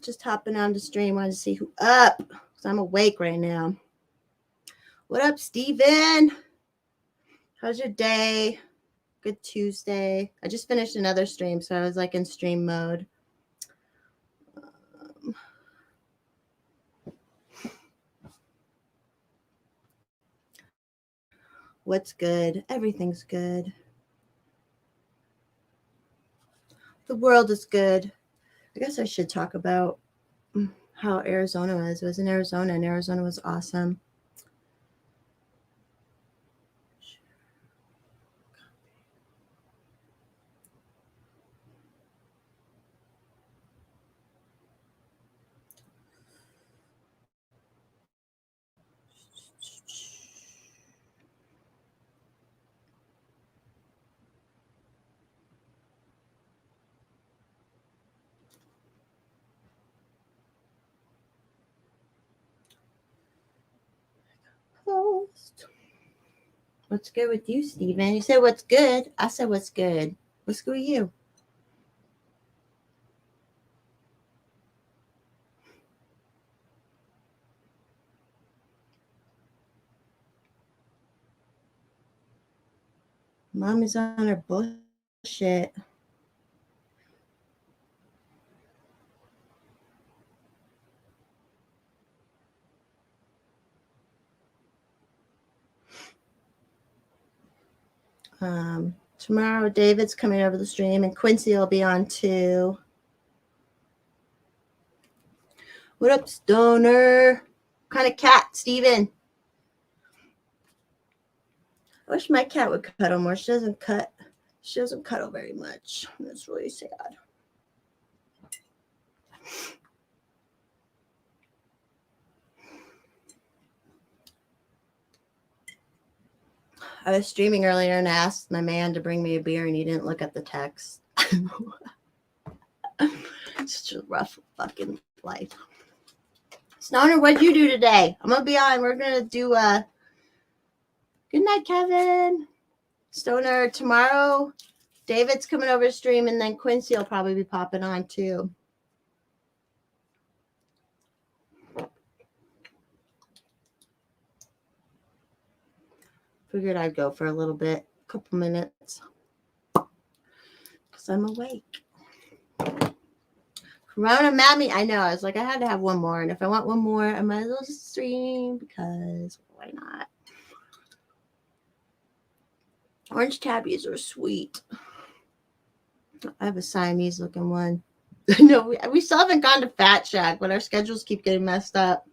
Just hopping on the stream. Wanted to see who up. Because I'm awake right now. What up, Steven? How's your day? Good Tuesday. I just finished another stream, so I was like in stream mode. What's good? Everything's good. The world is good. I guess I should talk about how Arizona was. I was in Arizona, and Arizona was awesome. What's good with you, Steven? You said what's good. I said what's good. What's good with you? Mom is on her bullshit. Tomorrow, David's coming over the stream, and Quincy will be on too. What up, Stoner? What kind of cat, Steven? I wish my cat would cuddle more. She doesn't cuddle very much. That's really sad. I was streaming earlier and I asked my man to bring me a beer and he didn't look at the text. It's such a rough fucking life. Stoner, what'd you do today? I'm gonna be on. We're gonna do good night, Kevin. Stoner, tomorrow David's coming over to stream, and then Quincy will probably be popping on too. Figured I'd go for a little bit, a couple minutes, because I'm awake. Corona mad me. I know. I was like, I had to have one more, and if I want one more, I might as well just stream, because why not? Orange tabbies are sweet. I have a Siamese looking one. No, we still haven't gone to Fat Shack, but our schedules keep getting messed up.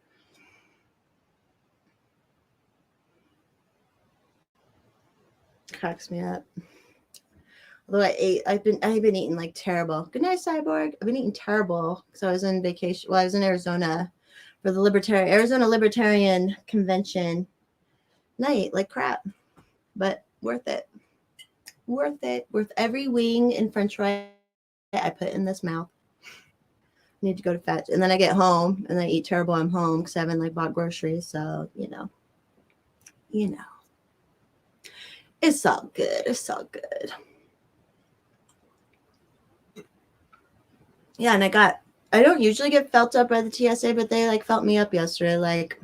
Cracks me up. Although I've been eating like terrible. Good night, Cyborg. I've been eating terrible because I was on vacation. Well, I was in Arizona for the Arizona Libertarian Convention. And I ate like crap, but worth it. Worth it. Worth every wing and French fry I put in this mouth. I need to go to Fat, and then I get home and I eat terrible. I'm home because I haven't like bought groceries, so you know. It's all good. It's all good. Yeah, and I don't usually get felt up by the TSA, but they like felt me up yesterday, like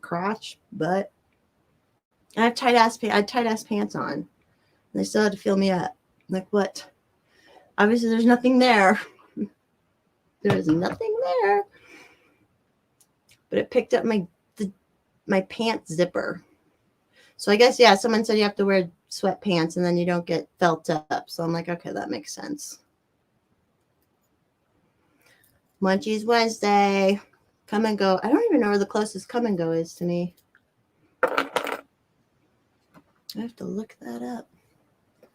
crotch, butt. I have tight ass pants on. And they still had to feel me up. Like what? Obviously there's nothing there. There is nothing there. But it picked up my pants zipper. So I guess, yeah, someone said you have to wear sweatpants and then you don't get felt up. So I'm like, okay, that makes sense. Munchies Wednesday. Come and go. I don't even know where the closest come and go is to me. I have to look that up.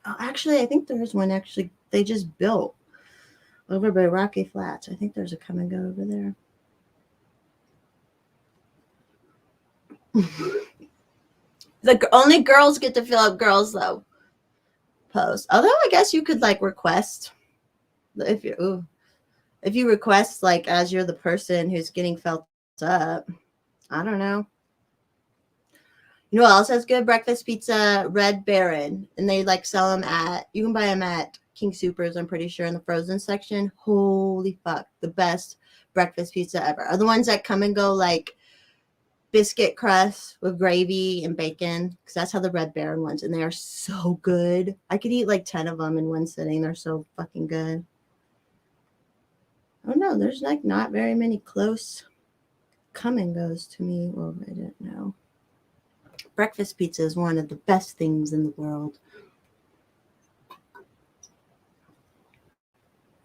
Oh, actually, I think there's one they just built over by Rocky Flats. I think there's a come and go over there. The only girls get to fill up girls, though. Post. Although I guess you could like request if you request like as you're the person who's getting felt up. I don't know. You know what else has good? Breakfast pizza, Red Baron, and they like sell them you can buy them at King Soopers, I'm pretty sure, in the frozen section. Holy fuck, the best breakfast pizza ever are the ones that come and go, like biscuit crust with gravy and bacon, because that's how the Red Baron ones, and they are so good. I could eat like 10 of them in one sitting. They're so fucking good. Oh no, there's like not very many close come and goes to me. Well, I didn't know. Breakfast pizza is one of the best things in the world.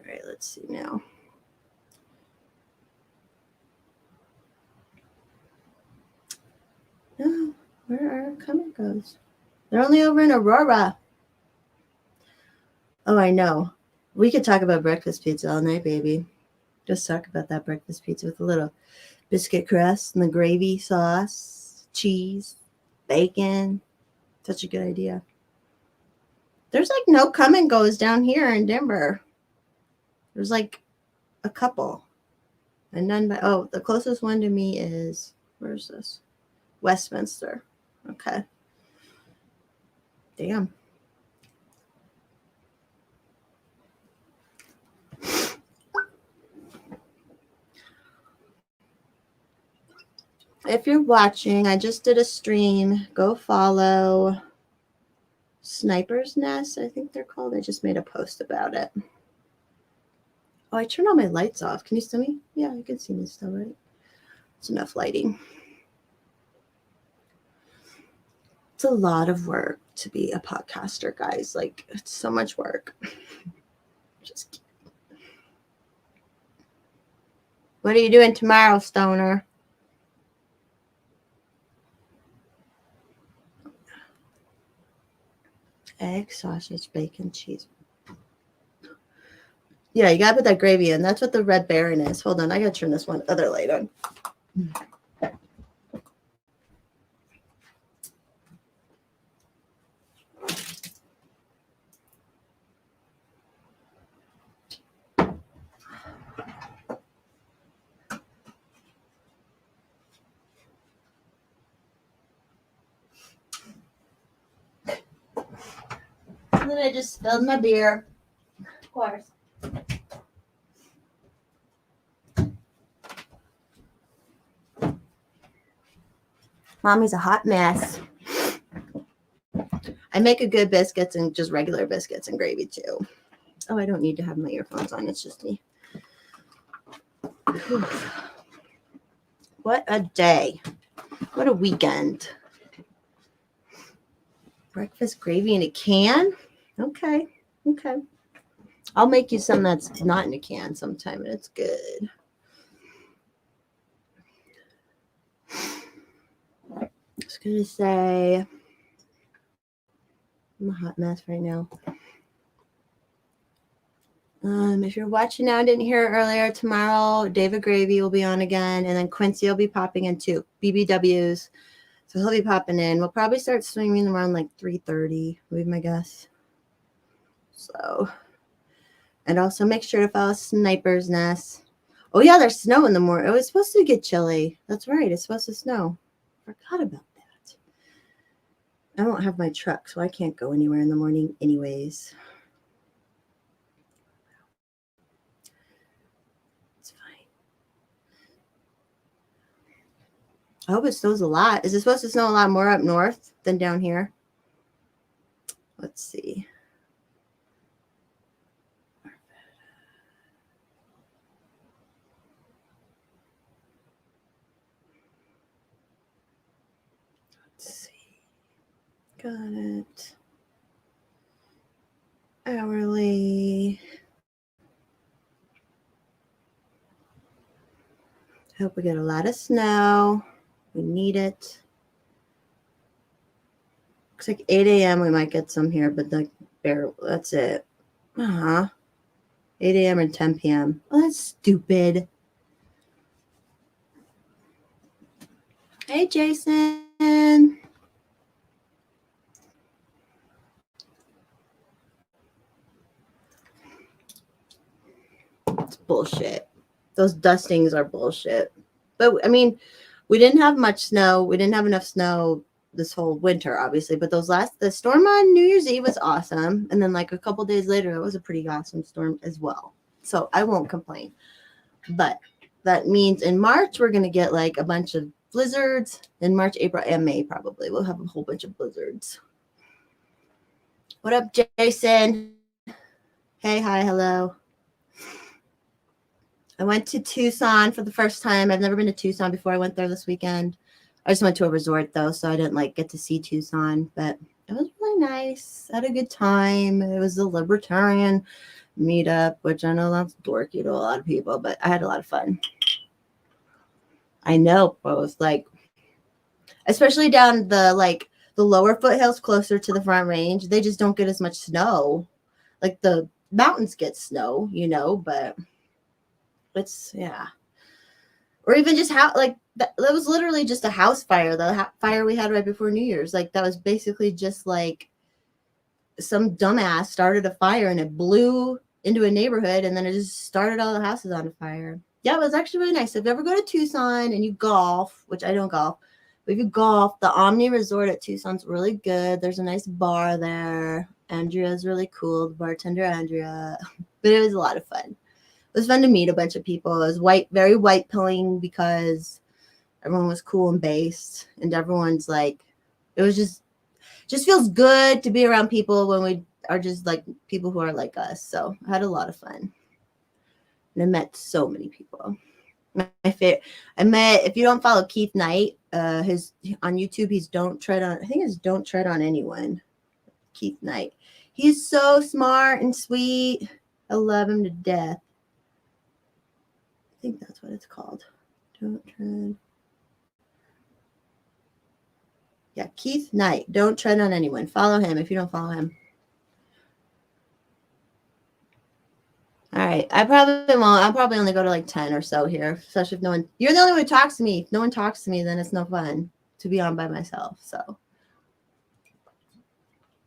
All right, let's see now. Oh, where are come and goes? They're only over in Aurora. Oh, I know. We could talk about breakfast pizza all night, baby. Just talk about that breakfast pizza with a little biscuit crust and the gravy sauce, cheese, bacon. Such a good idea. There's like no come and goes down here in Denver. There's like a couple. And none by, oh, the closest one to me is, where's this? Westminster. Okay. Damn. If you're watching, I just did a stream. Go follow Sniper's Nest, I think they're called. I just made a post about it. Oh, I turned all my lights off. Can you see me? Yeah, you can see me still, right? It's enough lighting. It's a lot of work to be a podcaster, guys. Like, it's so much work. Just kidding. What are you doing tomorrow, Stoner? Egg, sausage, bacon, cheese. Yeah, you gotta put that gravy in. That's what the Red Baron is. Hold on, I gotta turn this one other light on. And then I just spilled my beer. Of course. Mommy's a hot mess. I make a good biscuits and just regular biscuits and gravy too. Oh, I don't need to have my earphones on. It's just me. Whew. What a day. What a weekend. Breakfast gravy in a can? Okay. Okay. I'll make you some that's not in a can sometime, and it's good. I was going to say, I'm a hot mess right now. If you're watching now and didn't hear it earlier, tomorrow David Gravy will be on again, and then Quincy will be popping in too. BBWs. So he'll be popping in. We'll probably start streaming around like 3:30, would be my guess. So, and also make sure to follow Sniper's Nest. Oh yeah, there's snow in the morning. Oh, it's supposed to get chilly. That's right. It's supposed to snow. Forgot about that. I won't have my truck, so I can't go anywhere in the morning anyways. It's fine. I hope it snows a lot. Is it supposed to snow a lot more up north than down here? Let's see. Let's see. Got it. Hourly. Hope we get a lot of snow. We need it. Looks like 8 a.m. we might get some here, but like that's it. 8 a.m. and 10 p.m. Oh, that's stupid. Hey, Jason. It's bullshit. Those dustings are bullshit. But I mean, we didn't have much snow. We didn't have enough snow this whole winter, obviously. But the storm on New Year's Eve was awesome. And then like a couple days later, it was a pretty awesome storm as well. So I won't complain. But that means in March, we're going to get like a bunch of blizzards. In March, April, and May, probably. We'll have a whole bunch of blizzards. What up, Jason? Hey, hi, hello. I went to Tucson for the first time. I've never been to Tucson before. I went there this weekend. I just went to a resort, though, so I didn't like get to see Tucson. But it was really nice. I had a good time. It was a libertarian meetup, which I know that's dorky to a lot of people, but I had a lot of fun. I know, both like, especially down the lower foothills closer to the Front Range, they just don't get as much snow. Like the mountains get snow, but it's or even just how like that was literally just a house fire. The fire we had right before New Year's, like that was basically just like some dumbass started a fire and it blew into a neighborhood and then it just started all the houses on fire. Yeah, it was actually really nice. If you ever go to Tucson and you golf, which I don't golf, but if you golf, the Omni Resort at Tucson's really good. There's a nice bar there. Andrea's really cool, the bartender Andrea. But it was a lot of fun. It was fun to meet a bunch of people. It was very white pilling because everyone was cool and based, and everyone's like, it was just feels good to be around people when we are just like people who are like us. So I had a lot of fun. And I met so many people. My favorite, if you don't follow Keith Knight, his on YouTube, he's Don't Tread on Anyone. Keith Knight. He's so smart and sweet. I love him to death. I think that's what it's called. Don't Tread. Yeah, Keith Knight. Don't Tread on Anyone. Follow him if you don't follow him. All right. I probably won't. I'll probably only go to like 10 or so here, especially if no one. You're the only one who talks to me. If no one talks to me, then it's no fun to be on by myself. So,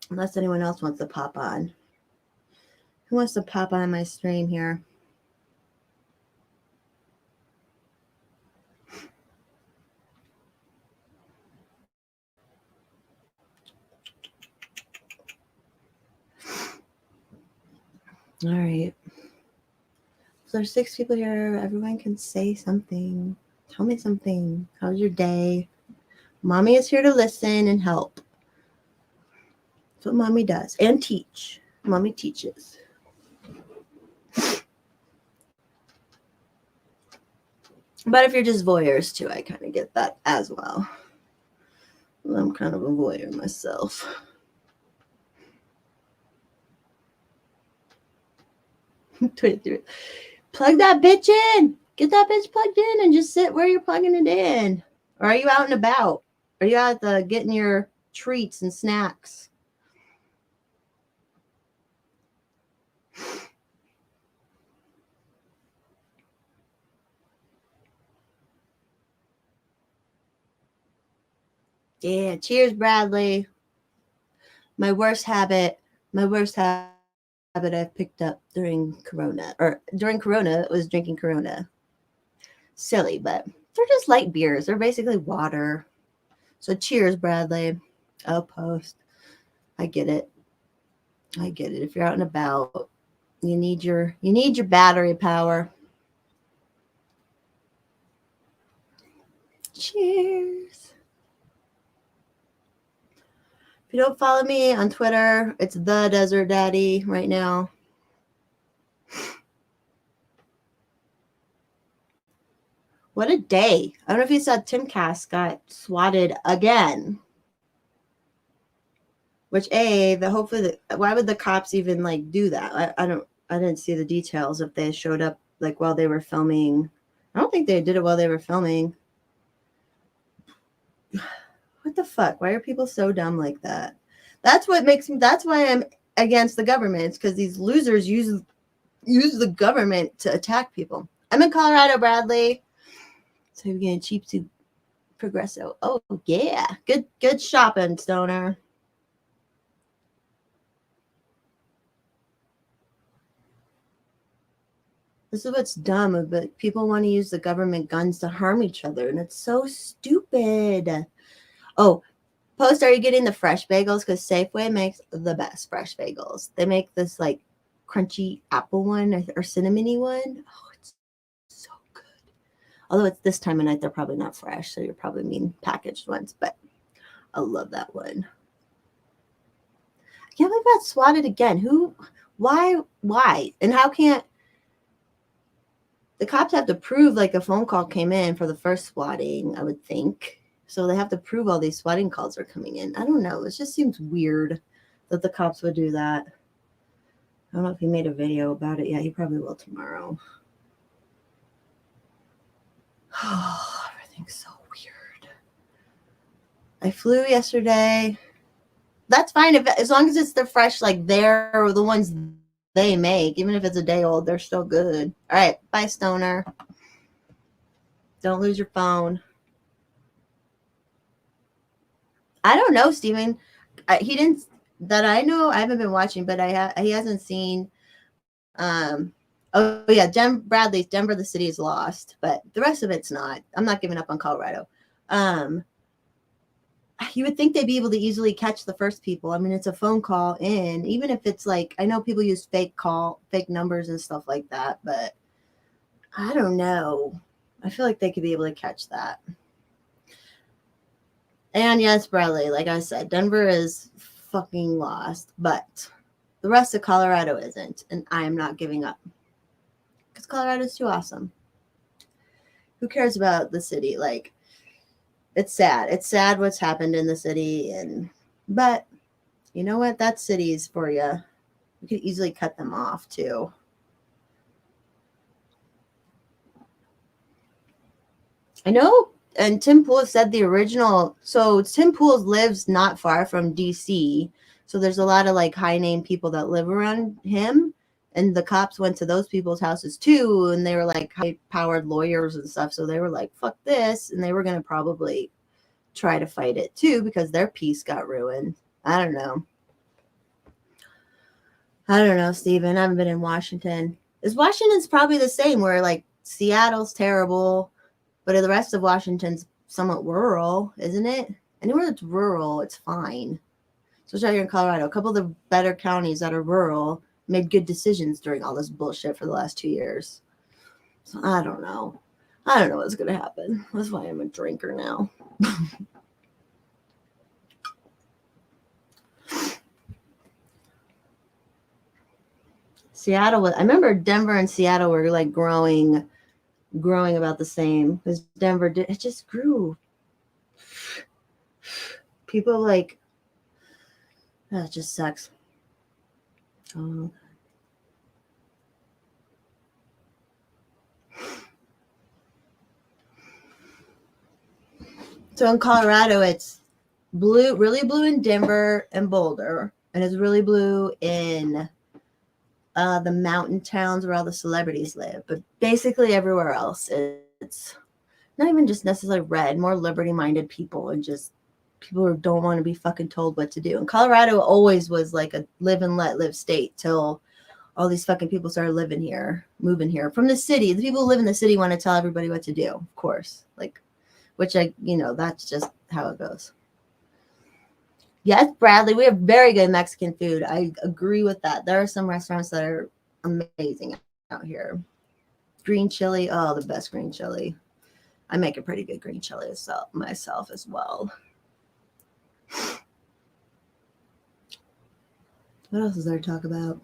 unless anyone else wants to pop on. Who wants to pop on my stream here? All right. So there's 6 people here. Everyone can say something. Tell me something. How's your day? Mommy is here to listen and help. That's what mommy does. And teach. Mommy teaches. But if you're just voyeurs too, I kind of get that as well. I'm kind of a voyeur myself. Plug that bitch in. Get that bitch plugged in and just sit where you're plugging it in. Or are you out and about? Are you out getting your treats and snacks? Yeah, cheers, Bradley. My worst habit I've picked up during Corona was drinking Corona. Silly, but they're just light beers. They're basically water. So cheers, Bradley. I'll post. I get it. If you're out and about, you need your battery power. Cheers. If you don't follow me on Twitter, it's the Desert Daddy right now. What a day. I don't know if you saw Timcast got swatted again. Which hopefully why would the cops even like do that? I didn't see the details if they showed up like while they were filming. I don't think they did it while they were filming. What the fuck? Why are people so dumb like that? That's why I'm against the government. It's because these losers use the government to attack people. I'm in Colorado, Bradley. So we're getting cheap to Progresso. Oh yeah. Good shopping, Stoner. This is what's dumb, but people want to use the government guns to harm each other, and it's so stupid. Oh, Post, are you getting the fresh bagels? Because Safeway makes the best fresh bagels. They make this like crunchy apple one or cinnamony one. Oh, it's so good. Although it's this time of night, they're probably not fresh, so you're probably mean packaged ones. But I love that one. I can't believe I got swatted again. Who? Why? And how can't the cops have to prove like a phone call came in for the first swatting? I would think so. They have to prove all these swatting calls are coming in. I don't know. It just seems weird that the cops would do that. I don't know if he made a video about it yet. He probably will tomorrow. Oh, everything's so weird. I flew yesterday. That's fine as long as it's the fresh, like they're the ones they make. Even if it's a day old, they're still good. All right, bye, Stoner. Don't lose your phone. I don't know, Steven. He didn't that I know. I haven't been watching, but he hasn't seen. Oh yeah, Bradley's Denver. The city is lost, but the rest of it's not. I'm not giving up on Colorado. You would think they'd be able to easily catch the first people. I mean, it's a phone call in, even if it's like, I know people use fake numbers and stuff like that, but I don't know. I feel like they could be able to catch that. And yes, Bradley, like I said, Denver is fucking lost, but the rest of Colorado isn't, and I am not giving up because Colorado's too awesome. Who cares about the city? Like, it's sad. It's sad what's happened in the city, but you know what? That's cities for you. We could easily cut them off too. I know, and Tim Pool said the original. So Tim Pool lives not far from DC, so there's a lot of like high name people that live around him, and the cops went to those people's houses too, and they were like high powered lawyers and stuff. So they were like, "Fuck this," and they were gonna probably try to fight it too because their peace got ruined. I don't know, Steven. I haven't been in Washington. Washington's probably the same where like Seattle's terrible, but the rest of Washington's somewhat rural, isn't it? Anywhere that's rural, it's fine. Especially here in Colorado. A couple of the better counties that are rural made good decisions during all this bullshit for the last 2 years. So I don't know. I don't know what's going to happen. That's why I'm a drinker now. Seattle, I remember Denver and Seattle were like growing about the same because Denver it just grew. People like, that just sucks. Oh. So in Colorado, it's blue, really blue in Denver and Boulder, and it's really blue in the mountain towns where all the celebrities live. But basically everywhere else, it's not even just necessarily red, more liberty-minded people and just people who don't want to be fucking told what to do. And Colorado always was like a live and let live state till all these fucking people started moving here from the city. The people who live in the city want to tell everybody what to do, of course. Like, which that's just how it goes. Yes, Bradley, we have very good Mexican food. I agree with that. There are some restaurants that are amazing out here. Green chili, oh, the best green chili. I make a pretty good green chili myself as well. What else is there to talk about?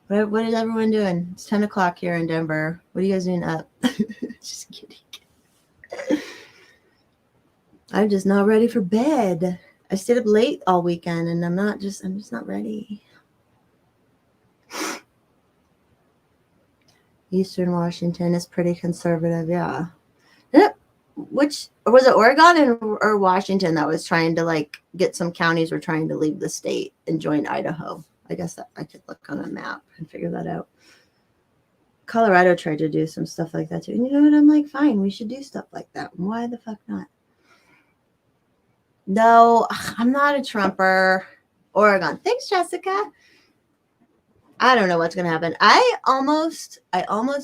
What is everyone doing? It's 10 o'clock here in Denver. What are you guys doing up? Just kidding. I'm just not ready for bed. I stayed up late all weekend and I'm just not ready. Eastern Washington is pretty conservative, yeah. Which was it, Oregon or Washington that was trying to like get some counties were trying to leave the state and join Idaho? I guess that I could look on a map and figure that out. Colorado tried to do some stuff like that too. And you know what? I'm like, fine, we should do stuff like that. Why the fuck not? No, I'm not a Trumper. Oregon. Thanks, Jessica. I don't know what's going to happen. I almost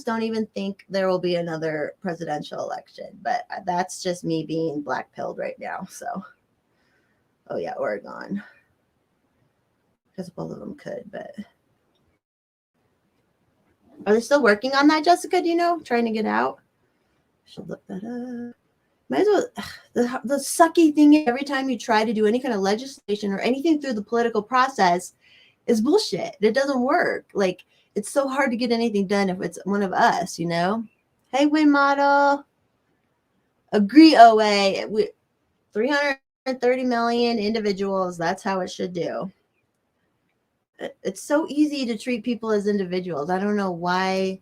don't even think there will be another presidential election, but that's just me being black-pilled right now. So, oh yeah, Oregon. Because both of them could, but are they still working on that, Jessica? Do you know? Trying to get out? Should look that up. Might as well. The sucky thing is every time you try to do any kind of legislation or anything through the political process is bullshit. It doesn't work. Like, it's so hard to get anything done if it's one of us, you know? Hey, Win Model. Agree, OA. 330 million individuals. That's how it should do. It's so easy to treat people as individuals. I don't know why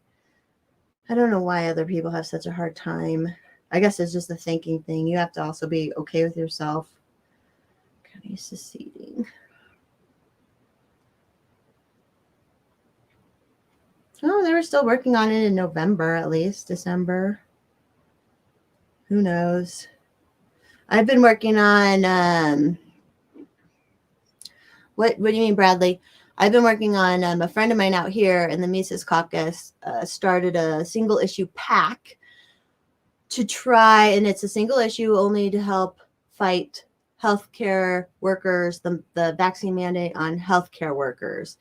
other people have such a hard time. I guess it's just a thinking thing. You have to also be okay with yourself. County seceding. Oh, they were still working on it in November, at least December. Who knows? I've been working on what do you mean, Bradley? I've been working on a friend of mine out here in the Mises Caucus started a single issue PAC to try, and it's a single issue only to help fight healthcare workers, the vaccine mandate on healthcare workers.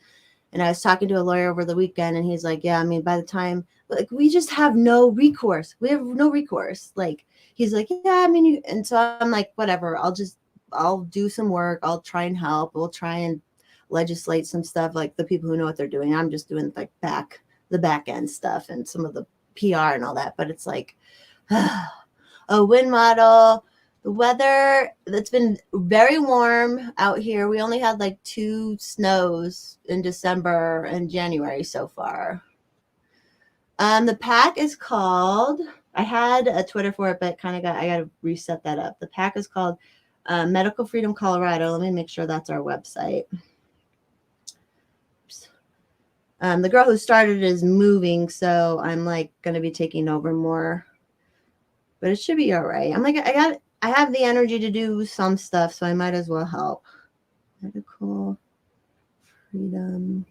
And I was talking to a lawyer over the weekend, and he's like, yeah, I mean, by the time, like, we just have no recourse. We have no recourse. Like, he's like, yeah, I mean, and so I'm like, whatever, I'll do some work. I'll try and help. We'll try and legislate some stuff, like the people who know what they're doing. I'm just doing like the back end stuff and some of the PR and all that. But it's like, a wind model. The weather, it's been very warm out here. We only had like 2 snows in December and January so far. The PAC is called, I had a Twitter for it, but I got to reset that up. The PAC is called Medical Freedom Colorado. Let me make sure that's our website. The girl who started is moving, so I'm like going to be taking over more, but it should be all right. I'm like, I have the energy to do some stuff, so I might as well help. Medical Freedom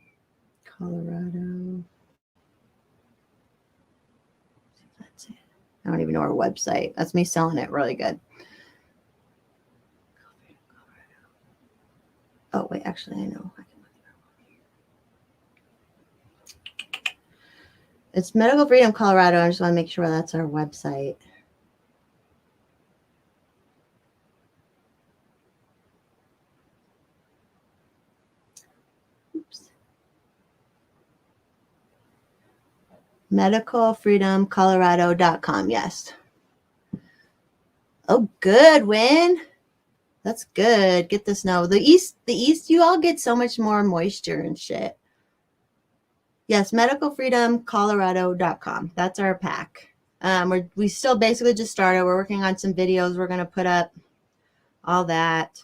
Colorado. That's it. I don't even know our website. That's me selling it really good. Oh, wait, actually, I know. It's Medical Freedom Colorado. I just want to make sure that's our website. Oops. medicalfreedomcolorado.com. Yes. Oh, good, Win. That's good. Get the snow. The east, you all get so much more moisture and shit. Yes, medicalfreedomcolorado.com. That's our PAC. We still basically just started. We're working on some videos. We're going to put up all that.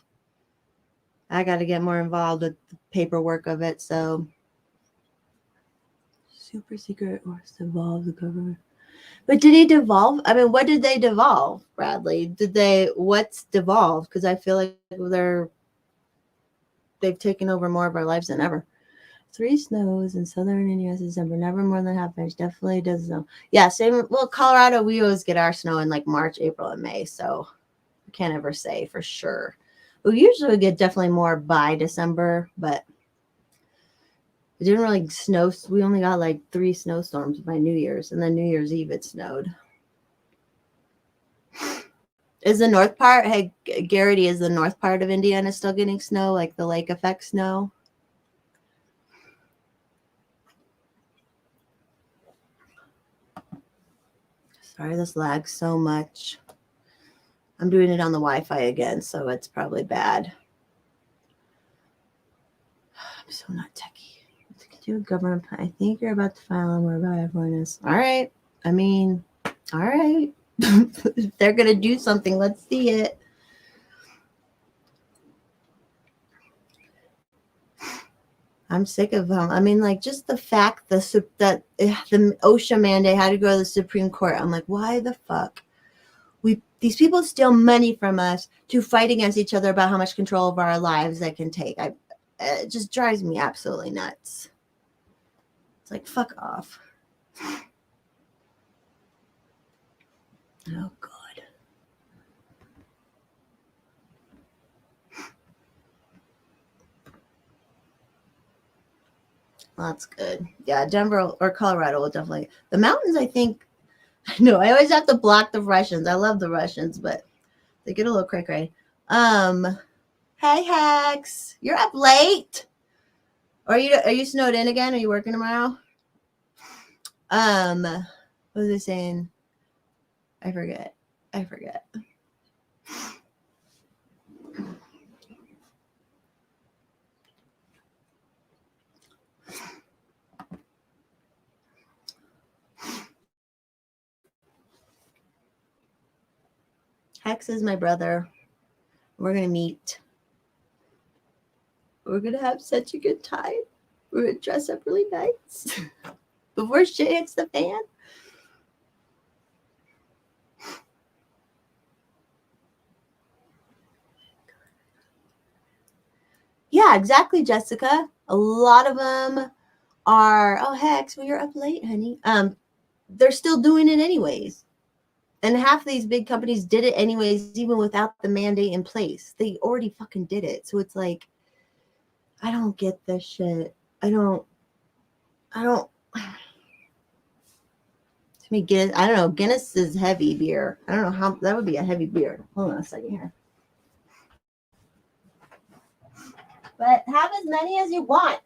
I got to get more involved with the paperwork of it. So, super secret or devolve the government. But did he devolve? I mean, what did they devolve, Bradley? What's devolved? Because I feel like they've taken over more of our lives than ever. 3 snows in southern India in December, never more than half inch. Definitely does snow. Yeah, same. Well, Colorado, we always get our snow in like March, April, and May. So I can't ever say for sure. We usually get definitely more by December, but it didn't really snow. We only got like 3 snowstorms by New Year's, and then New Year's Eve it snowed. Is the north part, hey, Garrity, is the north part of Indiana still getting snow, like the lake effect snow? Sorry, this lags so much. I'm doing it on the Wi-Fi again, so it's probably bad. I'm so not techie. Do government. I think you're about to file on more about everyone is. All right. I mean, all right. If they're gonna do something, let's see it. I'm sick of them. I mean, like, just the fact that the OSHA mandate had to go to the Supreme Court. I'm like, why the fuck? These people steal money from us to fight against each other about how much control of our lives they can take. It just drives me absolutely nuts. It's like, fuck off. Oh, God. Well, that's good. Yeah, Denver or Colorado will definitely. The mountains, I think, No, I always have to block the Russians. I love the Russians, but they get a little cray-cray. Hey, Hex. You're up late. Are you snowed in again? Are you working tomorrow? What was I saying? I forget. Hex is my brother. We're going to meet. We're going to have such a good time. We're going to dress up really nice before shit hits the fan. Yeah, exactly, Jessica. A lot of them are, oh, Hex, well, you're up late, honey. They're still doing it anyways. And half of these big companies did it anyways, even without the mandate in place. They already fucking did it. So it's like, I don't get this shit. I don't. To me, Guinness, I don't know. Guinness is heavy beer. I don't know how that would be a heavy beer. Hold on a second here. But have as many as you want.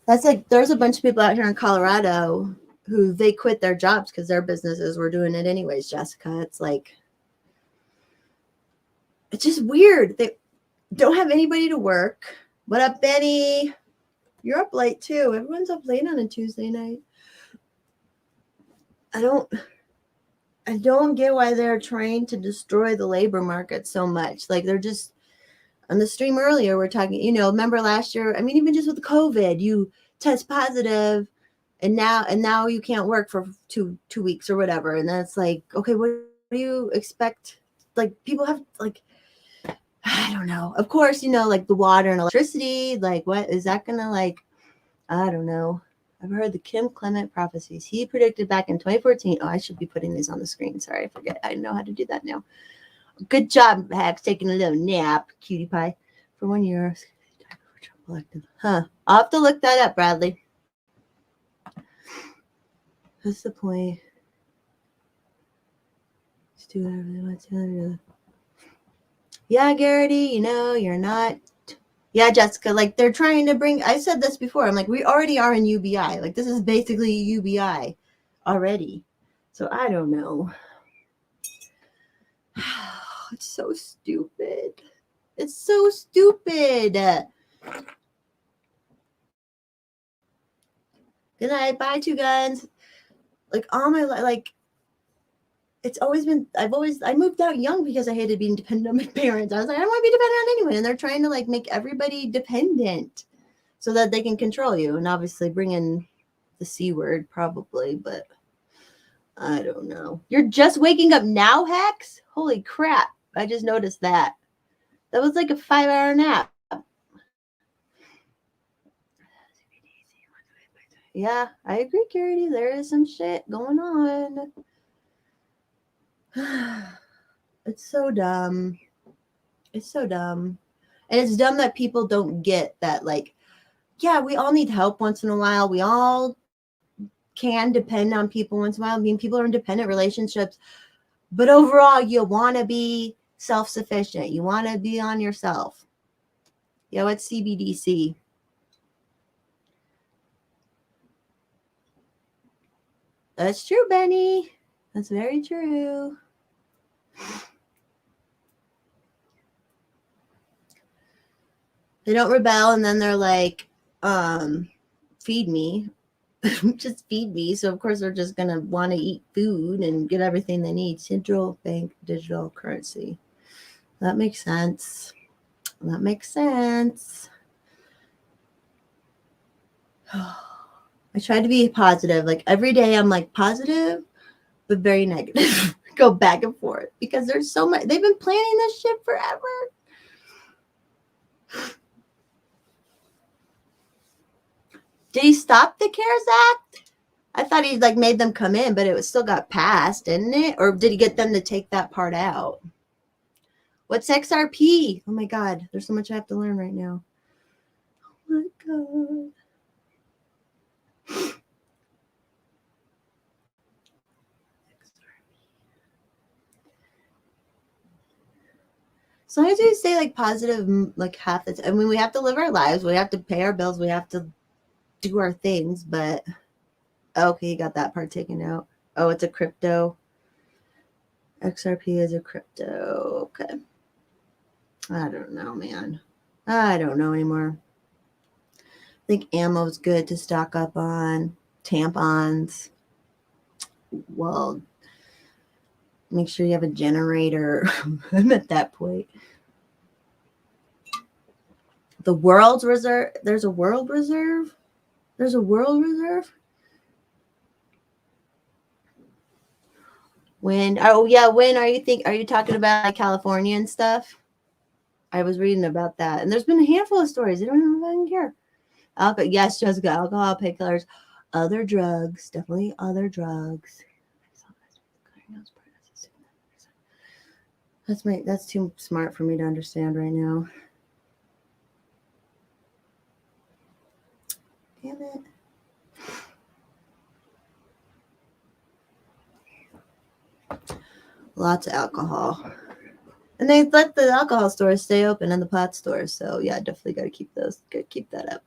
That's like, there's a bunch of people out here in Colorado who they quit their jobs because their businesses were doing it anyways, Jessica. It's like, it's just weird. They don't have anybody to work. What up, Benny? You're up late too. Everyone's up late on a Tuesday night. I don't get why they're trying to destroy the labor market so much. Like, they're just, on the stream earlier, we're talking, remember last year, I mean, even just with COVID, you test positive and now you can't work for two weeks or whatever. And then it's like, okay, what do you expect? Like, people have, like, I don't know. Of course, like the water and electricity, like, what is that gonna, like, I don't know. I've heard the Kim Clement prophecies. He predicted back in 2014. Oh, I should be putting these on the screen. Sorry, I forget. I know how to do that now. Good job, Hex, taking a little nap, cutie pie. For 1 year. Huh. I'll have to look that up, Bradley. What's the point? Just do whatever they want to. Yeah, Garrity, you're not. Yeah, Jessica, like, they're trying to bring, I said this before, I'm like, we already are in UBI. Like, this is basically UBI already. So I don't know. It's so stupid. It's so stupid. Good night. Bye, two guns. Like, all my life, like, it's always been, I moved out young because I hated being dependent on my parents. I was like, I don't want to be dependent on anyone. And they're trying to, like, make everybody dependent so that they can control you. And obviously bring in the C word probably, but I don't know. You're just waking up now, Hex? Holy crap. I just noticed that. That was like a 5-hour nap. Yeah, I agree, Carity. There is some shit going on. It's so dumb. It's so dumb. And it's dumb that people don't get that, like, yeah, we all need help once in a while. We all can depend on people once in a while. I mean, people are in dependent relationships. But overall, you want to be self-sufficient. You want to be on yourself. Yo, it's CBDC. That's true, Benny. That's very true. They don't rebel, and then they're like, feed me. Just feed me. So, of course, they're just going to want to eat food and get everything they need. Central bank digital currency. That makes sense. That makes sense. I try to be positive. Like, every day I'm like positive, but very negative. Go back and forth because there's so much. They've been planning this shit forever. Did he stop the CARES Act? I thought he like made them come in, but it was still got passed, didn't it? Or did he get them to take that part out? What's XRP? Oh my God, there's so much I have to learn right now. Oh my God. So I do say like positive, like half the time. I mean, we have to live our lives. We have to pay our bills. We have to do our things. But okay, you got that part taken out. Oh, it's a crypto. XRP is a crypto. Okay. I don't know, man. I don't know anymore. I think ammo's good to stock up on. Tampons. Well, make sure you have a generator. I'm at that point. The world's reserve. There's a world reserve. There's a world reserve. When? Oh yeah. When are you talking about like California and stuff? I was reading about that, and there's been a handful of stories. I don't even fucking care. Alcohol, yes, Jessica. Alcohol, painkillers, other drugs. Definitely other drugs. That's too smart for me to understand right now. Damn it. Lots of alcohol. And they let the alcohol stores stay open and the pot stores. So yeah, definitely got to keep that up.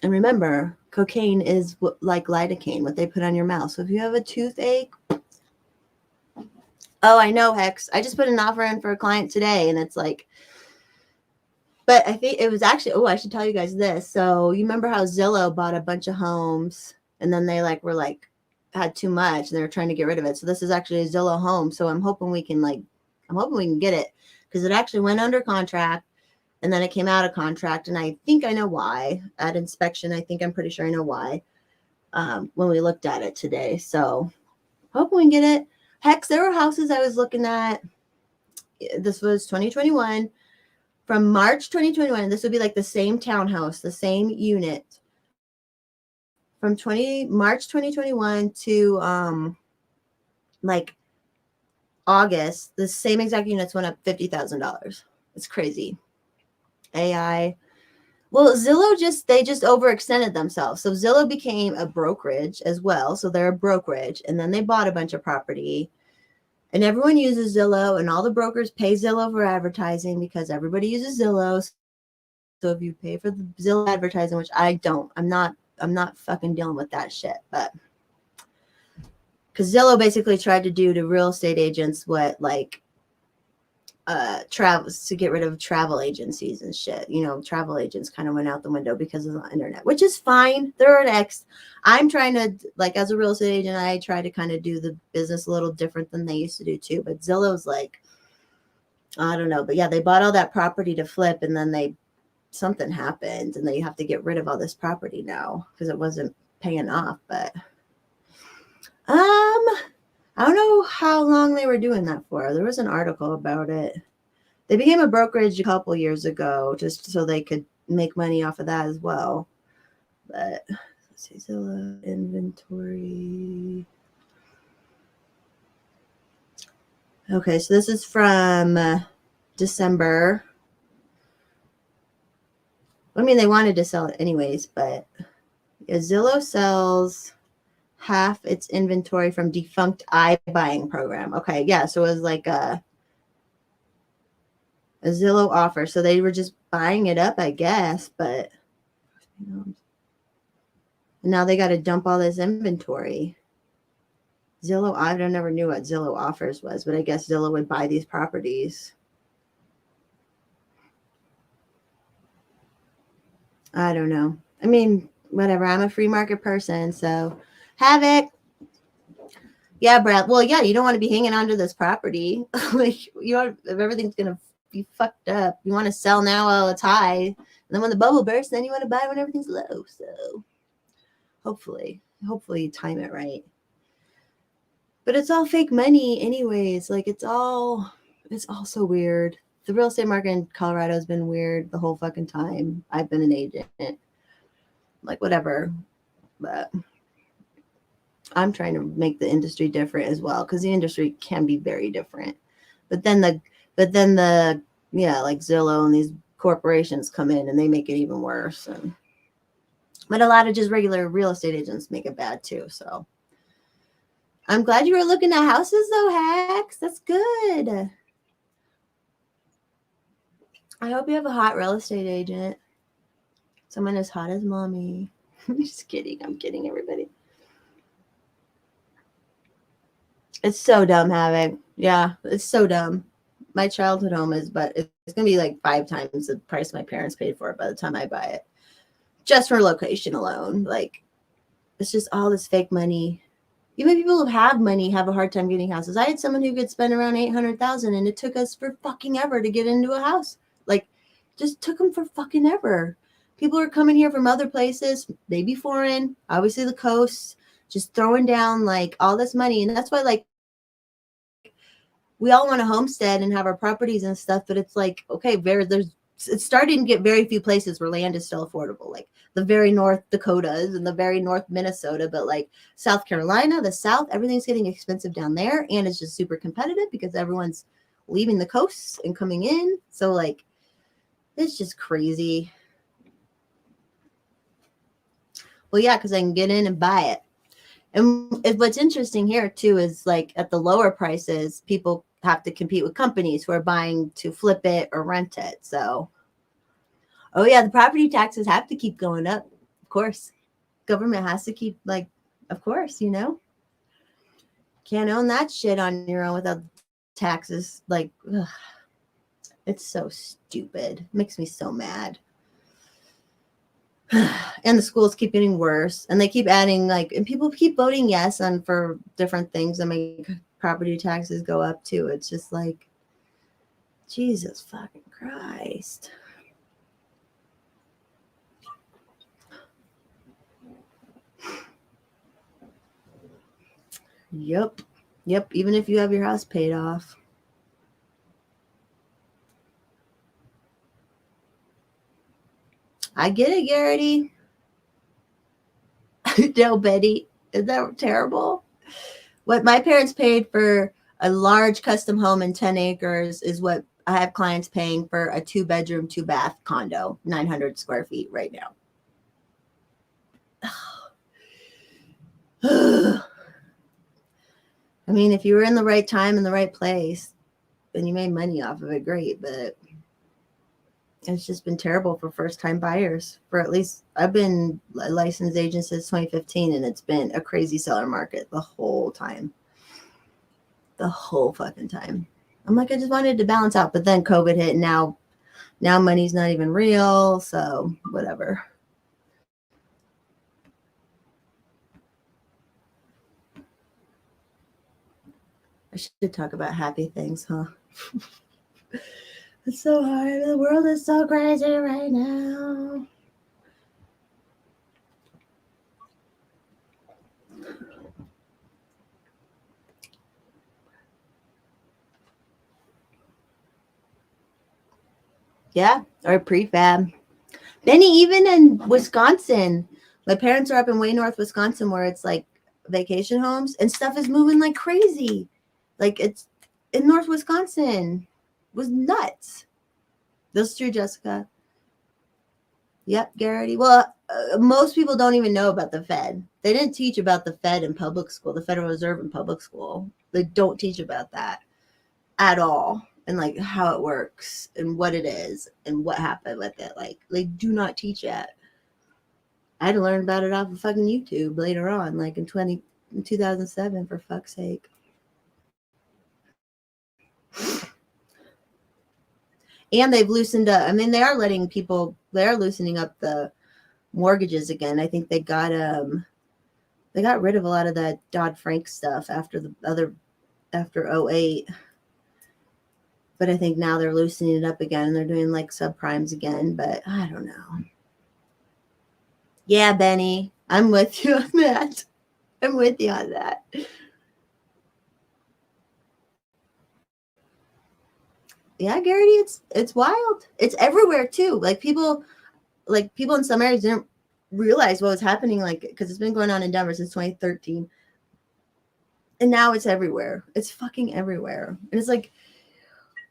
And remember, cocaine is like lidocaine, what they put on your mouth. So if you have a toothache, oh, I know, Hex. I just put an offer in for a client today, and it's like, but I think it was actually, oh, I should tell you guys this. So you remember how Zillow bought a bunch of homes, and then they had too much, and they were trying to get rid of it. So this is actually a Zillow home. So I'm hoping we can get it, because it actually went under contract, and then it came out of contract, and I think I know why. At inspection, I'm pretty sure I know why. When we looked at it today, so hoping we can get it. Hex, there were houses I was looking at. This was 2021. From March 2021, this would be like the same townhouse, the same unit. From March 2021 to like August, the same exact units went up $50,000. It's crazy. AI. Well, Zillow they just overextended themselves. So Zillow became a brokerage as well. So they're a brokerage, and then they bought a bunch of property. And everyone uses Zillow, and all the brokers pay Zillow for advertising because everybody uses Zillow. So if you pay for the Zillow advertising, which I don't, I'm not fucking dealing with that shit. But because Zillow basically tried to do to real estate agents what like travels to get rid of travel agencies and shit. Travel agents kind of went out the window because of the internet, which is fine. They're an I'm trying to, like, as a real estate agent, I try to kind of do the business a little different than they used to do too. But Zillow's like, I don't know. But yeah, they bought all that property to flip, and then something happened, and they have to get rid of all this property now because it wasn't paying off. But I don't know how long they were doing that for. There was an article about it. They became a brokerage a couple years ago just so they could make money off of that as well. But let's see, Zillow inventory. Okay, so this is from December. I mean, they wanted to sell it anyways, but yeah, Zillow sells half its inventory from defunct iBuying program. Okay, yeah, so it was like a Zillow offer. So they were just buying it up, I guess, but now they got to dump all this inventory. Zillow, I never knew what Zillow offers was, but I guess Zillow would buy these properties. I don't know. I mean, whatever. I'm a free market person, so have it. Yeah, Brad. Well, yeah, you don't want to be hanging on to this property. Like, if everything's gonna be fucked up, you want to sell now while it's high. And then when the bubble bursts, then you want to buy when everything's low. So hopefully you time it right. But it's all fake money anyways. Like, it's all so weird. The real estate market in Colorado has been weird the whole fucking time I've been an agent. Like, whatever. But I'm trying to make the industry different as well, because the industry can be very different. But then the yeah, like Zillow and these corporations come in and they make it even worse. But a lot of just regular real estate agents make it bad too. So I'm glad you were looking at houses though, Hacks. That's good. I hope you have a hot real estate agent. Someone as hot as mommy. Just kidding. I'm kidding, everybody. It's so dumb having. Yeah, it's so dumb. My childhood home is, but it's going to be like 5 times the price my parents paid for it by the time I buy it. Just for location alone. Like, it's just all this fake money. Even people who have money have a hard time getting houses. I had someone who could spend around $800,000, and it took us for fucking ever to get into a house. Like, just took them for fucking ever. People are coming here from other places, maybe foreign, obviously the coast, just throwing down like all this money. And that's why, like, we all want to homestead and have our properties and stuff, but it's like, okay, it's starting to get very few places where land is still affordable, like the very North Dakotas and the very North Minnesota, but like South Carolina, the South, everything's getting expensive down there, and it's just super competitive because everyone's leaving the coast and coming in. So like, it's just crazy. Well, yeah, because I can get in and buy it. And what's interesting here too is like at the lower prices, people have to compete with companies who are buying to flip it or rent it. So, oh yeah, the property taxes have to keep going up. Of course, government has to keep like, of course, you know, can't own that shit on your own without taxes. Like, ugh, it's so stupid. Makes me so mad. And the schools keep getting worse, and they keep adding like, and people keep voting yes on for different things that make property taxes go up too. It's just like, Jesus fucking Christ. Yep. Even if you have your house paid off. I get it, Garrity. No, Betty. Is that terrible? What my parents paid for a large custom home in 10 acres is what I have clients paying for a 2-bedroom, 2-bath condo, 900 square feet right now. I mean, if you were in the right time in the right place, then you made money off of it, great. But it's just been terrible for first-time buyers. For at least, I've been a licensed agent since 2015, and it's been a crazy seller market the whole time. The whole fucking time. I'm like, I just wanted to balance out, but then COVID hit, and now money's not even real, so whatever. I should talk about happy things, huh? It's so hard. The world is so crazy right now. Yeah, or prefab. Benny, even in Wisconsin, my parents are up in way north Wisconsin where it's like vacation homes and stuff is moving like crazy. Like it's in North Wisconsin. It was nuts. That's true, Jessica. Yep, Garrity. Well, most people don't even know about the Fed. They didn't teach about the Fed in public school, the Federal Reserve in public school. They don't teach about that at all, and like how it works and what it is and what happened with it. Like they do not teach it. I had to learn about it off of fucking YouTube later on, like in 2007, for fuck's sake. And they've loosened up. I mean, they are loosening up the mortgages again. I think they got rid of a lot of that Dodd-Frank stuff after 08. But I think now they're loosening it up again. They're doing like subprimes again, but I don't know. Yeah, Benny, I'm with you on that. I'm with you on that. Yeah, Garrity, it's wild. It's everywhere too. Like people in some areas didn't realize what was happening, like, because it's been going on in Denver since 2013. And now it's everywhere. It's fucking everywhere. And it's like,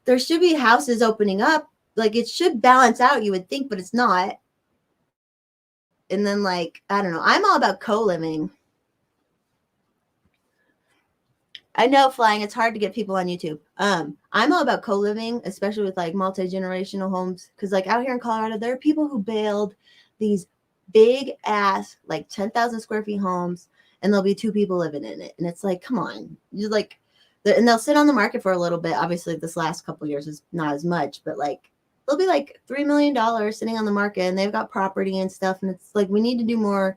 there should be houses opening up. Like, it should balance out, you would think, but it's not. And then, like, I don't know. I'm all about co-living. I know, Flying, it's hard to get people on YouTube. I'm all about co-living, especially with like multi-generational homes. Because like out here in Colorado, there are people who build these big ass, like 10,000 square feet homes, and there'll be 2 people living in it. And it's like, come on. You're like, and they'll sit on the market for a little bit. Obviously, this last couple of years is not as much, but like they'll be like $3 million sitting on the market, and they've got property and stuff. And it's like, we need to do more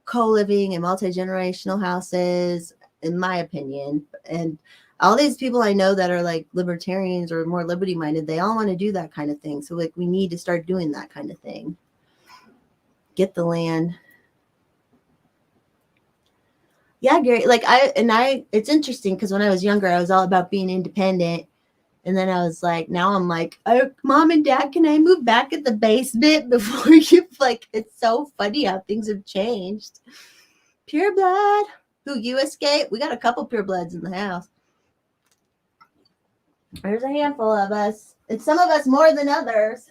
co-living and multi-generational houses, in my opinion. And all these people I know that are like libertarians or more liberty minded, they all want to do that kind of thing. So like, we need to start doing that kind of thing. Get the land. Yeah, Gary, like it's interesting because when I was younger, I was all about being independent. And then I was like, now I'm like, oh, Mom and Dad, can I move back at the basement before you, like, it's so funny how things have changed. Pure blood. Who, you escape? We got a couple pure bloods in the house. There's a handful of us. And some of us more than others.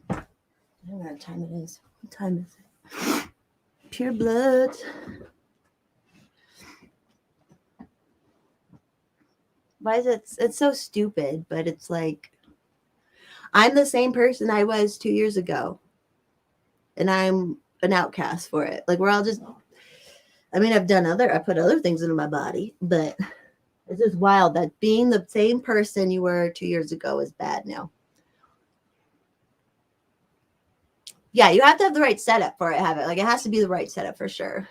I don't know what time it is. What time is it? Pure blood. Why is it? It's so stupid, but it's like, I'm the same person I was 2 years ago, and I'm an outcast for it. Like, we're all just, I mean, I put other things into my body, but it's just wild that being the same person you were 2 years ago is bad now. Yeah, you have to have the right setup for it. Like, it has to be the right setup for sure.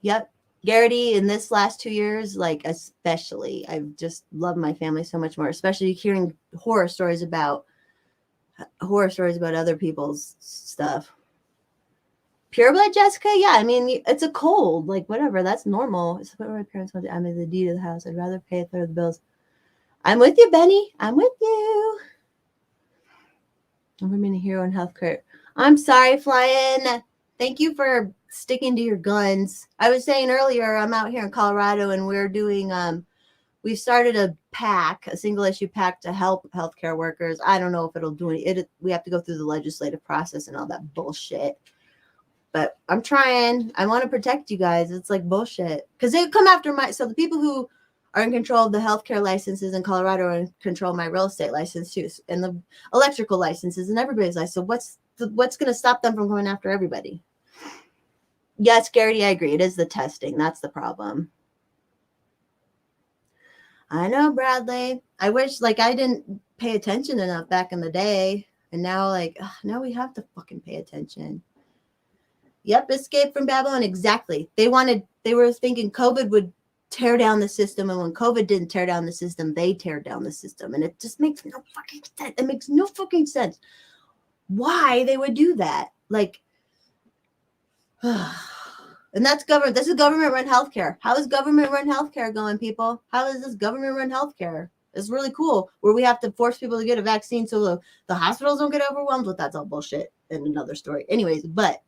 Yep. Garrity, in this last 2 years, like, especially, I've just loved my family so much more, especially hearing horror stories about other people's stuff. Pure blood, Jessica? Yeah, I mean, it's a cold, like, whatever, that's normal. It's what my parents want to, I'm in the deed of the house. I'd rather pay a third of the bills. I'm with you, Benny. I'm with you. I'm in a hero in healthcare. I'm sorry, Flying. Thank you for sticking to your guns. I was saying earlier, I'm out here in Colorado, and we're doing, we've started a PAC, a single issue PAC to help healthcare workers. I don't know if it'll do it. We have to go through the legislative process and all that bullshit. But I'm trying. I want to protect you guys. It's like bullshit. Because they come after so the people who are in control of the healthcare licenses in Colorado are in control of my real estate license too, and the electrical licenses and everybody's license. So what's going to stop them from going after everybody? Yes, Garrity, I agree. It is the testing. That's the problem. I know, Bradley. I wish, like, I didn't pay attention enough back in the day. And now, like, now we have to fucking pay attention. Yep, Escape from Babylon. Exactly. They were thinking COVID would tear down the system. And when COVID didn't tear down the system, they tear down the system. And it just makes no fucking sense. It makes no fucking sense why they would do that. Like, and that's government. This is government-run healthcare. How is government-run healthcare going, people? How is this government-run healthcare? It's really cool. Where we have to force people to get a vaccine so the hospitals don't get overwhelmed with that's all bullshit. And another story. Anyways, but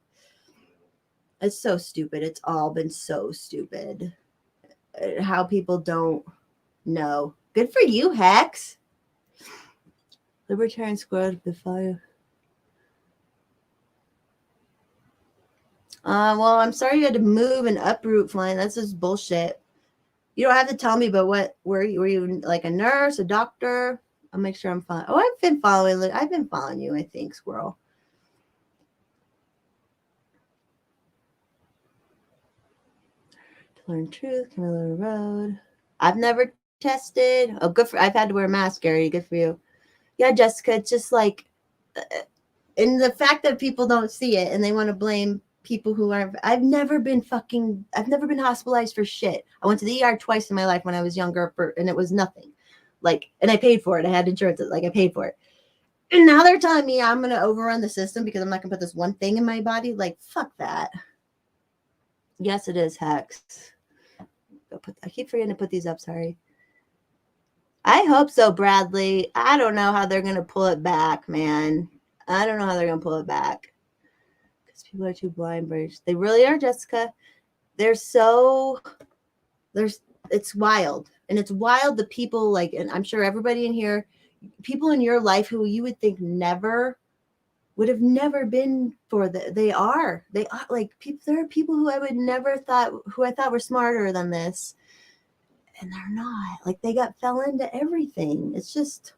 it's so stupid. It's all been so stupid. How people don't know. Good for you, Hex. Libertarian squad before. Well, I'm sorry you had to move and uproot, Flying. That's just bullshit. You don't have to tell me, but were you like a nurse, a doctor? I'll make sure I'm following. Oh, I've been following you, I think, Squirrel. To learn truth, can I learn the road? I've never tested. Oh, good for. I've had to wear a mask, Gary. Good for you. Yeah, Jessica. It's just like, and the fact that people don't see it and they want to blame people who are. I've never been hospitalized for shit. I went to the ER twice in my life when I was younger, and it was nothing. Like, and I paid for it. I had insurance. Like, I paid for it. And now they're telling me I'm going to overrun the system because I'm not going to put this one thing in my body. Like, fuck that. Yes, it is Hex. I keep forgetting to put these up. Sorry. I hope so, Bradley. I don't know how they're going to pull it back, man. I don't know how they're going to pull it back. Because people are too blind, British. They really are, Jessica. They're so, there's, it's wild. And it's wild the people like, and I'm sure everybody in here, people in your life who you would think never would have never been for they are like people. There are people who I would never thought, who I thought were smarter than this, and they're not. Like they fell into everything. It's just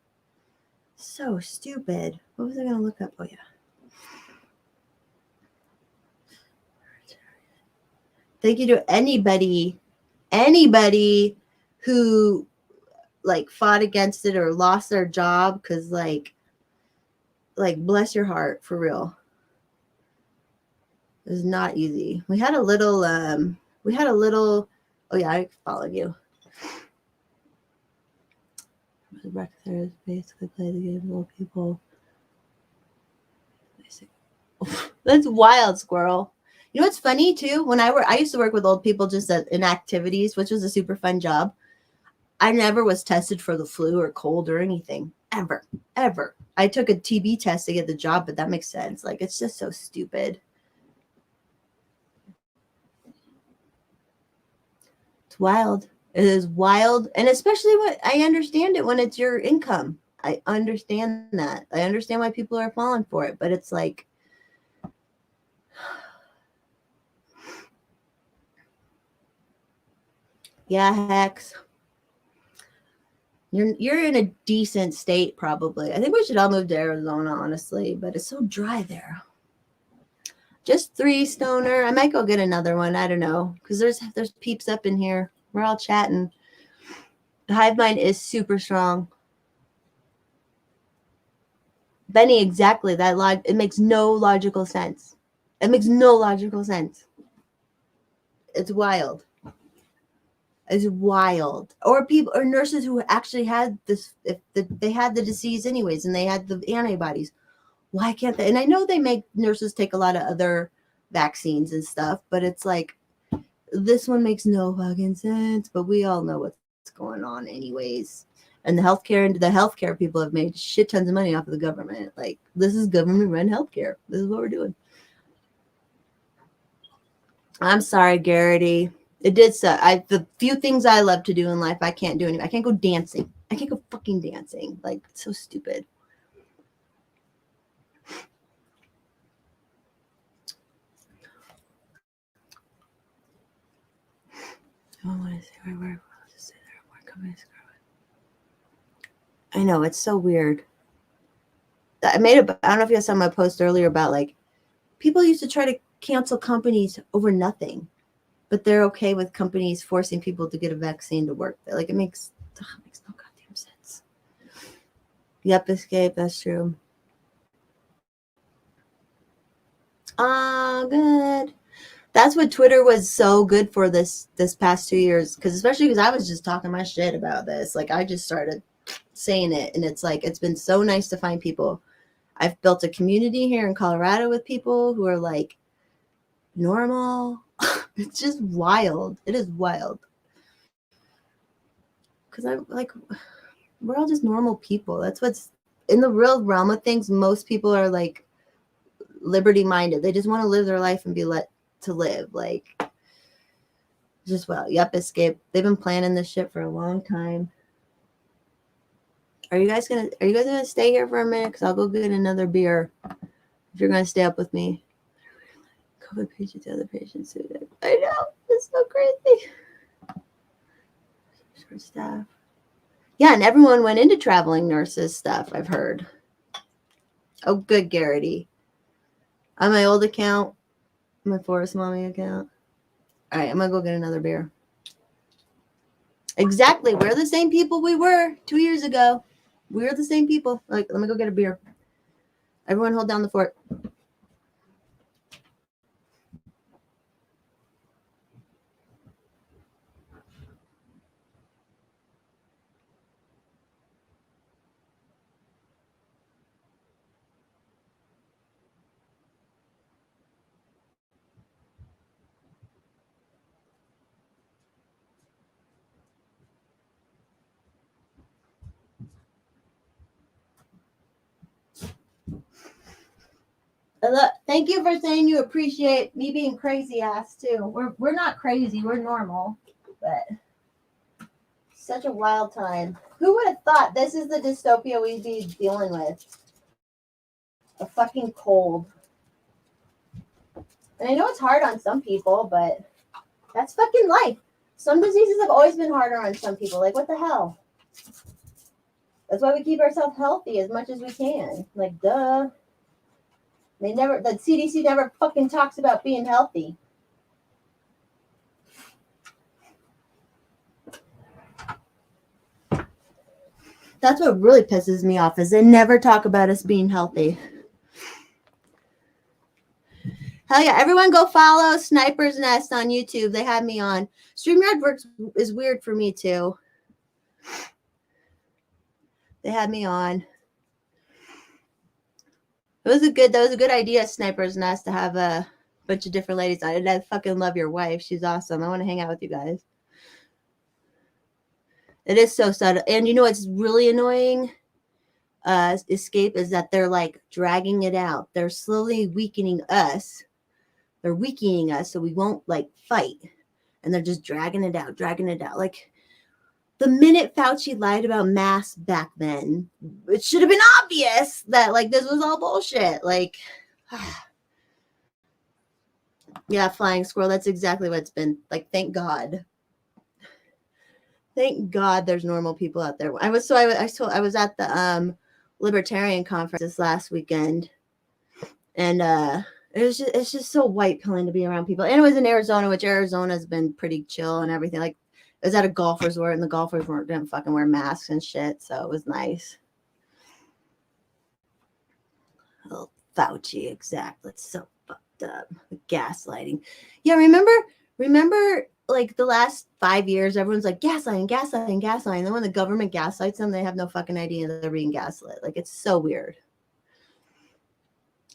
so stupid. What was I gonna look up? Oh yeah. Thank you to anybody who like fought against it or lost their job, because like bless your heart, for real. It was not easy. We had a little oh yeah, I followed you. Breakfast basically play the game with old people. That's wild, squirrel. You know what's funny too? When I used to work with old people just in activities, which was a super fun job. I never was tested for the flu or cold or anything. Ever. I took a TB test to get the job, but that makes sense. Like, it's just so stupid. It's wild. It is wild. And especially I understand it when it's your income. I understand that. I understand why people are falling for it, but it's like, yeah, Hex. You're in a decent state, probably. I think we should all move to Arizona, honestly, but it's so dry there. Just 3, Stoner. I might go get another one. I don't know, because there's peeps up in here. We're all chatting. The hive mind is super strong. Benny, exactly. It makes no logical sense. It makes no logical sense. It's wild. It's wild. Or people or nurses who actually had this, if they had the disease anyways, and they had the antibodies. Why can't they? And I know they make nurses take a lot of other vaccines and stuff, but it's like, this one makes no fucking sense. But we all know what's going on anyways. And the healthcare people have made shit tons of money off of the government. Like, this is government run healthcare. This is what we're doing. I'm sorry, Garrity. It did suck. The few things I love to do in life, I can't do anymore. I can't go dancing. I can't go fucking dancing. Like, it's so stupid. I want to say where just say there are more companies. I know, it's so weird. I don't know if you saw my post earlier about like people used to try to cancel companies over nothing, but they're okay with companies forcing people to get a vaccine to work. Like, it makes no goddamn sense. Yep, Escape, that's true. Good. That's what Twitter was so good for this past 2 years, especially because I was just talking my shit about this. Like, I just started saying it, and it's like, it's been so nice to find people. I've built a community here in Colorado with people who are like normal. It's just wild. It is wild. Because I'm like, we're all just normal people. That's what's in the real realm of things. Most people are like liberty minded. They just want to live their life and be let to live. Like, just, well, yep, Escape. They've been planning this shit for a long time. Are you guys gonna stay here for a minute? Because I'll go get another beer if you're gonna stay up with me. COVID patient to other patients. I know, it's so crazy. Short staff. Yeah, and everyone went into traveling nurses stuff, I've heard. Oh, good, Garrity. On my old account, my Forest Mommy account. All right, I'm gonna go get another beer. Exactly, we're the same people we were 2 years ago. We're the same people. Like, let me go get a beer. Everyone hold down the fort. Thank you for saying you appreciate me being crazy ass too. We're not crazy, we're normal, but such a wild time. Who would have thought this is the dystopia we'd be dealing with? A fucking cold. And I know it's hard on some people, but that's fucking life. Some diseases have always been harder on some people. Like, what the hell? That's why we keep ourselves healthy as much as we can. Like, duh. The CDC never fucking talks about being healthy. That's what really pisses me off is they never talk about us being healthy. Hell yeah, everyone go follow Sniper's Nest on YouTube. They had me on. StreamYard is weird for me too. They had me on. That was a good idea, Sniper's Nest, to have a bunch of different ladies on it. I fucking love your wife. She's awesome. I want to hang out with you guys. It is so subtle. And you know what's really annoying? Escape is that they're like dragging it out. They're slowly weakening us. They're weakening us so we won't like fight. And they're just dragging it out. Like the minute Fauci lied about masks back then, it should have been obvious that like this was all bullshit. Like, yeah, flying squirrel. That's exactly what it's been. Like, thank God. Thank God there's normal people out there. I was at the Libertarian conference this last weekend, and it's just so white pilling to be around people. And it was in Arizona, which Arizona's been pretty chill and everything. Like, it was at a golf resort, and the golfers didn't fucking wear masks and shit, so it was nice. Oh, Fauci, exactly. It's so fucked up. The gaslighting. Yeah, remember like the last 5 years, everyone's like gaslighting. And then when the government gaslights them, they have no fucking idea that they're being gaslit. Like, it's so weird.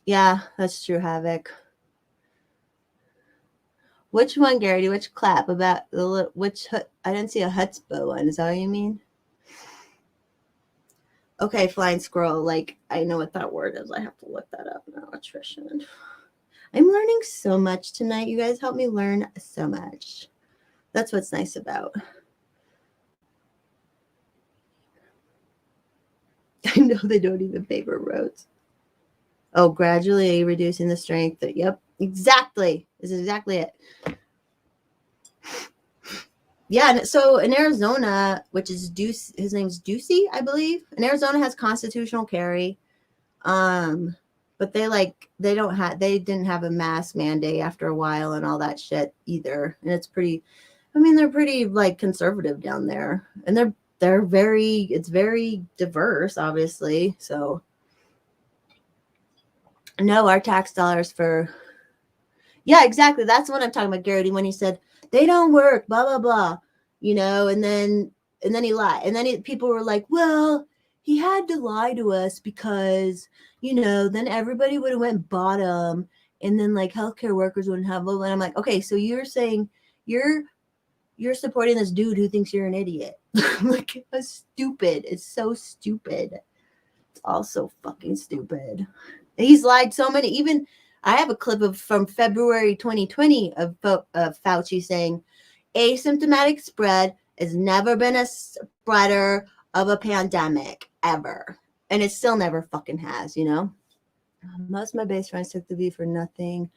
Yeah, that's true, Havoc. Which one, Garrity? Which clap about which? I didn't see a Hutzpah one. Is that what you mean? Okay, flying squirrel. Like, I know what that word is. I have to look that up now. Attrition. I'm learning so much tonight. You guys help me learn so much. That's what's nice about. I know they don't even favor roads. Oh, gradually reducing the strength. Yep, exactly. This is exactly it. Yeah, so in Arizona, which is Ducey, his name's Ducey, I believe. And Arizona has constitutional carry. But they didn't have a mask mandate after a while and all that shit either. And it's pretty, they're pretty like conservative down there. And it's very diverse, obviously. So no, our tax dollars yeah, exactly. That's what I'm talking about, Garrity, when he said they don't work, blah, blah, blah, and then he lied. And then people were like, well, he had to lie to us because, then everybody would have went bottom and then like healthcare workers wouldn't have them. And I'm like, okay, so you're saying you're supporting this dude who thinks you're an idiot. Like, it's stupid. It's so stupid. It's all so fucking stupid. He's lied so many, even I have a clip from February 2020 of Fauci saying asymptomatic spread has never been a spreader of a pandemic ever. And it still never fucking has, Most of my base friends took the V for nothing.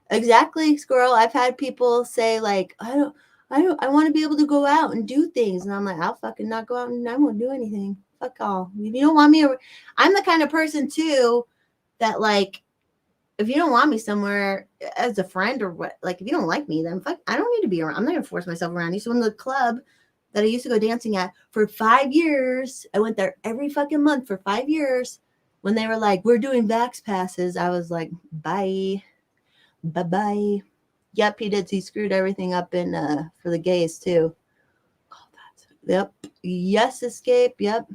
Exactly, Squirrel. I've had people say like, I want to be able to go out and do things. And I'm like, I'll fucking not go out and I won't do anything. Fuck all. If you don't want me, I'm the kind of person too that like, if you don't want me somewhere as a friend or what, like if you don't like me, then fuck, I don't need to be around. I'm not gonna force myself around you. So in the club that I used to go dancing at for 5 years, I went there every fucking month for 5 years. When they were like, we're doing Vax passes, I was like, bye. Yep, he did. He screwed everything up in for the gays too. Oh, yep. Yes, escape. Yep.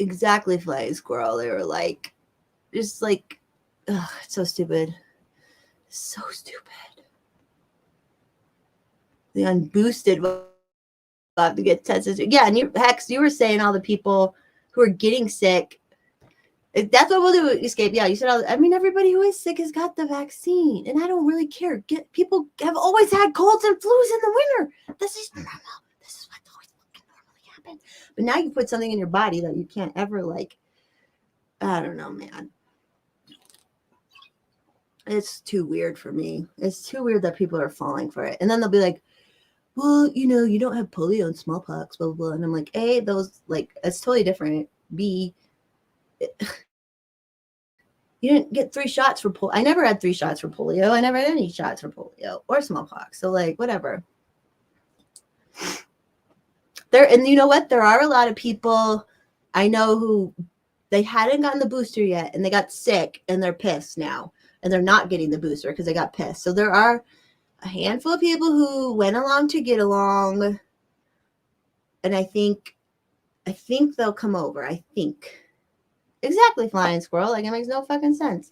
Exactly, flying squirrel. They were like, just like, ugh, it's so stupid. So stupid. The unboosted will have to get tested. Yeah, and Hex, you were saying all the people who are getting sick. That's what we'll do, Escape. Yeah, you said, everybody who is sick has got the vaccine, and I don't really care. People have always had colds and flus in the winter. This is normal. This is what always normally happens. But now you put something in your body that you can't ever, like, I don't know, man. It's too weird for me. It's too weird that people are falling for it. And then they'll be like, well, you don't have polio and smallpox, blah, blah, blah. And I'm like, A, those, like, it's totally different. B, you didn't get 3 shots for polio. I never had 3 shots for polio. I never had any shots for polio or smallpox. So, like, whatever. And you know what? There are a lot of people I know who they hadn't gotten the booster yet, and they got sick, and they're pissed now. And they're not getting the booster because they got pissed. So there are a handful of people who went along to get along. And I think they'll come over. I think. Exactly, Flying Squirrel. Like, it makes no fucking sense.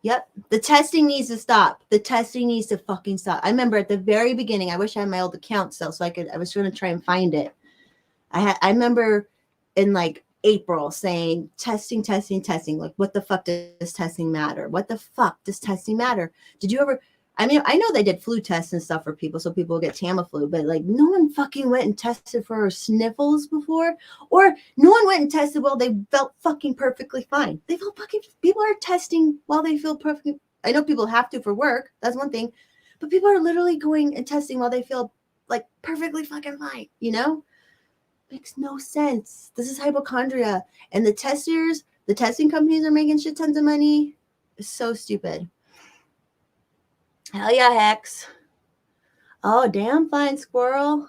Yep. The testing needs to stop. The testing needs to fucking stop. I remember at the very beginning, I wish I had my old account still so I was going to try and find it. I remember in like April saying testing. Like, what the fuck does testing matter? What the fuck does testing matter? Did you ever, I know they did flu tests and stuff for people so people get Tamiflu, but like no one fucking went and tested for sniffles before, or no one went and tested while they felt fucking perfectly fine. People are testing while they feel perfectly. I know people have to for work. That's one thing, but people are literally going and testing while they feel like perfectly fucking fine, Makes no sense. This is hypochondria. And the testing companies are making shit tons of money. It's so stupid. Hell yeah, Hex. Oh, damn, Flying Squirrel.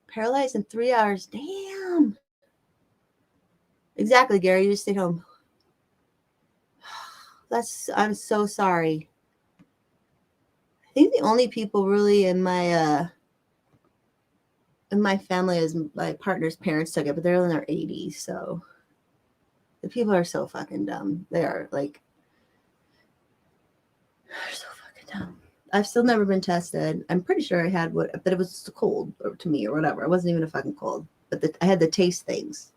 Paralyzed in 3 hours. Damn. Exactly, Gary. You just stayed home. I'm so sorry. I think the only people really in my family is my partner's parents took it, but they're in their 80s, so the people are so fucking dumb. They are like, they're so fucking dumb. I've still never been tested. I'm pretty sure I had but it was cold to me or whatever. It wasn't even a fucking cold, but I had the taste things.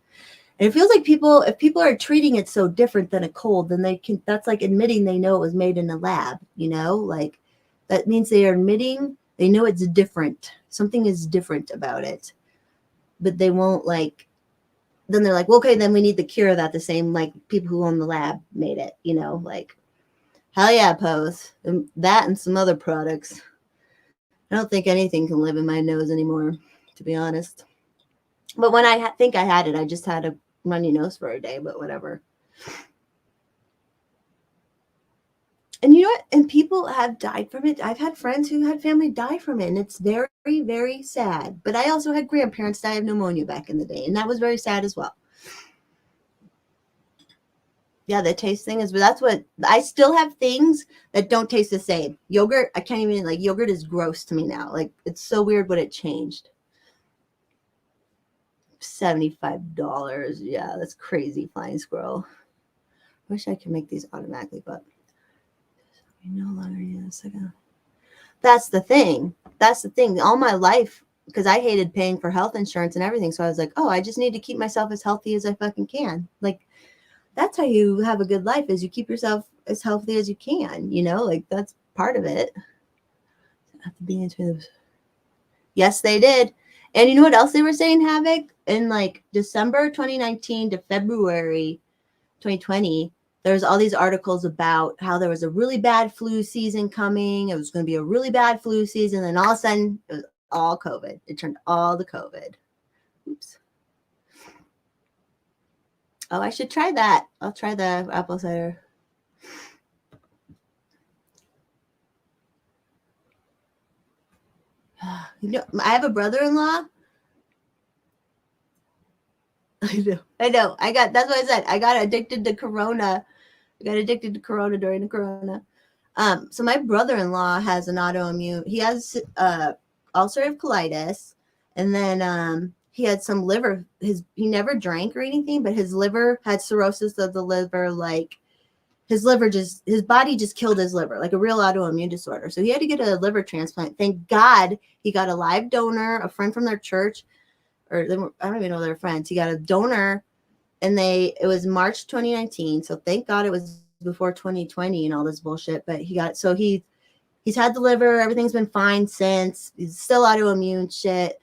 And it feels like if people are treating it so different than a cold, then that's like admitting they know it was made in a lab, like that means they are admitting they know it's different. Something is different about it, but they won't then they're like, well, okay, then we need the cure that the same, like people who own the lab made it, like, hell yeah, Pose. And that and some other products. I don't think anything can live in my nose anymore, to be honest. But when I think I had it, I just had a runny nose for a day, but whatever. And you know what? And people have died from it. I've had friends who had family die from it, and it's very, very sad. But I also had grandparents die of pneumonia back in the day, and that was very sad as well. Yeah, the taste thing is, but that's what I still have things that don't taste the same. Yogurt, I can't even, like, yogurt is gross to me now. Like, it's so weird what it changed. $75. Yeah, that's crazy, Flying Squirrel. Wish I could make these automatically, but no longer use again. That's the thing. All my life, because I hated paying for health insurance and everything. So I was like, oh, I just need to keep myself as healthy as I fucking can. Like, that's how you have a good life, is you keep yourself as healthy as you can, like that's part of it. At the beginning of those. Yes, they did. And you know what else they were saying, Havoc? In like December 2019 to February 2020, there's all these articles about how there was a really bad flu season coming. It was going to be a really bad flu season. And all of a sudden, it was all COVID. It turned all to COVID. Oops. Oh, I should try that. I'll try the apple cider. I have a brother-in-law. I know. That's what I said. I got addicted to Corona. During the Corona. So my brother-in-law has an autoimmune. He has ulcerative colitis, and then he had some liver. He never drank or anything, but his liver had cirrhosis of the liver. Like his body just killed his liver, like a real autoimmune disorder. So he had to get a liver transplant. Thank God he got a live donor, a friend from their church, or I don't even know they're friends. He got a donor, and it was March 2019. So thank God it was before 2020 and all this bullshit. But he's had the liver. Everything's been fine since. He's still autoimmune shit.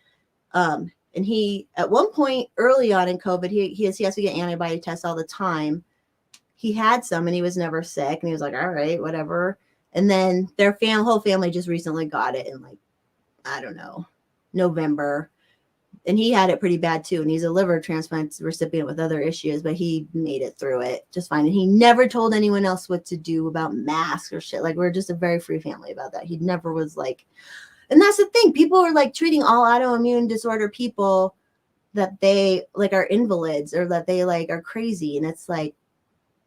And he, at one point early on in COVID, he has to get antibody tests all the time. He had some and he was never sick. And he was like, all right, whatever. And then their whole family just recently got it in like, I don't know, November. And he had it pretty bad too. And he's a liver transplant recipient with other issues, but he made it through it just fine. And he never told anyone else what to do about masks or shit. Like, we're just a very free family about that. He never was like, and that's the thing. People are like treating all autoimmune disorder people that they like are invalids or that they like are crazy. And it's like,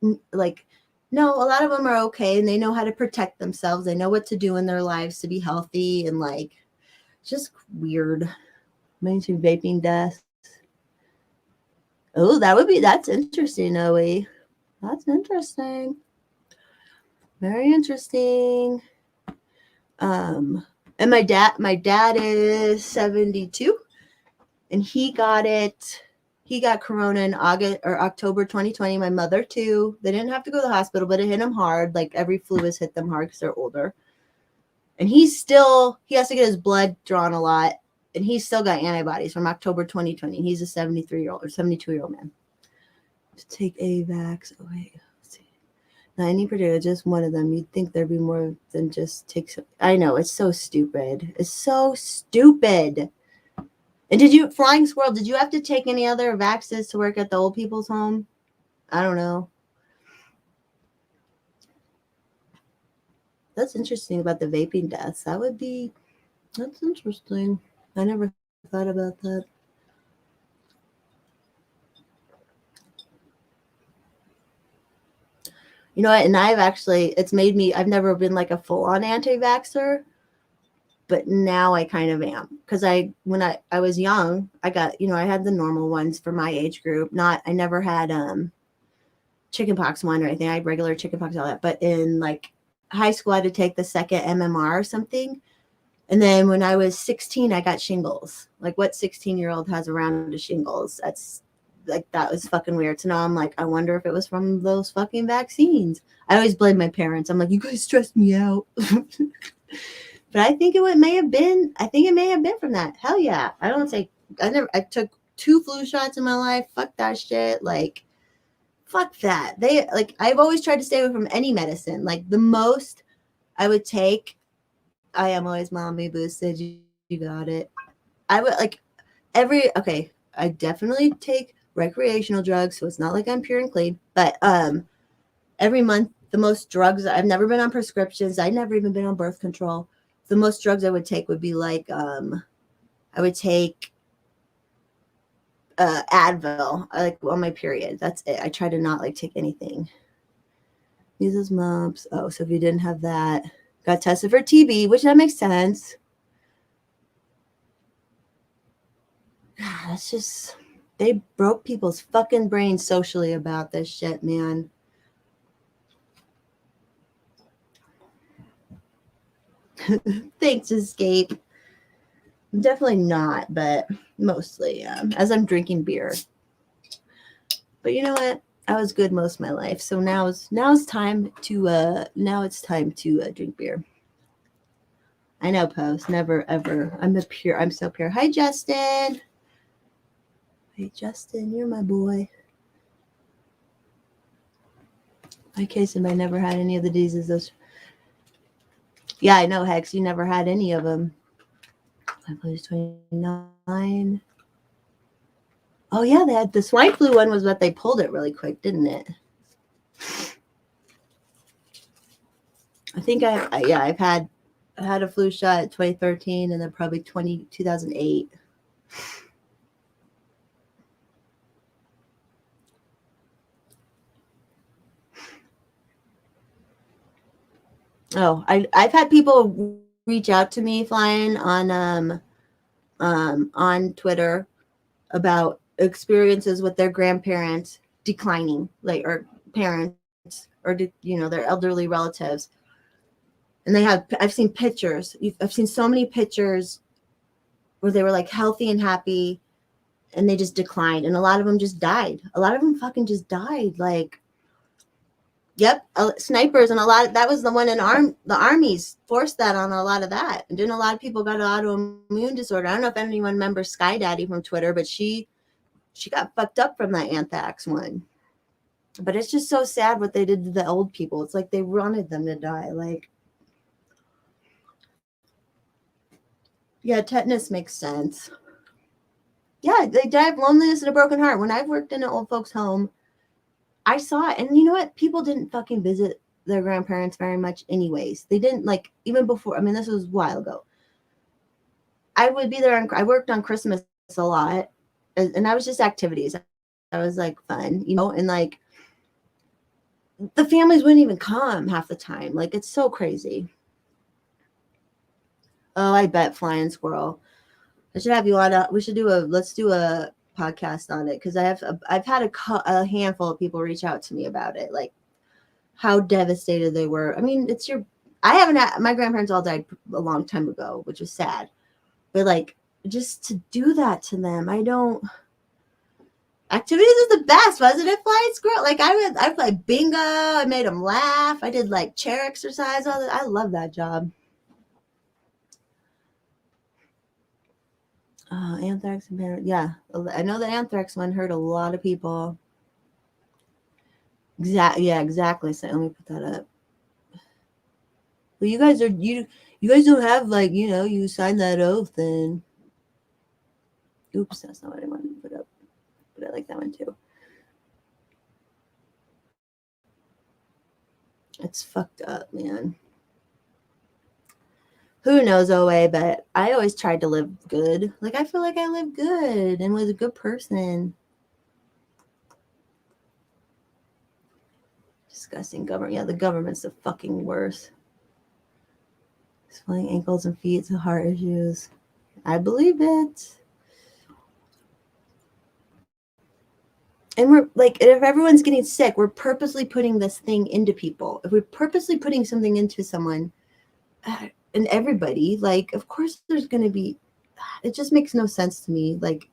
no, a lot of them are okay. And they know how to protect themselves. They know what to do in their lives to be healthy. And like, just weird. Mention vaping deaths. Oh, that's interesting, Noe. That's interesting. Very interesting. And my dad is 72, and he got corona in October 2020. My mother too. They didn't have to go to the hospital, but it hit them hard. Like every flu has hit them hard because they're older. And he has to get his blood drawn a lot. And he's still got antibodies from October 2020. He's a 73-year-old or 72-year-old man. To take AVAX. Oh, wait. Let's see. Not any particular, just one of them. You'd think there'd be more than just take some. I know. It's so stupid. It's so stupid. And Flying Squirrel, did you have to take any other vaxes to work at the old people's home? I don't know. That's interesting about the vaping deaths. That's interesting. I never thought about that. You know what? And I've never been like a full-on anti-vaxxer, but now I kind of am. Because when I was young, I got, I had the normal ones for my age group. I never had chickenpox one or anything. I had regular chickenpox, all that. But in like high school, I had to take the second MMR or something. And then when I was 16, I got shingles. Like, what 16-year-old has a round of shingles? That's like, that was fucking weird. So now I'm like, I wonder if it was from those fucking vaccines. I always blame my parents. I'm like, you guys stressed me out. But I think it may have been from that. Hell yeah. I took 2 flu shots in my life. Fuck that shit. Like, fuck that. I've always tried to stay away from any medicine. Like, the most I would take, I am always mommy boosted. You got it. I would I definitely take recreational drugs, so it's not like I'm pure and clean. But every month, the most drugs, I've never been on prescriptions. I've never even been on birth control. The most drugs I would take would be like, I would take Advil, like on my period. That's it. I try to not like take anything. Measles, mumps. Oh, so if you didn't have that, got tested for TB, which that makes sense. That's just, they broke people's fucking brains socially about this shit, man. Thanks, Escape. I'm definitely not, but mostly as I'm drinking beer. But you know what? I was good most of my life, so now it's time to drink beer. I know, Post. Never ever. I'm so pure. Hi, Justin. Hey, Justin, you're my boy. Hi, Casey. I never had any of the diseases. Yeah, I know, Hex. You never had any of them. I was 29. Oh, yeah, they had the swine flu one was what they pulled it really quick, didn't it? I think I've had a flu shot in 2013 and then probably 2008. Oh, I've had people reach out to me flying on Twitter about experiences with their grandparents declining, like, or parents, or their elderly relatives. And I've seen pictures. I've seen so many pictures where they were like healthy and happy, and they just declined, and a lot of them just died. A lot of them fucking just died. Like, yep, snipers, and a lot of, that was the one in the armies forced that on a lot of that, and then a lot of people got an autoimmune disorder. I don't know if anyone remembers Sky Daddy from Twitter, but she got fucked up from that anthrax one. But it's just so sad what they did to the old people. It's like they wanted them to die. Like, yeah, tetanus makes sense. Yeah, they die of loneliness and a broken heart. When I've worked in an old folks' home, I saw it. And you know what? People didn't fucking visit their grandparents very much anyways. They didn't, like, even before. I mean, this was a while ago. I would be there. I worked on Christmas a lot. And that was just activities. That was, like, fun, you know? And, like, the families wouldn't even come half the time. Like, it's so crazy. Oh, I bet Flying Squirrel. I should have you on. Let's do a podcast on it, because I've had a handful of people reach out to me about it, like how devastated they were. I mean, I haven't had, my grandparents all died a long time ago, which was sad, but like, just to do that to them, activities is the best, wasn't it, Flying Squirrel? Like, I played bingo, I made them laugh, I did like chair exercise, all that. I love that job. Anthrax and yeah, I know the anthrax one hurt a lot of people. Exactly. So let me put that up. Well, you guys don't have, like, you signed that oath, and oops, that's not what I wanted to put up, but I like that one too. It's fucked up, man. Who knows, OA, but I always tried to live good. Like, I feel like I lived good and was a good person. Disgusting government. Yeah, the government's the fucking worst. Swelling ankles and feet to heart issues. I believe it. And we're like, if everyone's getting sick, we're purposely putting this thing into people. If we're purposely putting something into someone, and everybody, like, of course there's going to be, it just makes no sense to me. Like,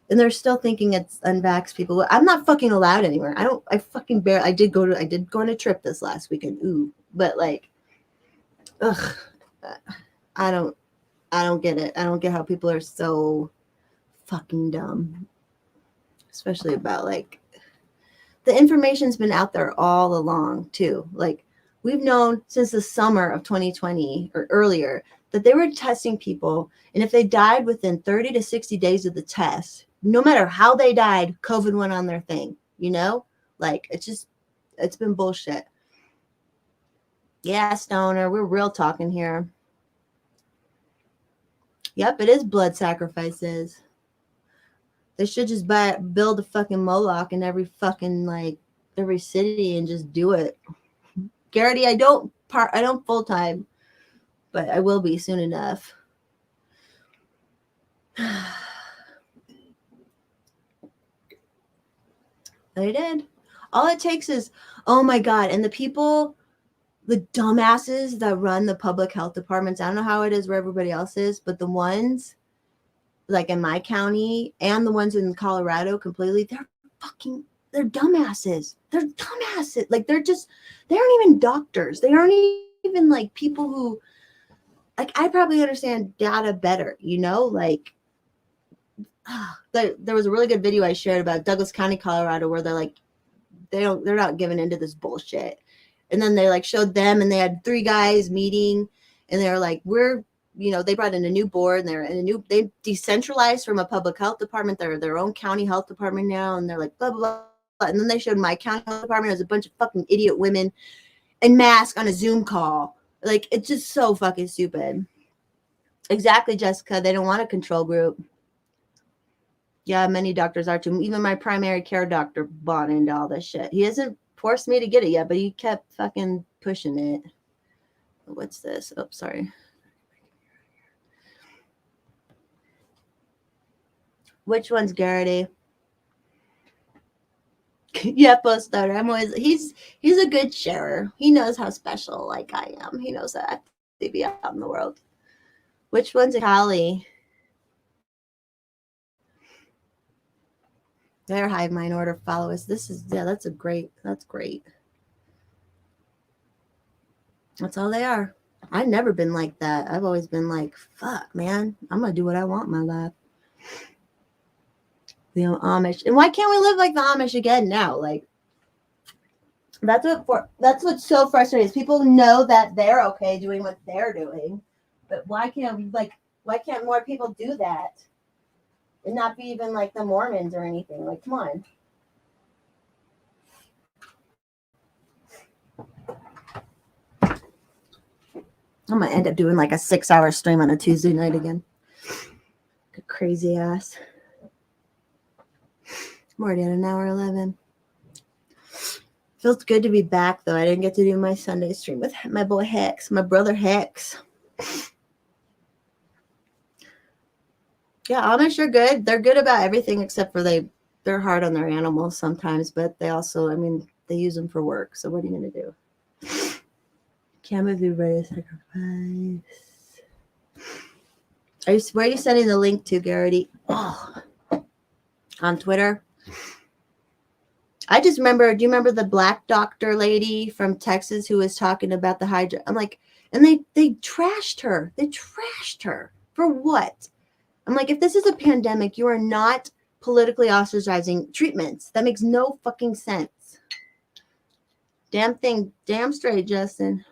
and they're still thinking it's unvaxxed people. I'm not fucking allowed anywhere. I did go on a trip this last weekend. Ooh, but like, ugh, I don't get it. I don't get how people are so fucking dumb, especially about, like, the information's been out there all along too. Like, we've known since the summer of 2020 or earlier that they were testing people, and if they died within 30 to 60 days of the test, no matter how they died, COVID went on their thing, Like, it's been bullshit. Yeah, Stoner, we're real talking here. Yep, it is blood sacrifices. They should just build a fucking Moloch in every fucking, like, every city and just do it. Garrity, I don't full time, but I will be soon enough. I did. All it takes is, oh my God, and the people, the dumbasses that run the public health departments, I don't know how it is where everybody else is, but the ones like in my county and the ones in Colorado completely, they're dumbasses. They're dumbasses. Like, they aren't even doctors. They aren't even, like, people who, like, I probably understand data better, like, there was a really good video I shared about Douglas County, Colorado, where they're like, they're not giving into this bullshit. And then they, like, showed them, and they had 3 guys meeting, and they were like, they brought in a new board, and they decentralized from a public health department. They're their own county health department now. And they're like, blah, blah, blah. And then they showed my county health department as a bunch of fucking idiot women in masks on a Zoom call. Like, it's just so fucking stupid. Exactly, Jessica. They don't want a control group. Yeah, many doctors are too. Even my primary care doctor bought into all this shit. He hasn't forced me to get it yet, but he kept fucking pushing it. What's this? Oh, sorry. Which one's Garrity? Yeah, post starter. He's a good sharer. He knows how special, like, I am. He knows that to be out in the world. Which one's Callie? Their hive mind order followers. That's great. That's great. That's all they are. I've never been like that. I've always been like, fuck, man, I'm gonna do what I want in my life. The Amish, and why can't we live like the Amish again now? Like, that's what's so frustrating is people know that they're okay doing what they're doing, but why can't more people do that and not be even like the Mormons or anything? Like, come on. I'm gonna end up doing like a 6-hour stream on a Tuesday night again. Crazy ass. I'm already at an hour 11. Feels good to be back though. I didn't get to do my Sunday stream with my boy Hex, my brother Hex. Yeah, Amish are good. They're good about everything except for they're hard on their animals sometimes, but they also, I mean, they use them for work. So what are you gonna do? Can't move you ready to sacrifice. Where are you sending the link to, Garrity? Oh, on Twitter. I just remember. Do you remember the black doctor lady from Texas who was talking about the hydra? I'm like, and they trashed her. They trashed her for what? I'm like, if this is a pandemic, you are not politically ostracizing treatments. That makes no fucking sense. Damn straight, Justin.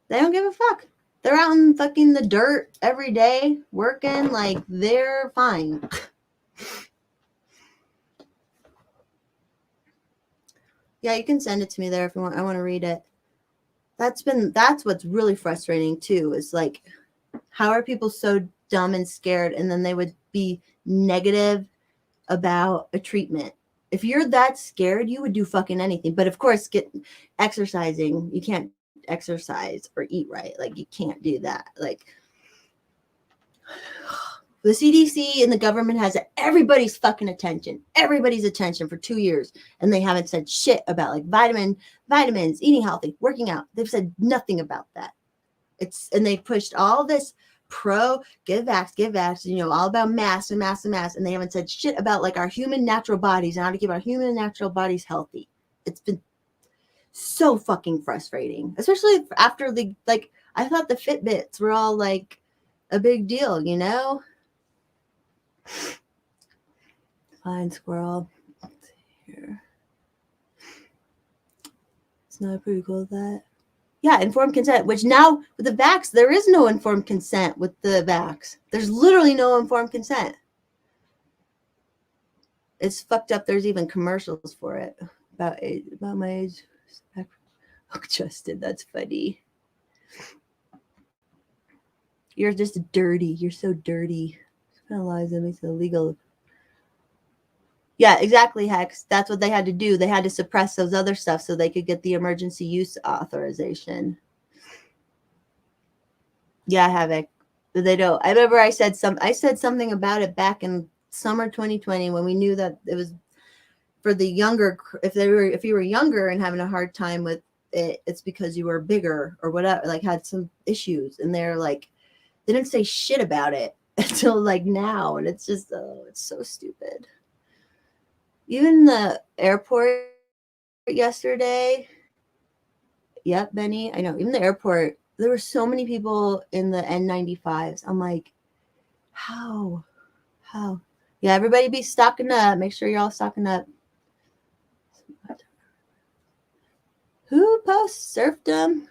They don't give a fuck. They're out in fucking the dirt every day working. Like, they're fine. Yeah, you can send it to me there if you want. I want to read it. That's what's really frustrating too, is like, how are people so dumb and scared and then they would be negative about a treatment? If you're that scared, you would do fucking anything. But of course, exercising. You can't exercise or eat right. Like, you can't do that. Like, the CDC and the government has everybody's fucking attention, for 2 years, and they haven't said shit about like vitamins, eating healthy, working out. They've said nothing about that. And they pushed all this give vax, all about masks, and they haven't said shit about like our human natural bodies and how to keep our human natural bodies healthy. It's been so fucking frustrating, especially after I thought the Fitbits were all like a big deal, Fine, squirrel. Here. It's not pretty cool that. Yeah, informed consent, which now with the vax, there is no informed consent with the vax. There's literally no informed consent. It's fucked up. There's even commercials for it about my age. Oh, Justin, that's funny. You're just dirty. You're so dirty. Penalize them. It's illegal. Yeah, exactly, Hex. That's what they had to do. They had to suppress those other stuff so they could get the emergency use authorization. Yeah, Havoc. They don't. I remember I said something about it back in summer 2020 when we knew that it was for the younger. If you were younger and having a hard time with it, it's because you were bigger or whatever, like had some issues, and they're like, they didn't say shit about it until like now, and it's just it's so stupid. Even the airport yesterday. Yep, Benny. I know. Even the airport, there were so many people in the N95s. I'm like, how? Yeah, everybody be stocking up. Make sure you're all stocking up. Who posts serfdom?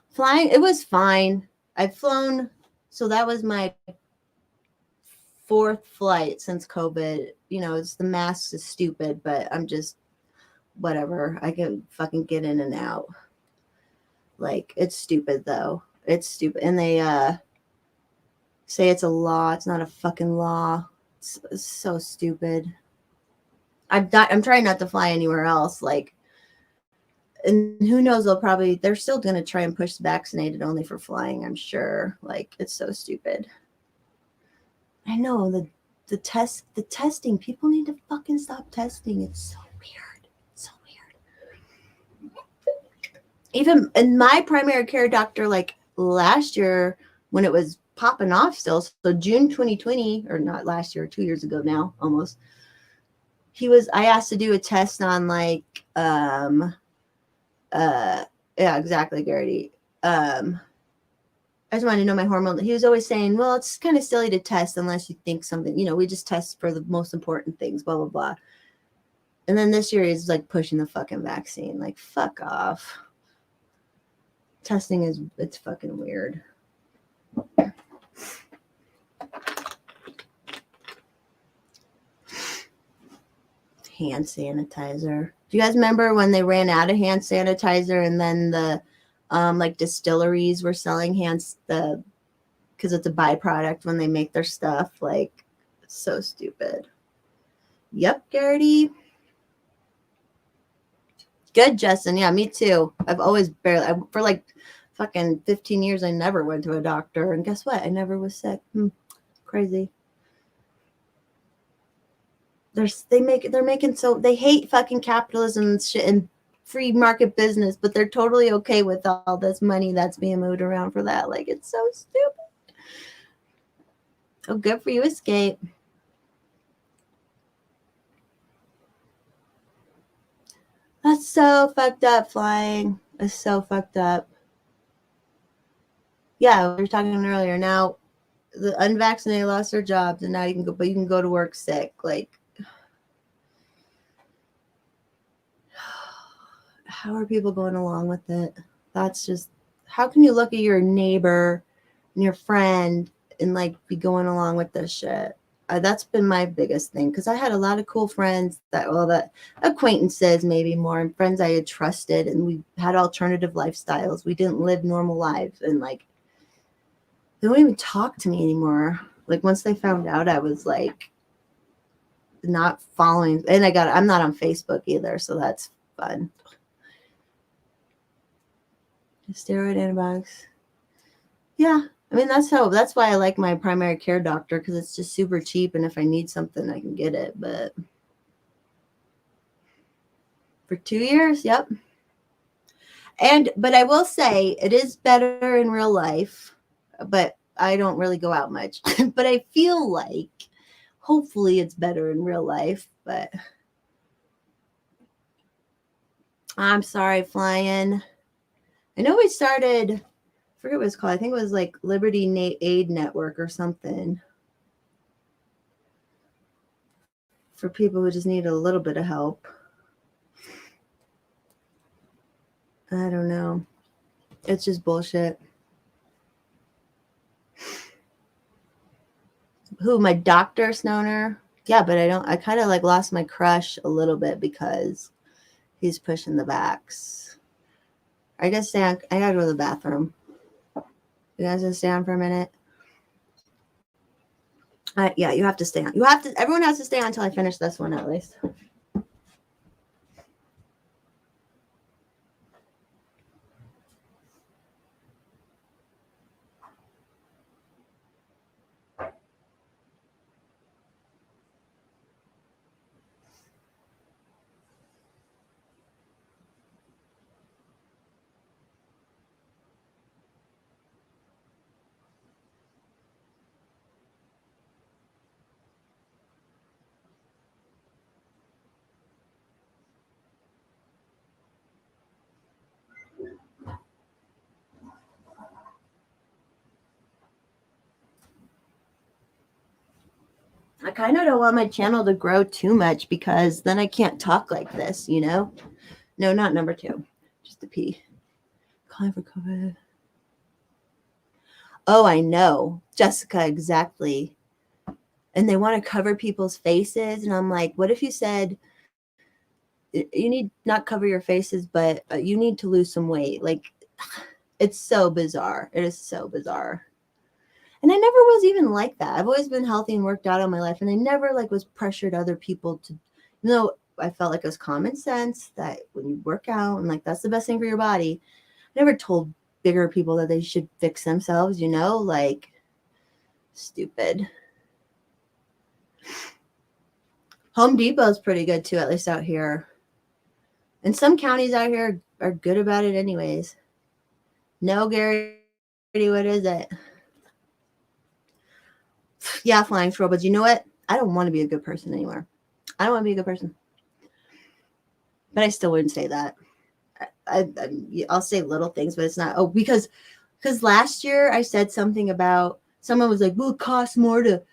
Flying, it was fine. I've flown, so that was my 4th flight since COVID. It's the mask is stupid, but I'm just whatever. I can fucking get in and out. Like, it's stupid though. It's stupid. And they say it's a law. It's not a fucking law. It's so stupid. I'm trying not to fly anywhere else. Like, and who knows, they're still going to try and push vaccinated only for flying, I'm sure. Like, it's so stupid. I know the testing, people need to fucking stop testing. It's so weird. Even in my primary care doctor, like last year when it was popping off still. So June 2020, or not last year, 2 years ago now, almost. I asked to do a test on like, yeah, exactly, Garrity. I just wanted to know my hormone. He was always saying, well, it's kind of silly to test unless you think something, we just test for the most important things, blah, blah, blah. And then this year he's like pushing the fucking vaccine. Like, fuck off. Testing it's fucking weird. Hand sanitizer. Do you guys remember when they ran out of hand sanitizer and then the like distilleries were selling because it's a byproduct when they make their stuff? Like, it's so stupid. Yep, Garrity. Good, Justin. Yeah, me too. I've always for like fucking 15 years, I never went to a doctor. And guess what? I never was sick. Crazy. They hate fucking capitalism and shit and free market business, but they're totally okay with all this money that's being moved around for that. Like, it's so stupid. Oh, good for you, Escape. That's so fucked up, Flying. It's so fucked up. Yeah, we were talking earlier. Now, the unvaccinated lost their jobs, and now you can go to work sick. Like, how are people going along with it? That's just, how can you look at your neighbor and your friend and like be going along with this shit? That's been my biggest thing, because I had a lot of cool friends that acquaintances, maybe more, and friends I had trusted, and we had alternative lifestyles. We didn't live normal lives, and like, they don't even talk to me anymore. Like, once they found out I was like not following, and I'm not on Facebook either, so that's fun. Steroid antibiotics. Yeah, I mean, that's why I like my primary care doctor, because it's just super cheap, and if I need something, I can get it. But for 2 years, yep. But I will say it is better in real life, but I don't really go out much. But I feel like hopefully it's better in real life. But I'm sorry, Flying. I know we started, I forget what it's called. I think it was like Liberty Aid Network or something, for people who just need a little bit of help. I don't know. It's just bullshit. Who, my doctor, Snoner? Yeah, but I kind of like lost my crush a little bit because he's pushing the backs. I gotta go to the bathroom. You guys gonna stay on for a minute? Yeah, you have to stay on. Everyone has to stay on until I finish this one at least. I kind of don't want my channel to grow too much, because then I can't talk like this, No, not number 2. Just a P. Calling for COVID. Oh, I know. Jessica, exactly. And they want to cover people's faces. And I'm like, what if you said, you need not cover your faces, but you need to lose some weight? Like, it's so bizarre. It is so bizarre. And I never was even like that. I've always been healthy and worked out all my life. And I never like was pressured other people to, I felt like it was common sense that when you work out and like, that's the best thing for your body. I never told bigger people that they should fix themselves, like, stupid. Home Depot is pretty good too, at least out here. And some counties out here are good about it anyways. No, Gary, what is it? Yeah, flying squirrel. But you know what? I don't want to be a good person anymore. I don't want to be a good person. But I still wouldn't say that. I'll say little things, but it's not. Oh, because last year I said something about someone was like, "Well, it costs more to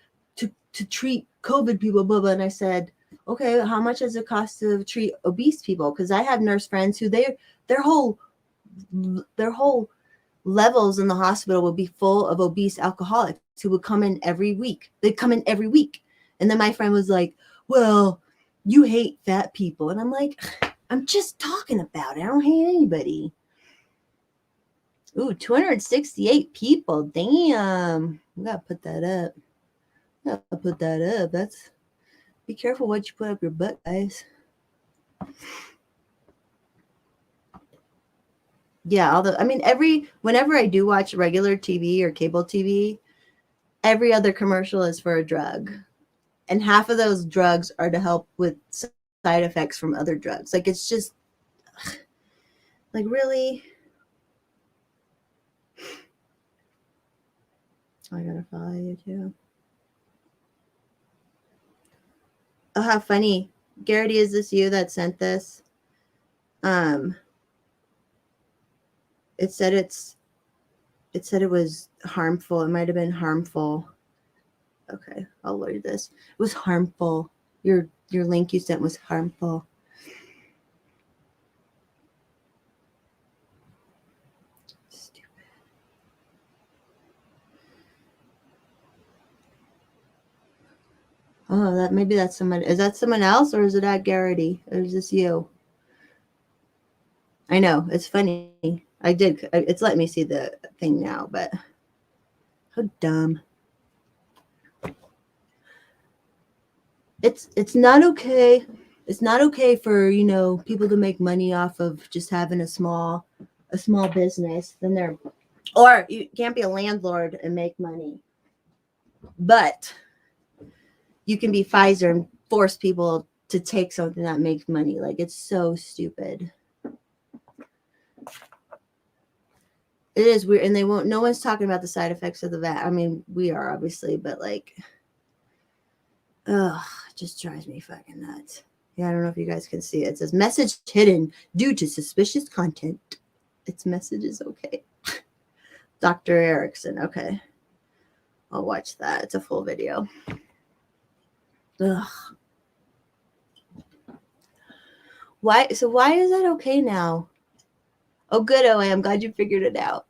treat COVID people," blah blah. And I said, "Okay, how much does it cost to treat obese people?" Because I have nurse friends who their whole levels in the hospital would be full of obese alcoholics who would come in every week. They'd come in every week, and then my friend was like, "Well, you hate fat people," and I'm like, I'm just talking about it. I don't hate anybody. Ooh, 268 people. Damn. We gotta put that up. That's be careful what you put up your butt, guys. Yeah, whenever I do watch regular TV or cable TV, every other commercial is for a drug. And half of those drugs are to help with side effects from other drugs. Like, it's just like, really? I gotta follow you too. Oh, how funny. Garrity, is this you that sent this? It said it was harmful. It might have been harmful. Okay, I'll load this. It was harmful. Your link you sent was harmful. Stupid. Oh, maybe that's someone. Is that someone else, or is it at Garrity? Or is this you? I know, it's funny. It's letting me see the thing now, but how dumb. It's not okay. It's not okay for, people to make money off of just having a small business. Or you can't be a landlord and make money. But you can be Pfizer and force people to take something that makes money. Like, it's so stupid. It is weird, and no one's talking about the side effects of the vat. I mean, we are obviously, but like, ugh, it just drives me fucking nuts. Yeah, I don't know if you guys can see it. It says message hidden due to suspicious content. Its message is okay. Dr. Erickson. Okay. I'll watch that. It's a full video. Ugh. Why is that okay now? Oh, good, OA. I'm glad you figured it out.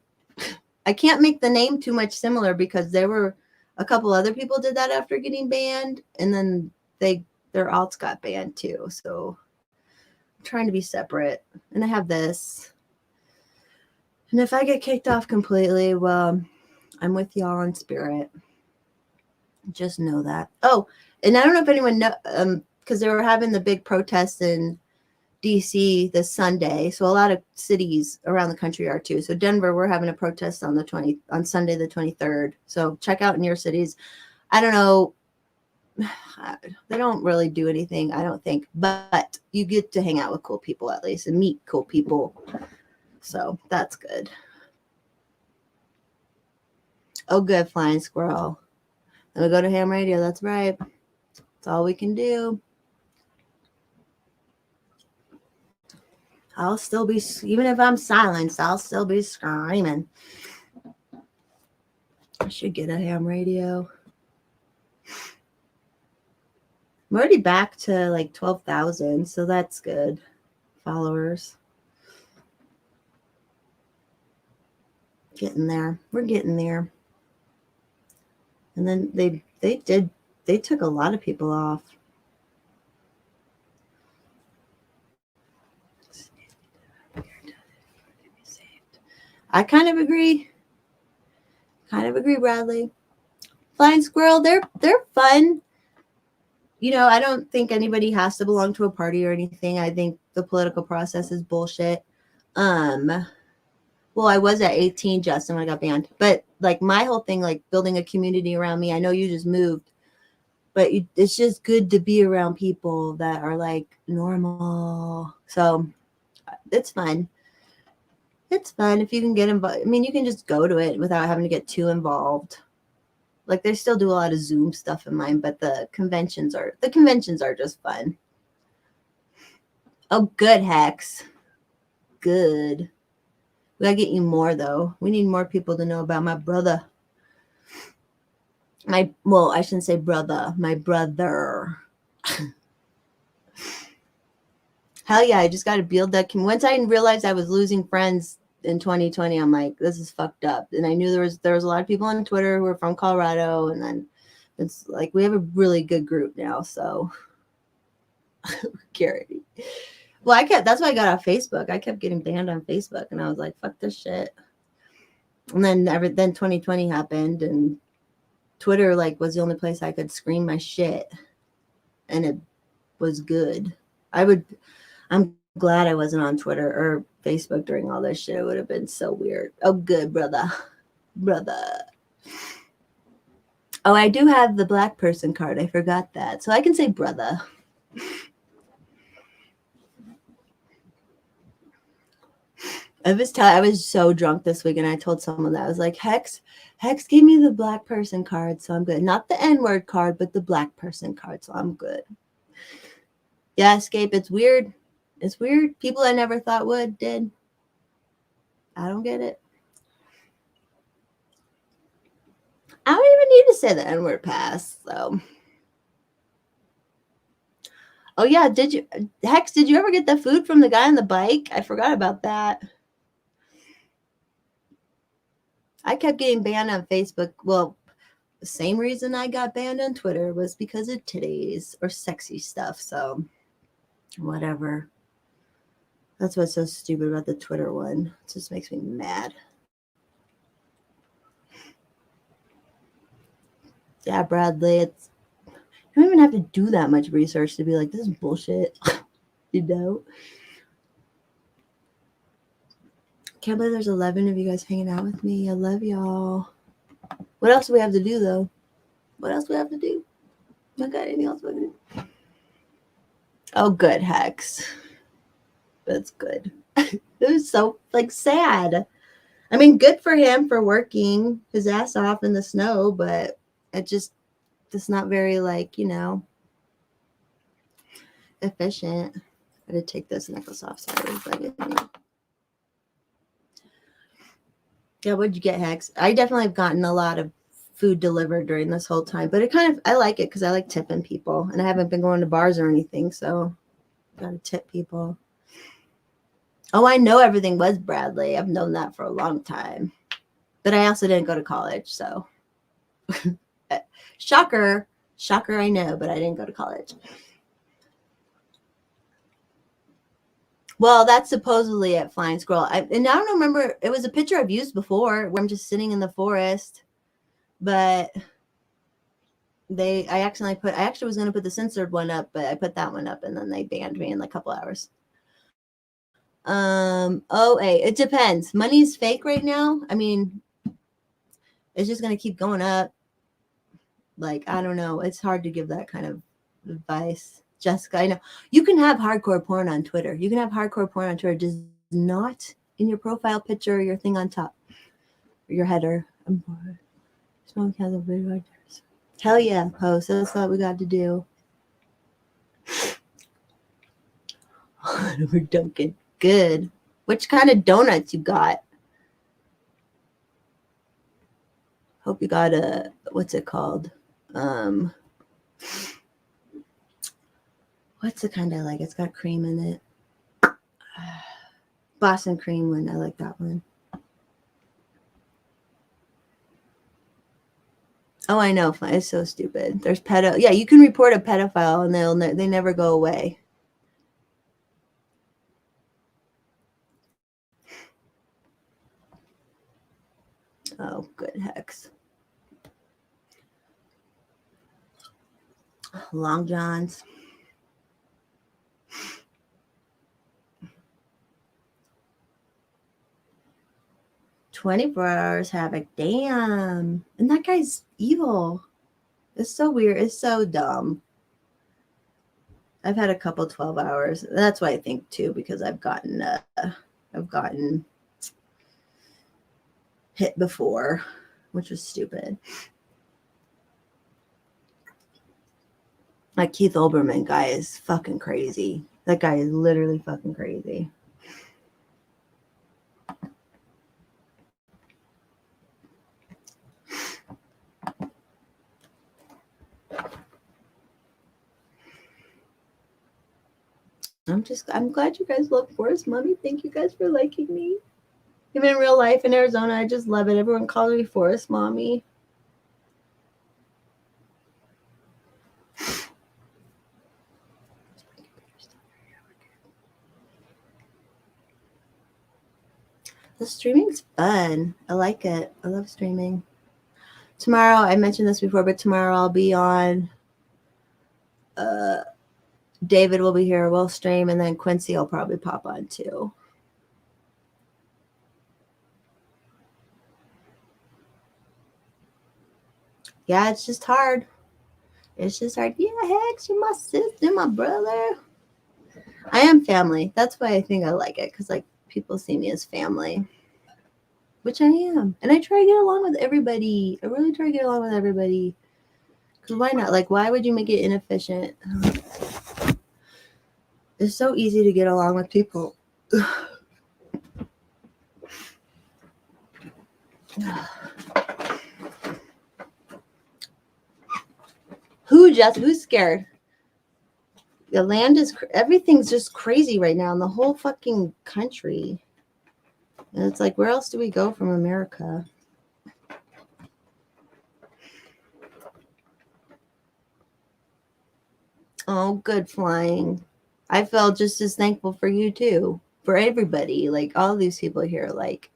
I can't make the name too much similar because there were a couple other people did that after getting banned, and then their alts got banned too. So I'm trying to be separate. And I have this. And if I get kicked off completely, well, I'm with y'all in spirit. Just know that. Oh, and I don't know if anyone know, because they were having the big protests in DC this Sunday. So a lot of cities around the country are too. So Denver, we're having a protest on Sunday the 23rd. So check out in your cities. I don't know. They don't really do anything, I don't think, but you get to hang out with cool people at least and meet cool people. So that's good. Oh, good, flying squirrel. Then we go to ham radio. That's right. That's all we can do. I'll still be, even if I'm silenced, I'll still be screaming. I should get a ham radio. I'm already back to like 12,000, so that's good. Followers. Getting there. We're getting there. And then they took a lot of people off. I kind of agree. Bradley. Flying squirrel, they're fun. I don't think anybody has to belong to a party or anything. I think the political process is bullshit. Well, I was at 18, Justin, when I got banned. But like my whole thing, like building a community around me. I know you just moved, but it's just good to be around people that are like normal. So it's fun. It's fun if you can get involved. I mean, you can just go to it without having to get too involved. Like they still do a lot of Zoom stuff in mine, but the conventions are just fun. Oh, good, Hex. Good. We gotta get you more though. We need more people to know about my brother. I shouldn't say brother. My brother. Hell yeah, I just got to build that. Once I realized I was losing friends in 2020, I'm like, this is fucked up. And I knew there was a lot of people on Twitter who were from Colorado, and then it's like we have a really good group now. So, Gary. Well, that's why I got off Facebook. I kept getting banned on Facebook, and I was like, fuck this shit. And then 2020 happened, and Twitter was the only place I could scream my shit, and it was good. I'm glad I wasn't on Twitter or Facebook during all this shit. It would have been so weird. Oh, good, brother. Oh, I do have the black person card. I forgot that. So I can say brother. I was so drunk this week, and I told someone that. I was like, Hex gave me the black person card, so I'm good. Not the N-word card, but the black person card, so I'm good. Yeah, Escape, it's weird. It's weird. People I never thought did. I don't get it. I don't even need to say the N-word pass, so. Oh yeah, did you ever get the food from the guy on the bike? I forgot about that. I kept getting banned on Facebook. Well, the same reason I got banned on Twitter was because of titties or sexy stuff. So, whatever. That's what's so stupid about the Twitter one. It just makes me mad. Yeah, Bradley, you don't even have to do that much research to be like, this is bullshit. You know? Can't believe there's 11 of you guys hanging out with me. I love y'all. What else do we have to do, though? What else do we have to do? I got anything else we have to do? Oh, good, Hex. That's good. It was so, sad. I mean, good for him for working his ass off in the snow, but it's not very, efficient. I had to take this necklace off. Sorry. Yeah, what'd you get, Hex? I definitely have gotten a lot of food delivered during this whole time, but I like it because I like tipping people, and I haven't been going to bars or anything, so gotta tip people. Oh, I know everything was Bradley. I've known that for a long time, but I also didn't go to college, so shocker, I know, but I didn't go to college. Well, that's supposedly at Flying Squirrel. And I don't remember. It was a picture I've used before where I'm just sitting in the forest, but I actually was going to put the censored one up, but I put that one up, and then they banned me in a couple hours. It depends. Money's fake right now. I mean, it's just going to keep going up. I don't know. It's hard to give that kind of advice. Jessica, I know you can have hardcore porn on Twitter. Just not in your profile picture or your thing on top, or your header. I'm bored. Smoke has a big ideas. Hell yeah, post. That's what we got to do. We're Dunkin'. Good. Which kind of donuts you got? Hope you got what's it called? What's the kind I like? It's got cream in it. Boston cream one. I like that one. Oh, I know. It's so stupid. There's Yeah, you can report a pedophile and they never go away. Oh, good Hex. Long Johns. 24 hours havoc. Damn. And that guy's evil. It's so weird. It's so dumb. I've had a couple 12 hours. That's why I think too, because I've gotten hit before, which was stupid. Like Keith Olbermann guy is fucking crazy. That guy is literally fucking crazy. I'm glad you guys love Forest Mommy. Thank you guys for liking me. Even in real life in Arizona, I just love it. Everyone calls me Forest Mommy. The streaming's fun. I like it. I love streaming. Tomorrow, I mentioned this before, but tomorrow I'll be on. David will be here. We'll stream, and then Quincy will probably pop on too. Yeah, it's just hard. It's just hard. Yeah, Hex, you're my sister, my brother. I am family. That's why I think I like it, because like people see me as family, which I am, and I try to get along with everybody. I really try to get along with everybody. Because why not? Like, why would you make it inefficient? It's so easy to get along with people. Who's scared? The land is, everything's just crazy right now in the whole fucking country. And it's like, where else do we go from America? Oh, good flying. I felt just as thankful for you too. For everybody. Like all these people here, like,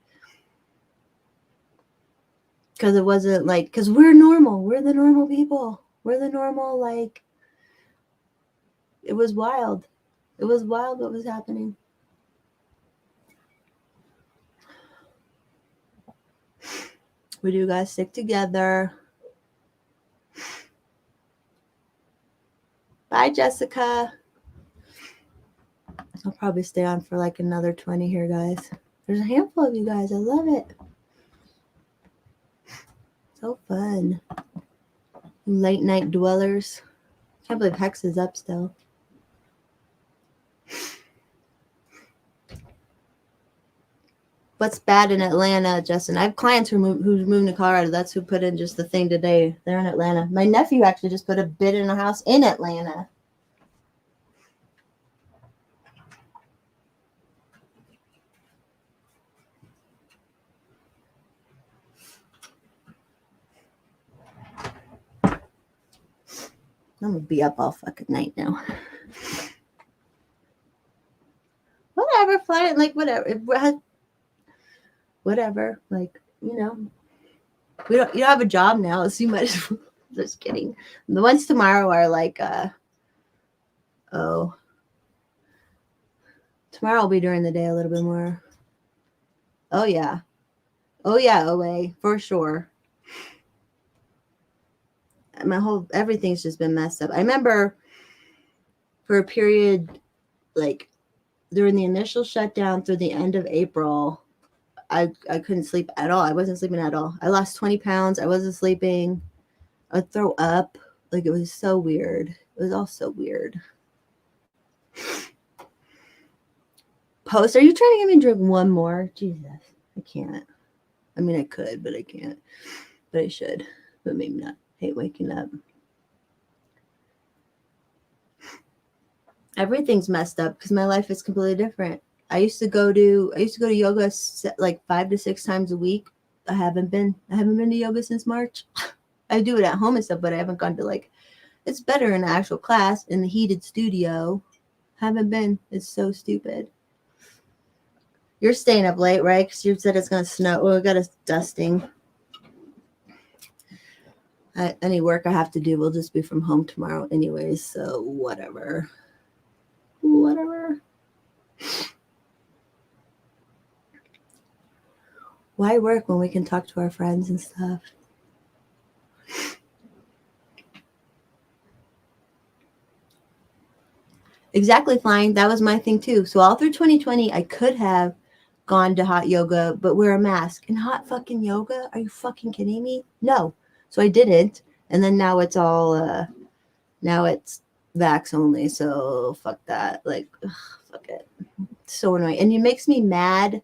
because it wasn't like, because we're normal. We're the normal people. We're the normal, like, it was wild. It was wild what was happening. We do guys stick together. Bye, Jessica. I'll probably stay on for like another 20 here, guys. There's a handful of you guys. I love it. So fun. Late night dwellers. Can't believe Hex is up still. What's bad in Atlanta, Justin? I have clients who's moving to Colorado. That's who put in just the thing today. They're in Atlanta. My nephew actually just put a bid in a house in Atlanta. I'm gonna be up all fucking night now. Whatever, fly it, like whatever. Whatever, like, you know. You don't have a job now, so you might as well. Just kidding. The ones tomorrow are like tomorrow will be during the day a little bit more. Oh yeah, OA for sure. Everything's just been messed up. I remember for a period, like during the initial shutdown through the end of April, I couldn't sleep at all. I wasn't sleeping at all. I lost 20 pounds. I wasn't sleeping. I'd throw up. Like, it was so weird. It was all so weird. Post, are you trying to get me to drink one more? Jesus, I can't. I mean, I could, but I can't. But I should. But maybe not. I hate waking up. Everything's messed up because my life is completely different. I used to go to yoga like 5 to 6 times a week. I haven't been to yoga since March. I do it at home and stuff, but I haven't gone to like, it's better in an actual class in the heated studio. Haven't been. It's so stupid. You're staying up late, right? Because you said it's going to snow. Well, we got a dusting. Any work I have to do will just be from home tomorrow anyways, so whatever. Why work when we can talk to our friends and stuff? Exactly, flying. That was my thing too. So all through 2020, I could have gone to hot yoga, but wear a mask. And hot fucking yoga? Are you fucking kidding me? No. So I didn't. And then now it's all, now it's vax only. So fuck that. Like, ugh, fuck it. So annoying. And it makes me mad.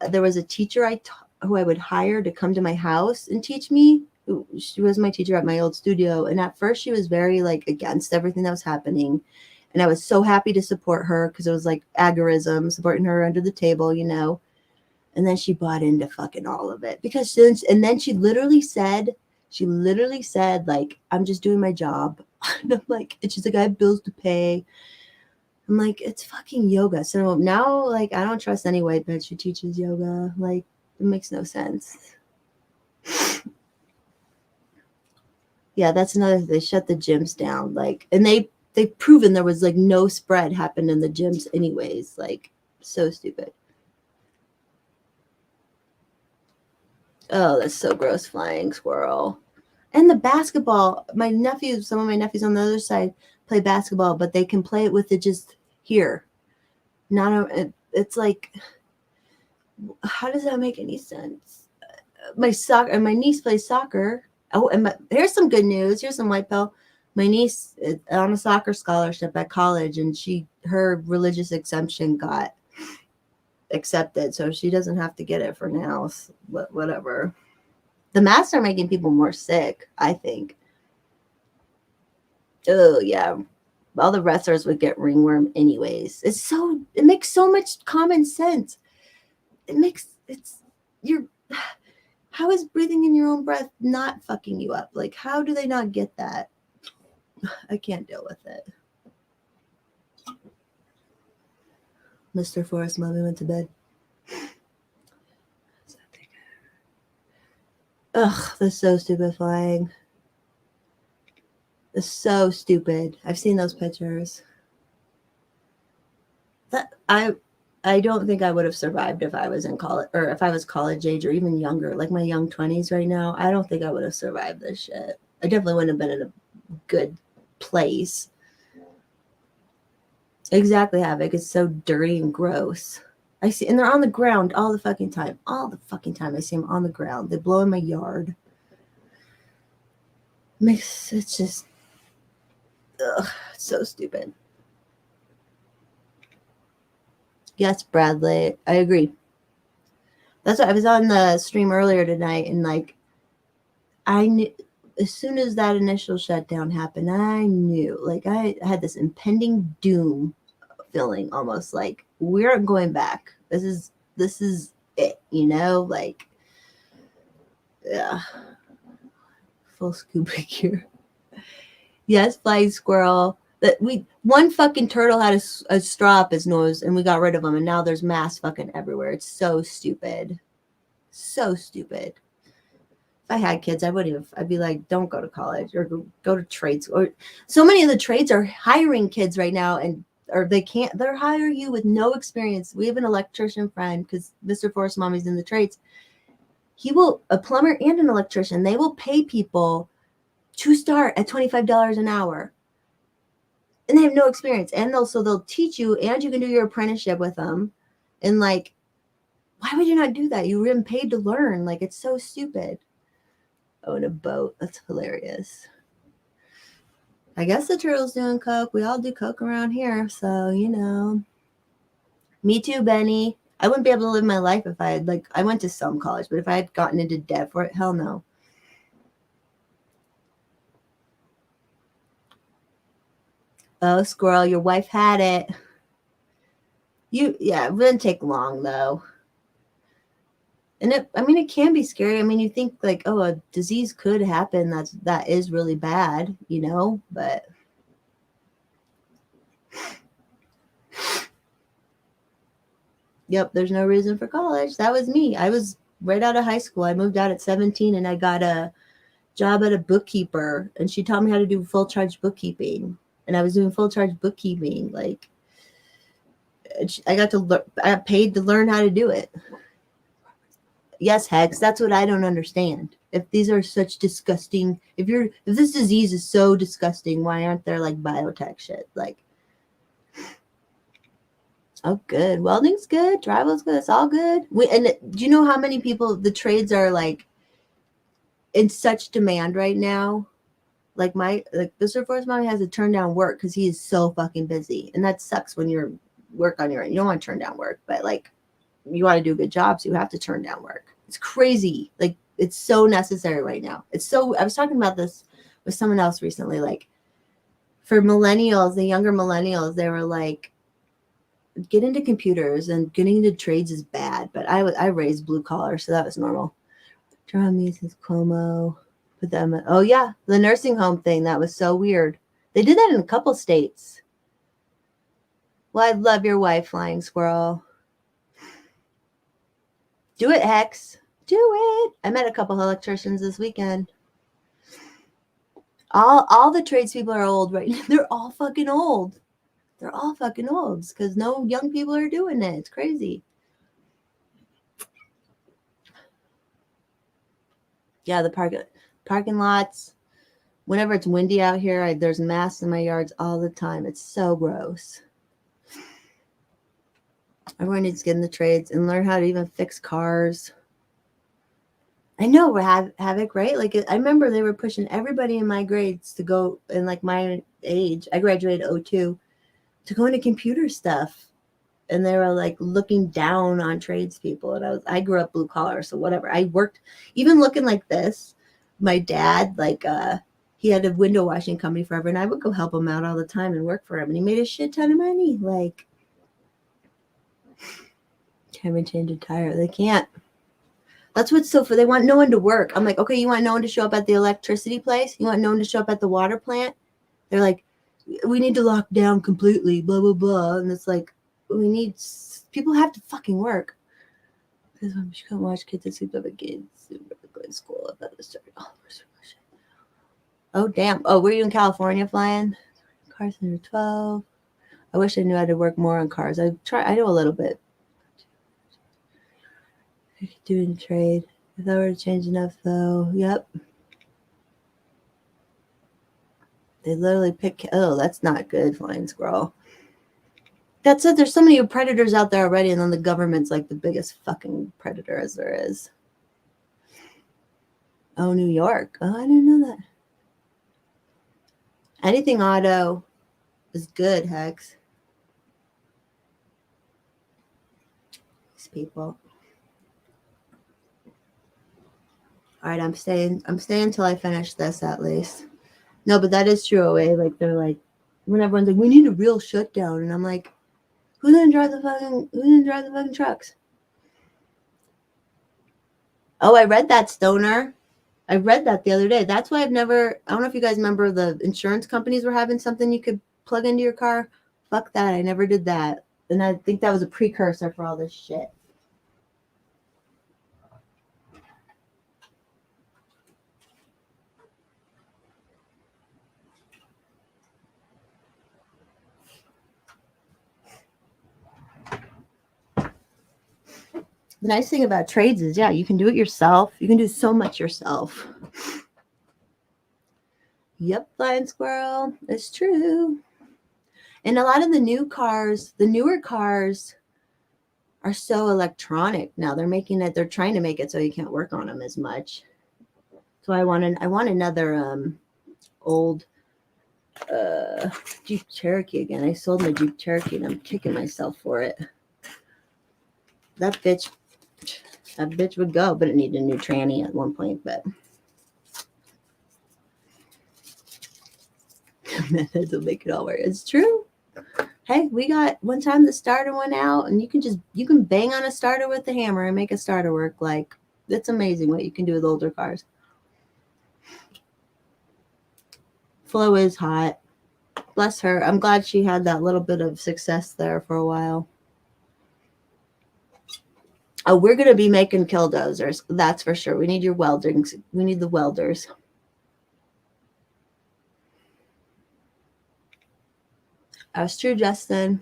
There was a teacher who I would hire to come to my house and teach me. She was my teacher at my old studio. And at first she was very like against everything that was happening. And I was so happy to support her because it was like agorism, supporting her under the table, you know. And then she bought into fucking all of it and then she literally said, like, I'm just doing my job. And I'm like, and she's like, I have bills to pay. I'm like, it's fucking yoga. So now, like, I don't trust any white bitch who teaches yoga. Like, it makes no sense. Yeah, that's another thing. They shut the gyms down. Like, and they've proven there was like no spread happened in the gyms anyways. Like, so stupid. Oh, that's so gross. Flying squirrel. And the basketball, some of my nephews on the other side play basketball, but they can play it with it just here. It's like, how does that make any sense? My niece plays soccer. Oh, and here's some good news. Here's some white pill. My niece is on a soccer scholarship at college, and her religious exemption got accepted, so she doesn't have to get it for now. Whatever. The masks are making people more sick, I think. Oh yeah, all the wrestlers would get ringworm anyways. It makes so much common sense. You're how is breathing in your own breath not fucking you up? Like, how do they not get that? I can't deal with it. Mr. Forrest Mommy went to bed. Ugh, that's so stupid flying. It's so stupid. I've seen those pictures. I don't think I would have survived if I was in college or if I was college age or even younger, like my young 20s right now. I don't think I would have survived this shit. I definitely wouldn't have been in a good place. Exactly, Havoc. It's so dirty and gross. I see, and they're on the ground all the fucking time. All the fucking time I see them on the ground. They blow in my yard. It's just, ugh, it's so stupid. Yes, Bradley, I agree. That's why I was on the stream earlier tonight, and like, I knew as soon as that initial shutdown happened, I knew, like, I had this impending doom feeling, almost like we aren't going back. This is it, you know, like, yeah. Full scuba gear. Yes, flying squirrel. That one fucking turtle had a straw up his nose, and we got rid of him, and now there's mass fucking everywhere. It's so stupid. So stupid. If I had kids, I'd be like, don't go to college or go to trades. Or so many of the trades are hiring kids right now, or they're hiring you with no experience. We have an electrician friend, because Mr. Forrest Mommy's in the trades. A plumber and an electrician, they will pay people to start at $25 an hour. And they have no experience. And they'll teach you, and you can do your apprenticeship with them. And like, why would you not do that? You were getting paid to learn. Like, it's so stupid. Oh, in a boat. That's hilarious. I guess the turtle's doing coke. We all do coke around here. So, you know. Me too, Benny. I wouldn't be able to live my life if I went to some college, but if I had gotten into debt for it, hell no. Oh, squirrel, your wife had it. It wouldn't take long though. And it can be scary. I mean, you think like, oh, a disease could happen that is really bad, you know, but yep, there's no reason for college. That was me. I was right out of high school. I moved out at 17 and I got a job at a bookkeeper, and she taught me how to do full charge bookkeeping. And I was doing full charge bookkeeping. Like, I got paid to learn how to do it. Yes, Hex, that's what I don't understand. If these are such disgusting, if this disease is so disgusting, why aren't there like biotech shit? Like, oh, good. Welding's good. Drival's good. It's all good. Do you know how many people the trades are like in such demand right now? Like Mr. Force Mommy has to turn down work because he is so fucking busy. And that sucks when you're work on your own. You don't want to turn down work, but like you want to do a good job, so you have to turn down work. It's crazy. Like it's so necessary right now. I was talking about this with someone else recently, like for millennials, the younger millennials, they were like, get into computers, and getting into trades is bad. But I raised blue collar, so that was normal. John Mason's Cuomo. Put them. Oh yeah, the nursing home thing, that was so weird. They did that in a couple states. Well, I love your wife, Flying Squirrel. Do it, Hex. Do it. I met a couple electricians this weekend. All the tradespeople are old right now. They're all fucking old. They're all fucking old because no young people are doing it. It's crazy. Yeah, the parking lots. Whenever it's windy out here, there's masks in my yards all the time. It's so gross. Everyone needs to get in the trades and learn how to even fix cars. I know we're Havoc, right? Like I remember they were pushing everybody in my grades to go, in like my age. I graduated 2002, to go into computer stuff. And they were like looking down on tradespeople. And I grew up blue collar, so whatever. I worked, even looking like this. My dad, like, he had a window washing company forever, and I would go help him out all the time and work for him. And he made a shit ton of money. Like, can't even change a tire. They can't. That's what's so for. They want no one to work. I'm like, okay, you want no one to show up at the electricity place? You want no one to show up at the water plant? They're like, we need to lock down completely, blah, blah, blah. And it's like, people have to fucking work. Because I'm just gonna watch kids that sleep up again. Go to school. Oh damn. Oh, were you in California flying? Cars under 12. I wish I knew how to work more on cars. I know a little bit. I could do in trade. If I were to change enough though. Yep. They literally pick. Oh, that's not good, Flying Squirrel. That's it. There's so many predators out there already, and then the government's like the biggest fucking predator as there is. Oh, New York. Oh, I didn't know that. Anything auto is good, Hex. These people. All right, I'm staying until I finish this at least. No, but that is true, OA. Like they're like, when everyone's like, we need a real shutdown, and I'm like, who's gonna drive the fucking trucks? Oh, I read that, Stoner. I read that the other day. That's why I don't know if you guys remember the insurance companies were having something you could plug into your car. Fuck that. I never did that. And I think that was a precursor for all this shit. The nice thing about trades is, yeah, you can do it yourself. You can do so much yourself. Yep, Flying Squirrel. It's true. And a lot of the newer cars are so electronic now. They're trying to make it so you can't work on them as much. So I want another old Jeep Cherokee again. I sold my Jeep Cherokee and I'm kicking myself for it. That bitch would go, but it needed a new tranny at one point, but methods will make it all work. It's true. Hey, we got one time the starter went out, and you can bang on a starter with the hammer and make a starter work. Like, it's amazing what you can do with older cars. Flo is hot. Bless her. I'm glad she had that little bit of success there for a while. Oh, we're going to be making killdozers. That's for sure. We need your weldings. We need the welders. That's true, Justin.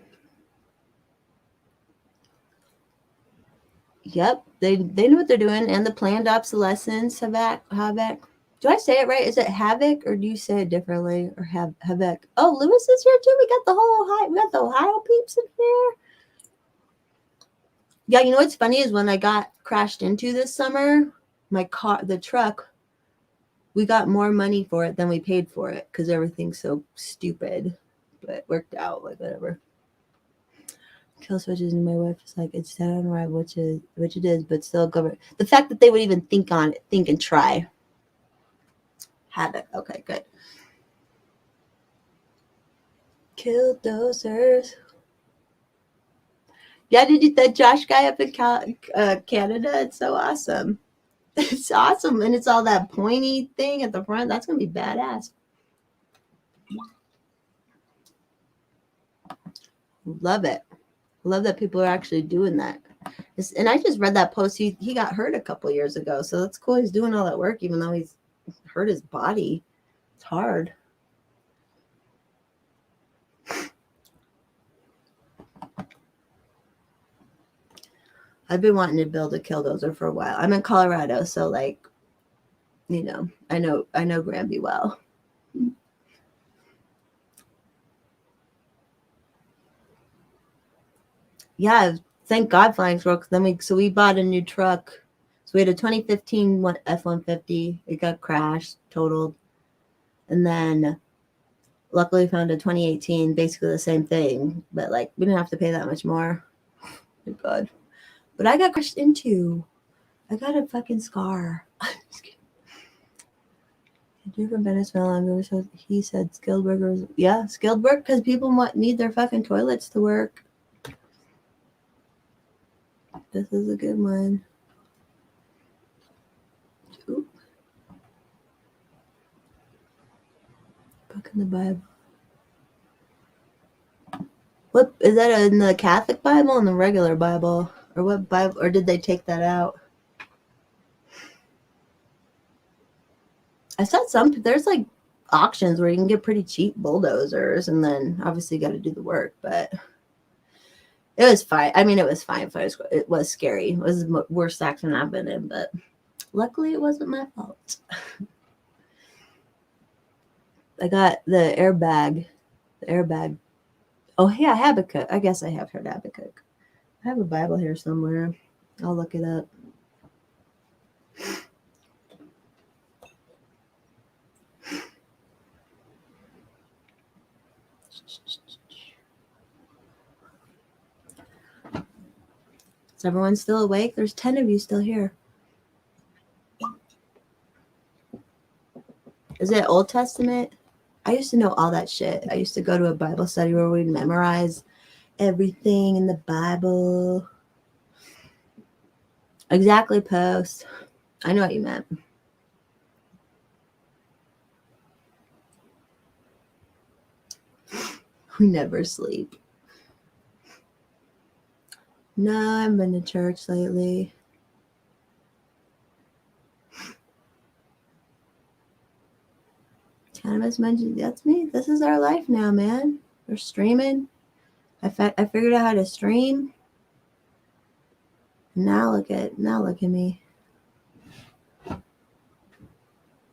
Yep, they know what they're doing, and the planned obsolescence, Havoc. Do I say it right? Is it Havoc, or do you say it differently, or Havoc? Oh, Lewis is here too. We got the Ohio peeps in here. Yeah, you know what's funny is when I got crashed into this summer, the truck we got more money for it than we paid for it because everything's so stupid. But it worked out, like whatever. Kill switches, and my wife is like, it's dead on arrival, which it is, but still government. The fact that they would even think and try. Havoc. Okay, good. Killdozers. Yeah, did you that Josh guy up in Canada? It's so awesome. It's awesome, and it's all that pointy thing at the front. That's gonna be badass. Love it. Love that people are actually doing that. And I just read that post. He got hurt a couple years ago, so that's cool. He's doing all that work, even though he's hurt his body. It's hard. I've been wanting to build a killdozer for a while. I'm in Colorado, so like, you know, I know Granby well. Yeah, thank God Flying Squirrel. Then we bought a new truck. So we had a 2015 F-150. It got crashed, totaled, and then luckily found a 2018, basically the same thing, but like we didn't have to pay that much more. Thank God. But I got crashed into. I got a fucking scar. Dude from Venezuela. He said skilled workers. Yeah, skilled work because people need their fucking toilets to work. This is a good one. Oop. Book in the Bible. What is that in the Catholic Bible and the regular Bible? Or what Bible? Or did they take that out? I saw there's like auctions where you can get pretty cheap bulldozers, and then obviously you got to do the work, but it was fine. I mean, it was fine. It was scary. It was the worst accident I've been in, but luckily it wasn't my fault. I got the airbag. Oh, yeah, Habakkuk. I guess I have heard Habakkuk. I have a Bible here somewhere. I'll look it up. Is everyone still awake? There's 10 of you still here. Is it Old Testament? I used to know all that shit. I used to go to a Bible study where we'd memorize everything in the Bible. Exactly, Post. I know what you meant. We never sleep. No, I haven't been to church lately. Cannabis mentioned, that's me. This is our life now, man. We're streaming. I figured out how to stream. Now look at me.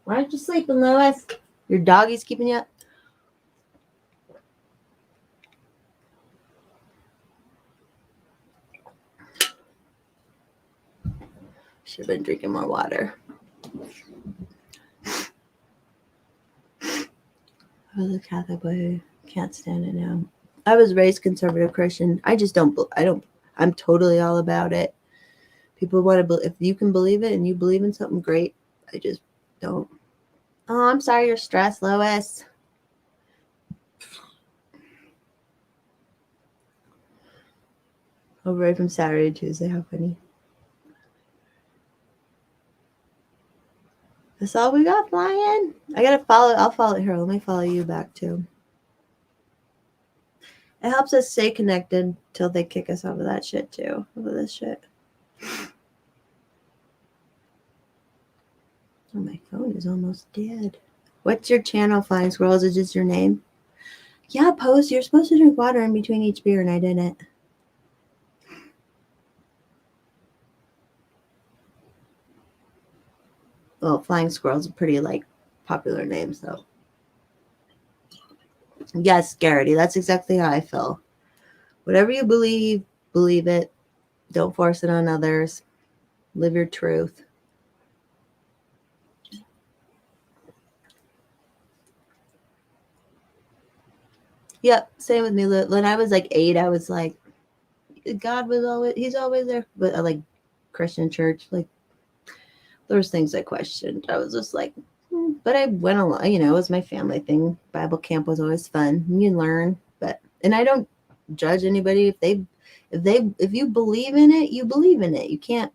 Why aren't you sleeping, Lois? Your doggy's keeping you up? Should have been drinking more water. I was a Catholic boy. Can't stand it now. I was raised conservative Christian. I'm totally all about it. People want to if you can believe it and you believe in something, great. I just don't. Oh, I'm sorry you're stressed, Lois. Over right from Saturday to Tuesday. How funny. That's all we got flying. I gotta follow. I'll follow it here. Let me follow you back too. It helps us stay connected till they kick us off of that shit too. Over this shit. Oh, my phone is almost dead. What's your channel, Flying Squirrel? Is it just your name? Yeah, Post. You're supposed to drink water in between each beer, and I didn't. Well, Flying Squirrel's a pretty popular name, so. Yes, Garrity. That's exactly how I feel. Whatever you believe it. Don't force it on others. Live your truth. Yep, same with me. When I was like 8, I was like, God was always, he's always there. But I like Christian church, like there was things I questioned. I was just like, but I went along, it was my family thing. Bible camp was always fun. You learn, and I don't judge anybody if you believe in it, you believe in it. You can't,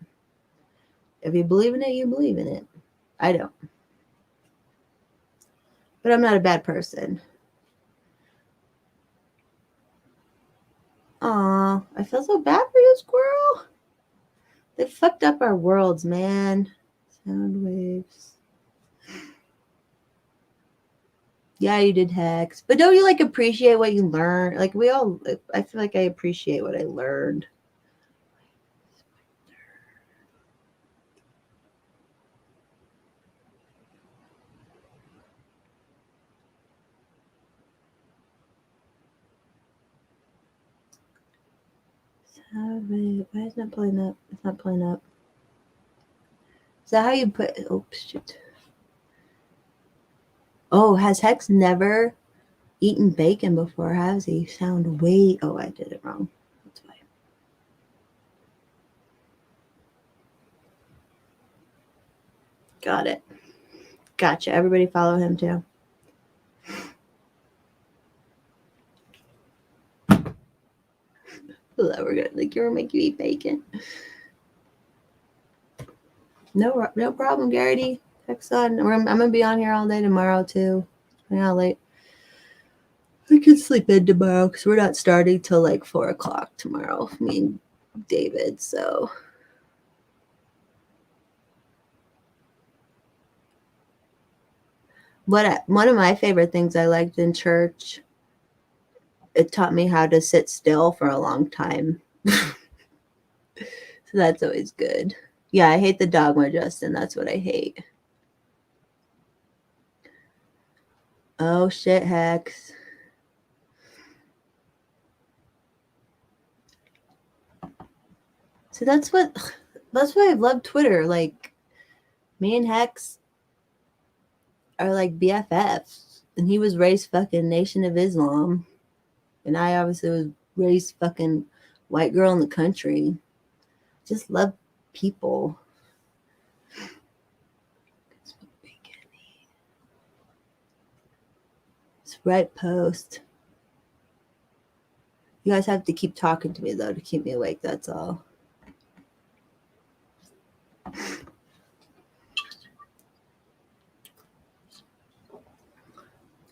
if you believe in it, you believe in it. I don't. But I'm not a bad person. Aw, I feel so bad for you, squirrel. They fucked up our worlds, man. Sound waves. Yeah, you did Hex. But don't you like appreciate what you learn? Like I feel like I appreciate what I learned. Why is it not playing up? It's not playing up. Is that how you put? Oh shit. Oh, has Hex never eaten bacon before? Has he? Sound way. Oh, I did it wrong. That's why. Got it. Gotcha. Everybody follow him too. We're gonna like you're gonna make you eat bacon. No problem, Garrity. Hex on. I'm gonna be on here all day tomorrow too. How late? I can sleep in tomorrow because we're not starting till like 4 o'clock tomorrow. Me and David. So one of my favorite things I liked in church, it taught me how to sit still for a long time. So that's always good. Yeah, I hate the dogma, Justin. That's what I hate. Oh shit, Hex. So that's why I love Twitter. Like me and Hex are like BFFs. And he was raised fucking Nation of Islam. And I obviously was raised fucking white girl in the country. Just love people. It's right post. You guys have to keep talking to me though to keep me awake. That's all.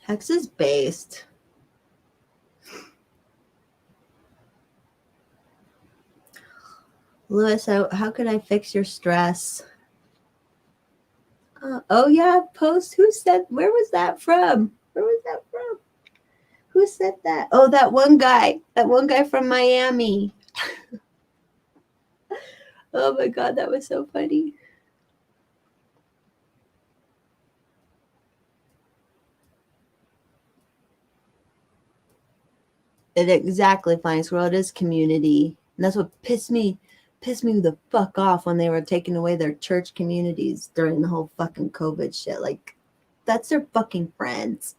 Hex is based. Lewis, how could I fix your stress? Oh yeah, post. Who said? Where was that from? Where was that from? Who said that? Oh, that one guy. That one guy from Miami. Oh my god, that was so funny. It exactly, Flying Squirrel. It is community, and that's what pissed me the fuck off when they were taking away their church communities during the whole fucking COVID shit. Like, that's their fucking friends.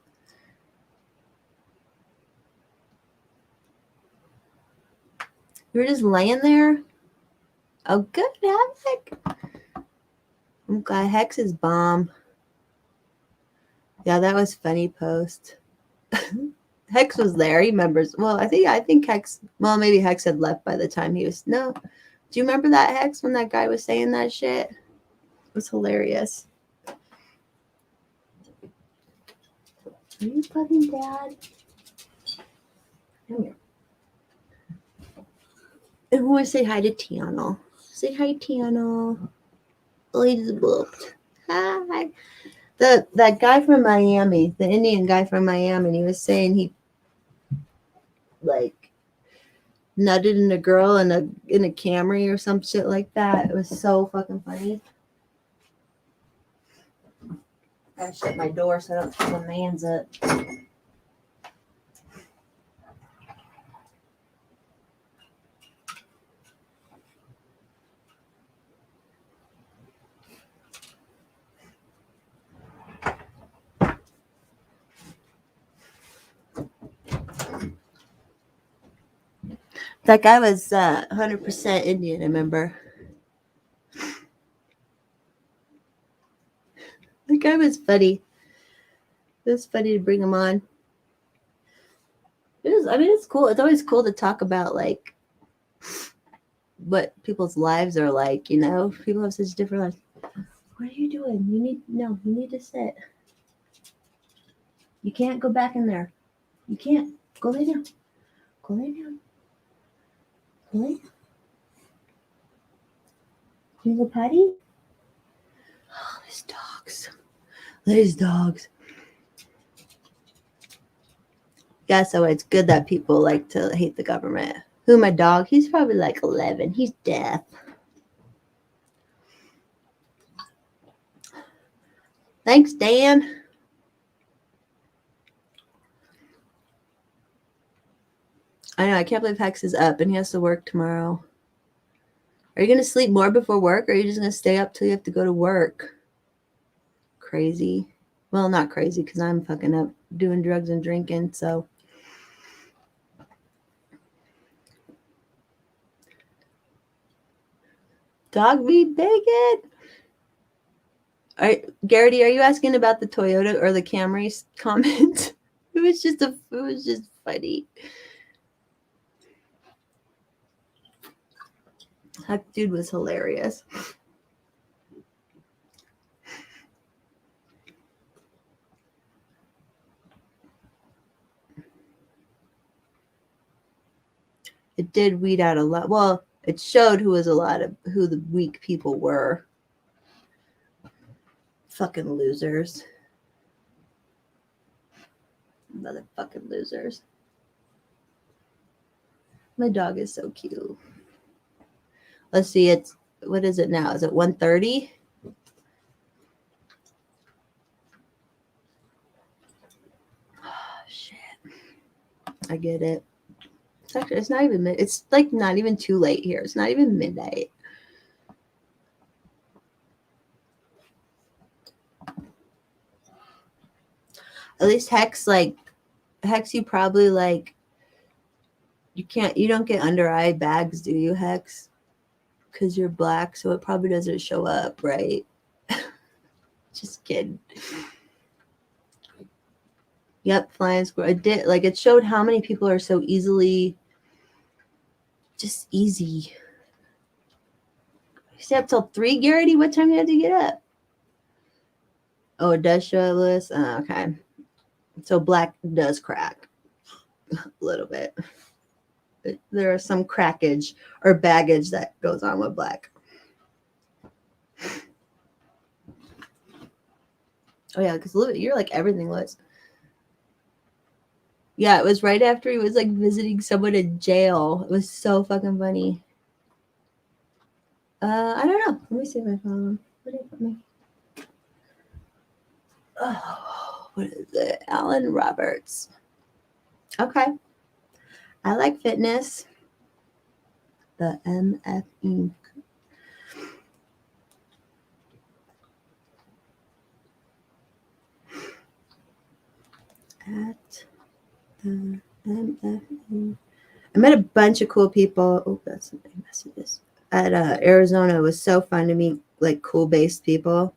You're just laying there. Oh, good, Havoc. I'm glad Hex is bomb. Yeah, that was funny post. Hex was there. He remembers. Well, I think Hex. Well, maybe Hex had left by the time he was. No, do you remember that Hex when that guy was saying that shit? It was hilarious. Are you fucking dad? Come here. And we want to say hi to Tiano. Say hi, Tiano. Oh, he just booped. Hi. That guy from Miami, the Indian guy from Miami, he was saying he like nutted in a girl in a Camry or some shit like that. It was so fucking funny. I gotta shut my door so I don't keep my man's up. That guy was 100% Indian, I remember. That guy was funny. It was funny to bring him on. I mean, it's cool. It's always cool to talk about, like, what people's lives are like, you know? People have such different lives. What are you doing? You need to sit. You can't go back in there. You can't. Go lay down. Go lay down. Go lay down. You go potty? Oh, these dogs. These dogs. Yeah, so it's good that people like to hate the government. Who, my dog? He's probably like 11. He's deaf. Thanks, Dan. I know, I can't believe Hex is up and he has to work tomorrow. Are you going to sleep more before work, or are you just going to stay up till you have to go to work? Crazy. Well, not crazy, because I'm fucking up doing drugs and drinking, so. Dog meat bacon. All right, Garrity, are you asking about the Toyota or the Camry comment? It was just funny. That dude was hilarious. It did weed out a lot. Well, it showed who the weak people were. Fucking losers. Motherfucking losers. My dog is so cute. Let's see, what is it now? Is it 1:30? Oh, shit. I get it. It's not even it's like not even too late here. It's not even midnight. At least Hex, you probably you don't get under eye bags, do you, Hex? Because you're black, so it probably doesn't show up, right? Just kidding. Yep, flying squirrel. It showed how many people are so easily, just easy. You stay up till 3, Garrity? What time do you have to get up? Oh, it does show up, Lewis? Oh, okay. So black does crack a little bit. There are some crackage or baggage that goes on with black. Oh, yeah, because you're like everything, Liz. Yeah, it was right after he was like visiting someone in jail. It was so fucking funny. I don't know. Let me see if I follow him. What did he put me? Oh, what is it? Alan Roberts. Okay. I like fitness. The MFE. At the MFE. I met a bunch of cool people. Oh, that's some big messages. At Arizona, it was so fun to meet like cool based people.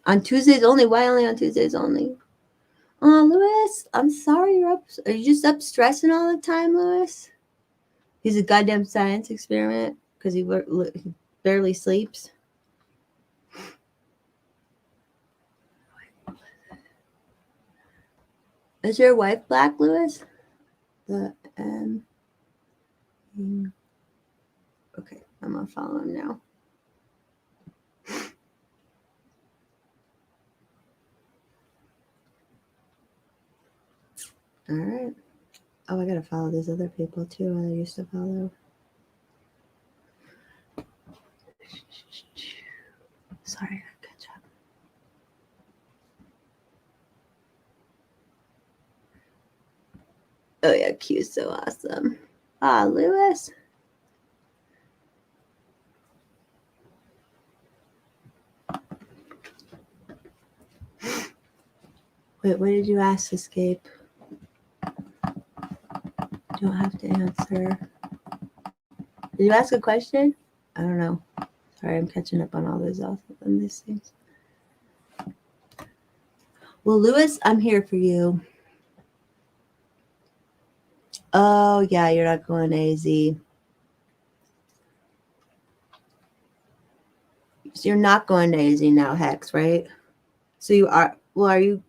On Tuesdays only. Why only on Tuesdays only? Oh, Lewis, I'm sorry you're up. Are you just up stressing all the time, Lewis? He's a goddamn science experiment because he barely sleeps. Is your wife black, Lewis? Okay, I'm gonna follow him now. All right. Oh, I gotta follow these other people too. I used to follow. Sorry, good job. Oh yeah, Q's so awesome. Ah, Lewis. Wait, what did you ask, Escape? don't have to answer. Did you ask a question? I don't know. Sorry, I'm catching up on all these things. Well, Lewis, I'm here for you. Oh, yeah, you're not going to AZ. So you're not going to AZ now, Hex, right? So you are, well, are you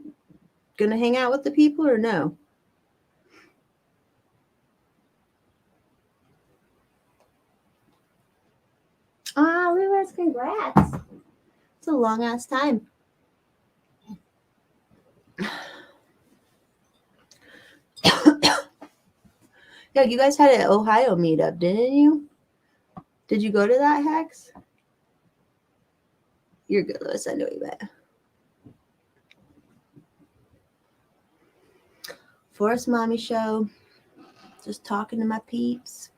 going to hang out with the people or no? Ah, Lewis, congrats. It's a long ass time. Yeah, you guys had an Ohio meetup, didn't you? Did you go to that, Hex? You're good, Lewis. I know you bet. Forest Mommy Show. Just talking to my peeps.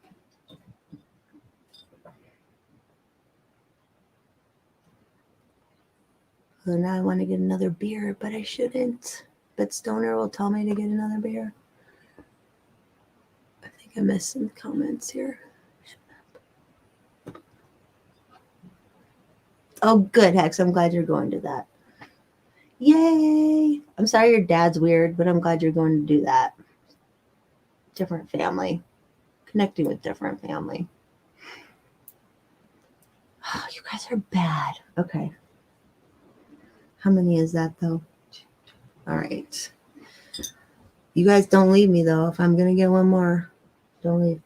So now I want to get another beer, but I shouldn't. But Stoner will tell me to get another beer. I think I missed some comments here. Oh, good, Hex. I'm glad you're going to that. Yay. I'm sorry your dad's weird, but I'm glad you're going to do that. Different family. Connecting with different family. Oh, you guys are bad. Okay. How many is that, though? All right. You guys don't leave me, though. If I'm going to get one more, don't leave.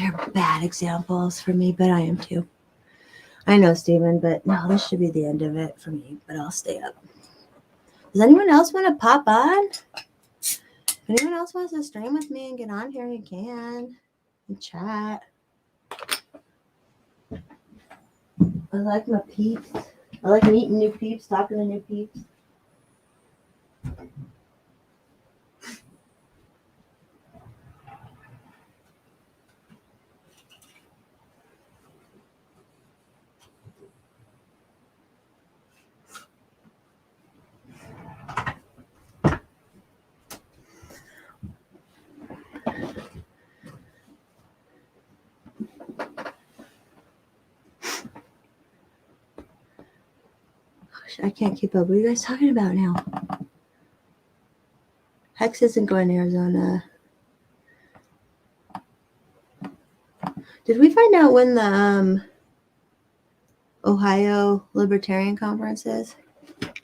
You're bad examples for me, but I am too. I know, Steven, but no, this should be the end of it for me, but I'll stay up. Does anyone else want to pop on? If anyone else wants to stream with me and get on here, you can. And chat. I like my peeps. I like meeting new peeps, talking to new peeps. I can't keep up. What are you guys talking about now? Hex isn't going to Arizona. Did we find out when the Ohio Libertarian Conference is?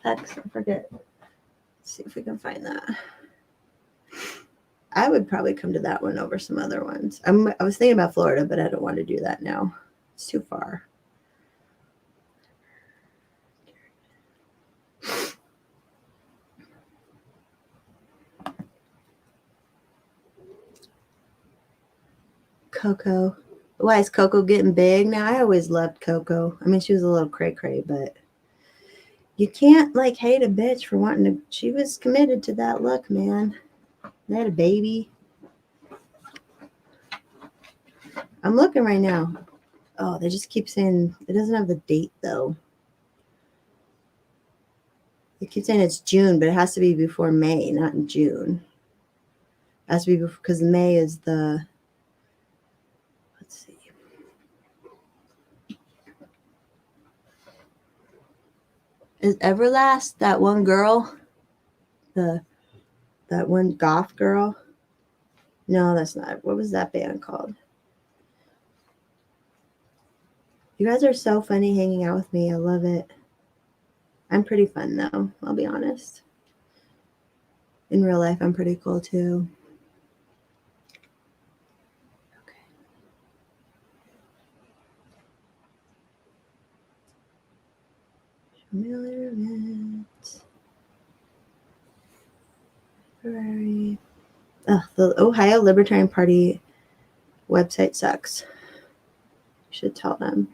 Hex, I forget. Let's see if we can find that. I would probably come to that one over some other ones. I was thinking about Florida, but I don't want to do that now. It's too far. Coco. Why is Coco getting big now? I always loved Coco. I mean, she was a little cray-cray, but you can't like hate a bitch for wanting to. She was committed to that look, man. They had a baby. I'm looking right now. Oh, they just keep saying it doesn't have the date though. They keep saying it's June, but it has to be before May, not in June. It has to be before, because May is the. Let's see. Is Everlast that one girl? That one goth girl? No, that's not. What was that band called? You guys are so funny hanging out with me. I love it. I'm pretty fun though, I'll be honest. In real life, I'm pretty cool too. Miller events. February. Oh, the Ohio Libertarian Party website sucks. Should tell them.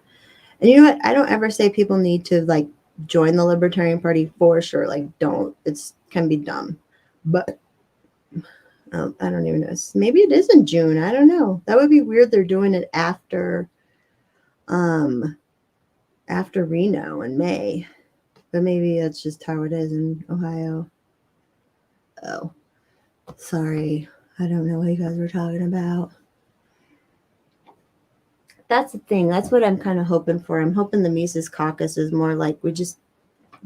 And you know what? I don't ever say people need to like join the Libertarian Party for sure. Like, don't. It's can be dumb. But I don't even know. Maybe it is in June. I don't know. That would be weird. They're doing it after Reno in May. But maybe that's just how it is in Ohio. Oh, sorry. I don't know what you guys were talking about. That's the thing. That's what I'm kind of hoping for. I'm hoping the Mises Caucus is more like you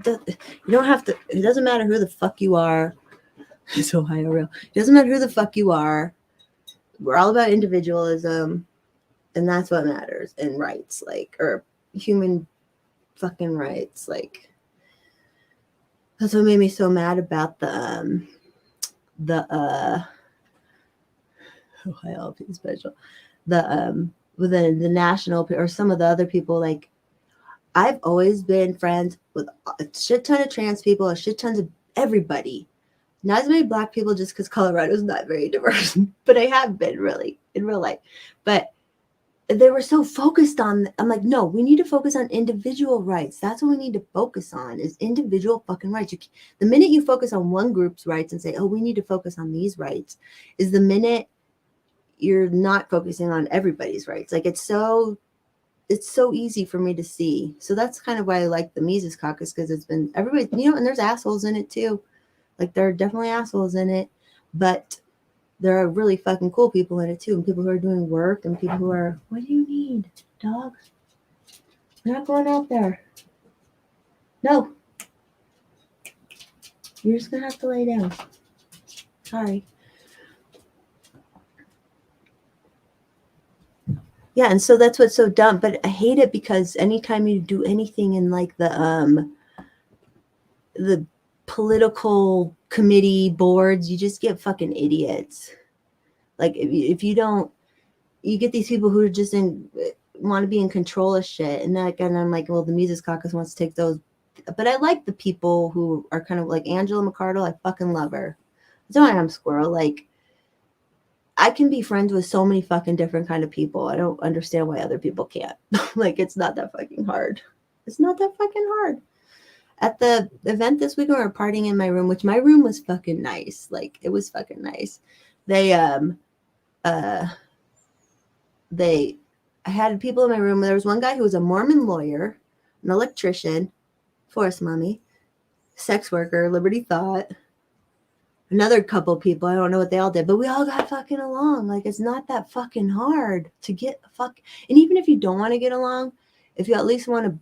don't have to. It doesn't matter who the fuck you are. It's Ohio real. It doesn't matter who the fuck you are. We're all about individualism, and that's what matters. And rights, or human fucking rights. That's what made me so mad about the Ohio special, the national or some of the other people. Like, I've always been friends with a shit ton of trans people, a shit tons of everybody. Not as many Black people, just because Colorado is not very diverse, but I have been really in real life. But they were so focused on, I'm like, no, we need to focus on individual rights. That's what we need to focus on, is individual fucking rights. The minute you focus on one group's rights and say, oh, we need to focus on these rights, is the minute you're not focusing on everybody's rights. Like, it's so easy for me to see. So that's kind of why I like the Mises Caucus, because it's been everybody, and there's assholes in it too. Like, there are definitely assholes in it, but there are really fucking cool people in it too, and people who are doing work, and people who are, what do you need, dog? We're not going out there. No. You're just gonna have to lay down. Sorry. Yeah, and so that's what's so dumb, but I hate it because anytime you do anything in like the political committee boards, you just get fucking idiots. Like, if you don't, you get these people who are just want to be in control of shit, and I'm like, well, the Mises Caucus wants to take those, but I like the people who are kind of like Angela McArdle. I fucking love her. So I am Squirrel. Like, I can be friends with so many fucking different kind of people. I don't understand why other people can't. Like, it's not that fucking hard. It's not that fucking hard. At the event this week, we were partying in my room, which my room was fucking nice. Like, it was fucking nice. I had people in my room. There was one guy who was a Mormon lawyer, an electrician, Forest Mommy, sex worker, Liberty Thought, another couple people. I don't know what they all did, but we all got fucking along. Like, it's not that fucking hard to get and even if you don't want to get along, if you at least want to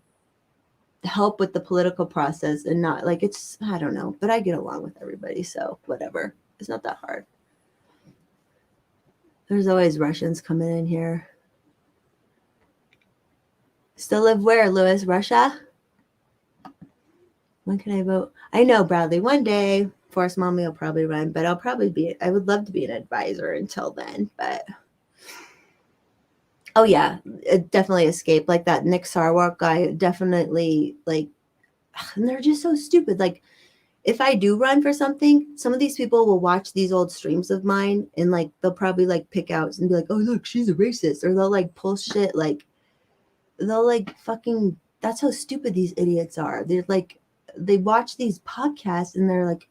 help with the political process and not like, it's, I don't know, but I get along with everybody, so whatever. It's not that hard. There's always Russians coming in here. Still live where, Lewis? Russia? When can I vote? I know, Bradley. One day, Forrest Mommy will probably run, but I would love to be an advisor until then, but oh yeah, it definitely escaped. Like that Nick Sarwark guy, definitely, like, and they're just so stupid. Like, if I do run for something, some of these people will watch these old streams of mine and like they'll probably like pick out and be like, oh look, she's a racist, or they'll like pull shit, like they'll like fucking, that's how stupid these idiots are. They're like, they watch these podcasts and they're like,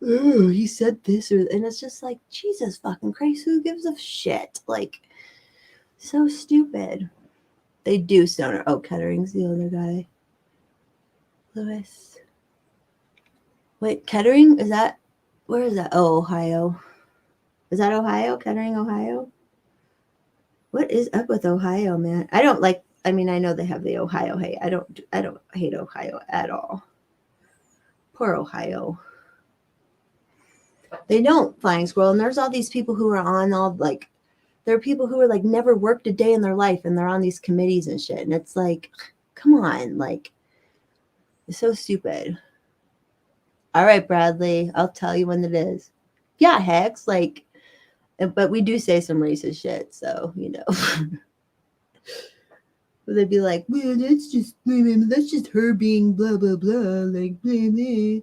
oh, he said this, and it's just like, Jesus fucking Christ, who gives a shit? Like, so stupid. They do, Stoner. Oh, Kettering's the other guy. Lewis. Wait, Kettering? Where is that? Oh, Ohio. Is that Ohio? Kettering, Ohio? What is up with Ohio, man? I know they have the Ohio hate. I don't hate Ohio at all. Poor Ohio. They don't, Flying Squirrel. And there's all these people who are on there are people who are like never worked a day in their life and they're on these committees and shit. And it's like, come on, like, it's so stupid. All right, Bradley, I'll tell you when it is. Yeah, Hex, like, but we do say some racist shit, so, they'd be like, well, that's just her being blah blah blah, like blah blah.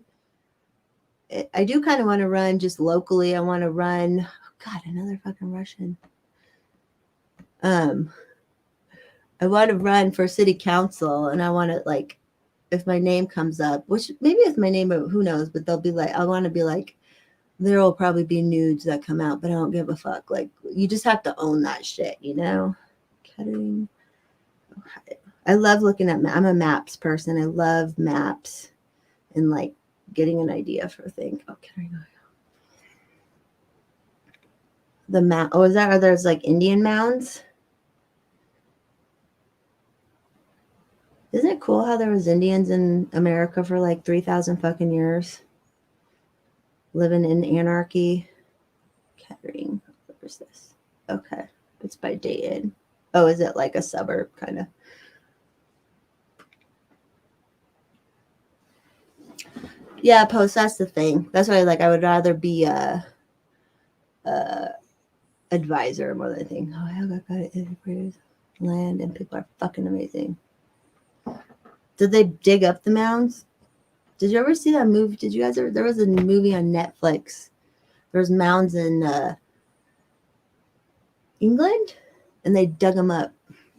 I do kind of want to run just locally. I want to run. Oh God, another fucking Russian. I want to run for city council, and I want to like, if my name comes up, which maybe it's my name, who knows? But they'll be like, I want to be like, there will probably be nudes that come out, but I don't give a fuck. Like, you just have to own that shit, you know? Cutting. I love looking at. I'm a maps person. I love maps and like getting an idea for a thing. Oh, can I go? The map. Oh, is that? Are there's like Indian mounds? Isn't it cool how there was Indians in America for like 3,000 fucking years, living in anarchy? Kettering. Where's this? Okay, it's by Dayton. Oh, is it like a suburb kind of? Yeah, post. That's the thing. That's why, like, I would rather be a advisor more than anything. Oh, I got it. Land and people are fucking amazing. Did they dig up the mounds? Did you ever see that movie? Did you guys ever? There was a movie on Netflix. There was mounds in England, and they dug them up,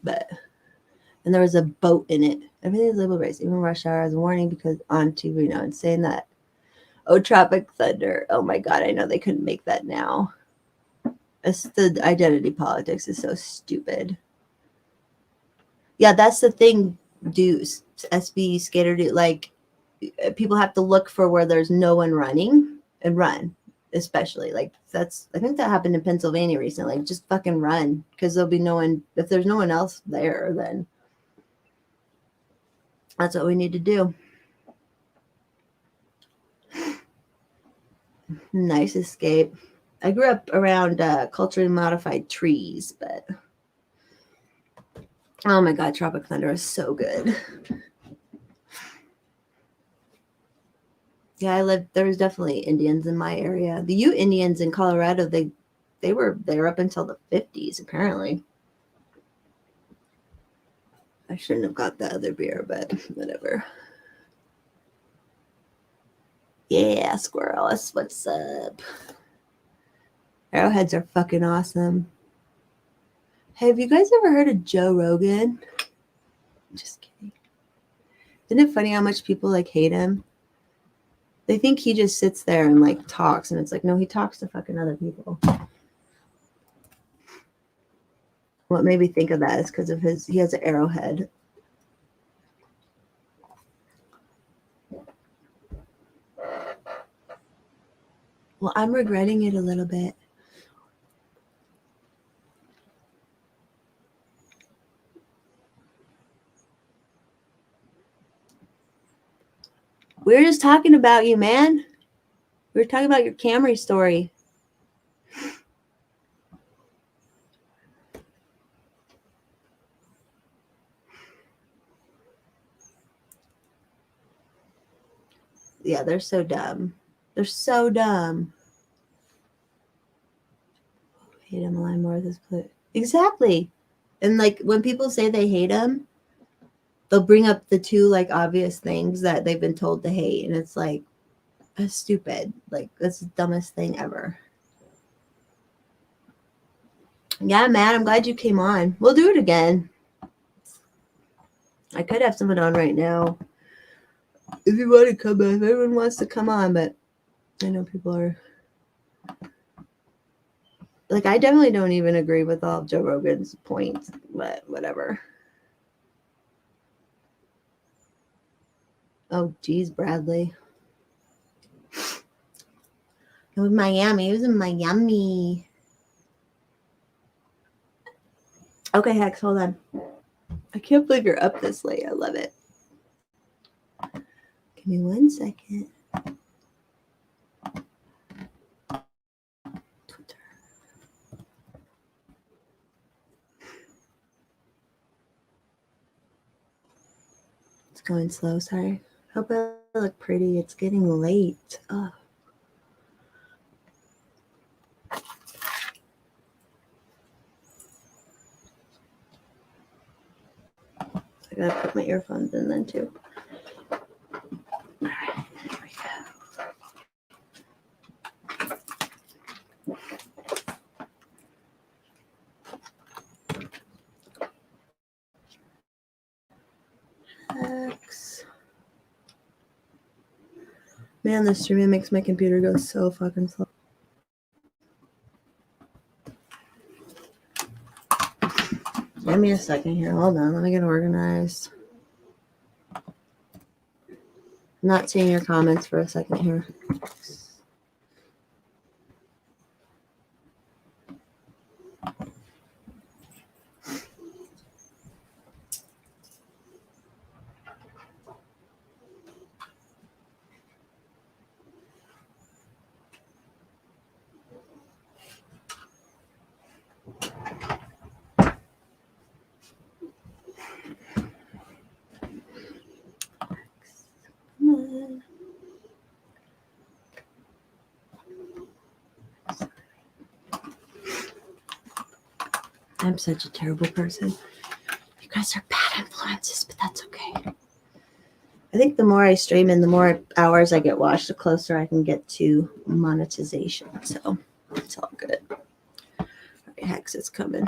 and there was a boat in it. Everything's labeled race, even rush hour as a warning because on TV now and saying that. Oh, Tropic Thunder. Oh my God, I know they couldn't make that now. The identity politics is so stupid. Yeah, that's the thing, dudes. SB skater dude, like people have to look for where there's no one running and run, especially like that's. I think that happened in Pennsylvania recently. Like, just fucking run because there'll be no one. If there's no one else there, then that's what we need to do. Nice escape. I grew up around culturally modified trees, but oh my God, Tropic Thunder is so good. Yeah, there was definitely Indians in my area. The Ute Indians in Colorado, they were there up until the 50s, apparently. I shouldn't have got the other beer, but whatever. Yeah, squirrel, that's what's up. Arrowheads are fucking awesome. Hey, have you guys ever heard of Joe Rogan? Just kidding. Isn't it funny how much people like hate him? They think he just sits there and like talks, and it's like, no, he talks to fucking other people. What made me think of that is because of he has an arrowhead. Well, I'm regretting it a little bit. We were just talking about you, man. We were talking about your Camry story. Yeah, they're so dumb. They're so dumb. Hate him, align more with his play. Exactly. And like when people say they hate him, they'll bring up the two like obvious things that they've been told to hate, and it's like, that's stupid. Like, that's the dumbest thing ever. Yeah, man, I'm glad you came on. We'll do it again. I could have someone on right now if you want to come on. If everyone wants to come on, but I know people are like, I definitely don't even agree with all of Joe Rogan's points, but whatever. Oh, geez, Bradley. It was Miami. He was in Miami. Okay, Hex, hold on. I can't believe you're up this late. I love it. Give me 1 second. Twitter. It's going slow, sorry. Hope I look pretty. It's getting late. Oh. I gotta put my earphones in then too. All right, there we go. X. Man, this streaming makes my computer go so fucking slow. Give me a second here. Hold on. Let me get organized. I'm not seeing your comments for a second here. Come on. I'm such a terrible person. You guys are bad influences, but that's okay. I think the more I stream and the more hours I get watched, the closer I can get to monetization. So it's all good. All right, Hex is coming.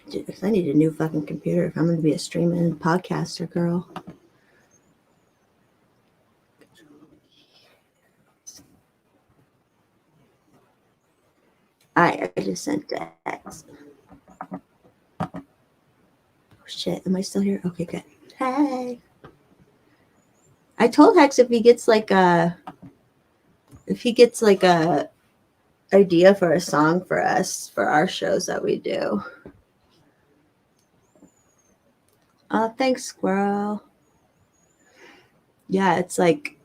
Dude, I need a new fucking computer if I'm going to be a streaming podcaster, girl. All right, I just sent Hex. Oh, shit. Am I still here? Okay, good. Hey. I told Hex if he gets like a idea for a song for us for our shows that we do. Oh, thanks, Squirrel. Yeah, it's like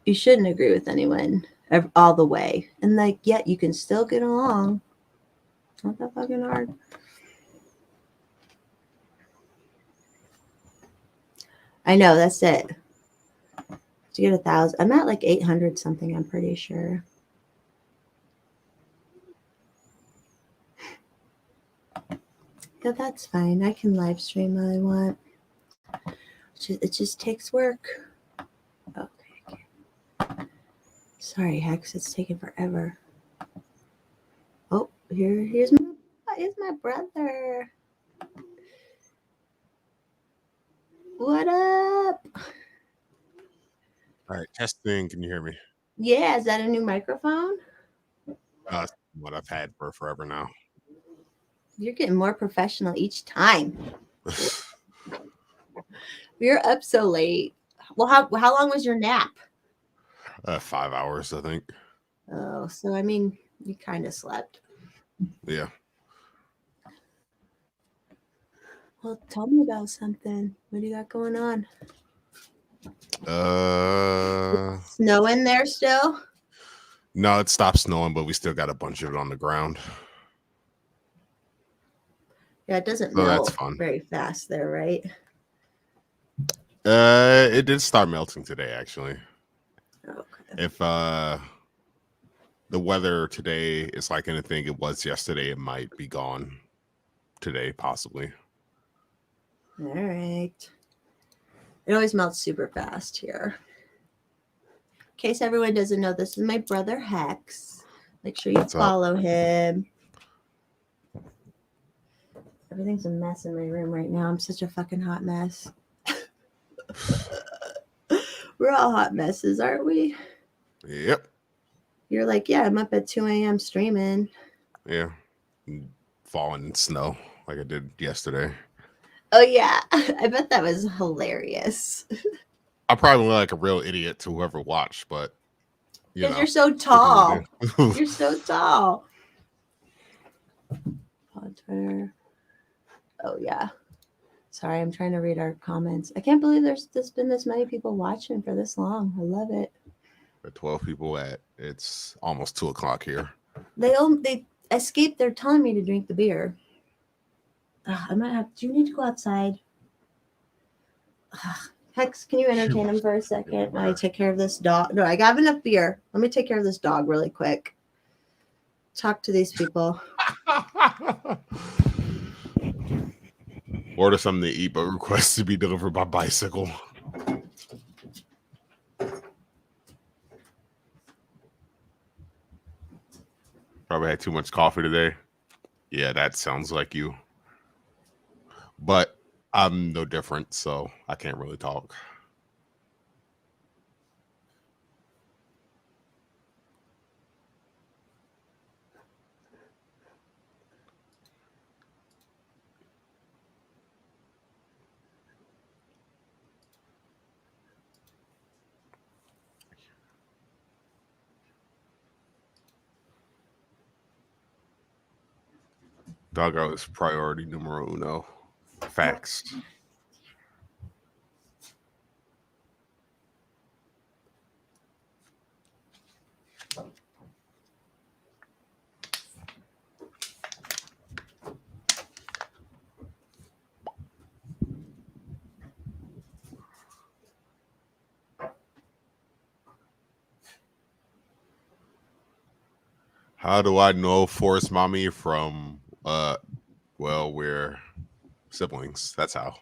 you shouldn't agree with anyone all the way, and like yet you can still get along. It's not that fucking hard. I know, that's it. To get 1,000, I'm at like 800 something. I'm pretty sure. Yeah, that's fine. I can live stream all I want. It just takes work. Okay. Sorry, Hex. It's taking forever. Oh, here's my brother. What up? All right, testing. Can you hear me? Yeah, is that a new microphone? What I've had for forever now. You're getting more professional each time. We're up so late. Well, how long was your nap? 5 hours, I think. Oh, so I mean, you kind of slept. Yeah. Well, tell me about something. What do you got going on? Snowing there still? No, it stopped snowing, but we still got a bunch of it on the ground. Yeah, it doesn't melt very fast there, right? It did start melting today, actually. Okay. If the weather today is like anything it was yesterday, it might be gone today, possibly. All right. It always melts super fast here. In case everyone doesn't know, this is my brother Hex. Make sure you follow him. Everything's a mess in my room right now. I'm such a fucking hot mess. We're all hot messes, aren't we? Yep. You're like, yeah, I'm up at 2 a.m. streaming. Yeah. Falling snow like I did yesterday. Oh, yeah. I bet that was hilarious. I probably look like a real idiot to whoever watched, but because you're so tall. You're so tall. On Twitter. Oh, yeah. Sorry, I'm trying to read our comments. I can't believe there's been this many people watching for this long. I love it. 12 people it's almost 2:00 here. They escaped. They're telling me to drink the beer. I might have. Do you need to go outside? Hex, can you entertain him for a second while I take care of this dog? No, I got enough beer. Let me take care of this dog really quick. Talk to these people. Order something to eat, but request to be delivered by bicycle. Probably had too much coffee today. Yeah, that sounds like you. But I'm no different, so I can't really talk. Doggo is priority numero uno. Facts. How do I know Forest Mommy from well, we're siblings. That's how.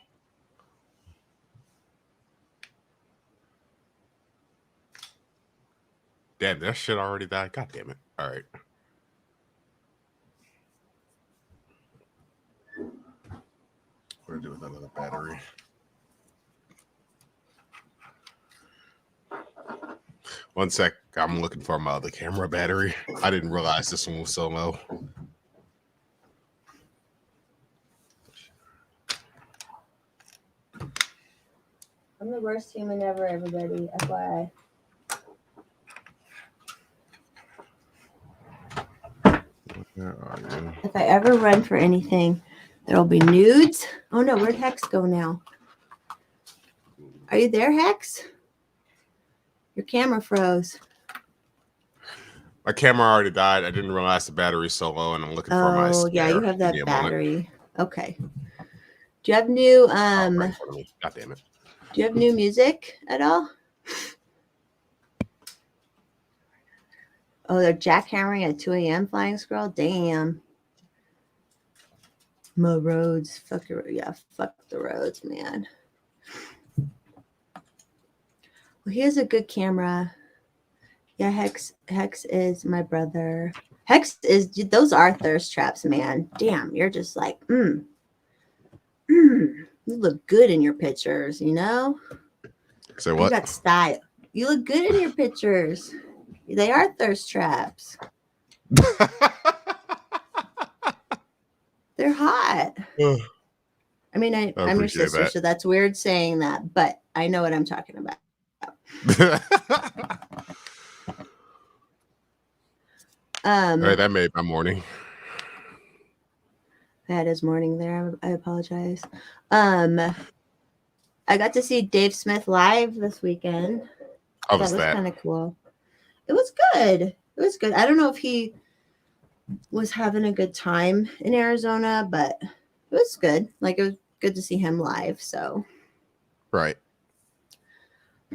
Damn, that shit already died. God damn it. All right. What do I do with another battery? One sec. I'm looking for my other camera battery. I didn't realize this one was so low. I'm the worst human ever, everybody. FYI. Where are you? If I ever run for anything, there'll be nudes. Oh no, where'd Hex go now? Are you there, Hex? Your camera froze. My camera already died. I didn't realize the battery's so low, and I'm looking for my Oh yeah, you spare. have that Give me a moment. battery. Okay. Do you have new Oh, right in front of me. God damn it. do you have new music at all? Oh, they're jackhammering at 2 a.m. Flying Squirrel? Damn. My roads. Fuck the roads, man. Well, he has a good camera. Yeah, Hex is my brother. Hex is, those are thirst traps, man. Damn, you're just like, you look good in your pictures, you know? Say You what? got style. You look good in your pictures. They are thirst traps. They're hot. I mean, I'm your appreciate sister, that. so that's weird saying that, but I know what I'm talking about. All right, that made my morning. That is morning there. I apologize. I got to see Dave Smith live this weekend. How was That was that? kind of cool. It was good. It was good. I don't know if he was having a good time in Arizona, but it was good. Like, it was good to see him live. So, Right.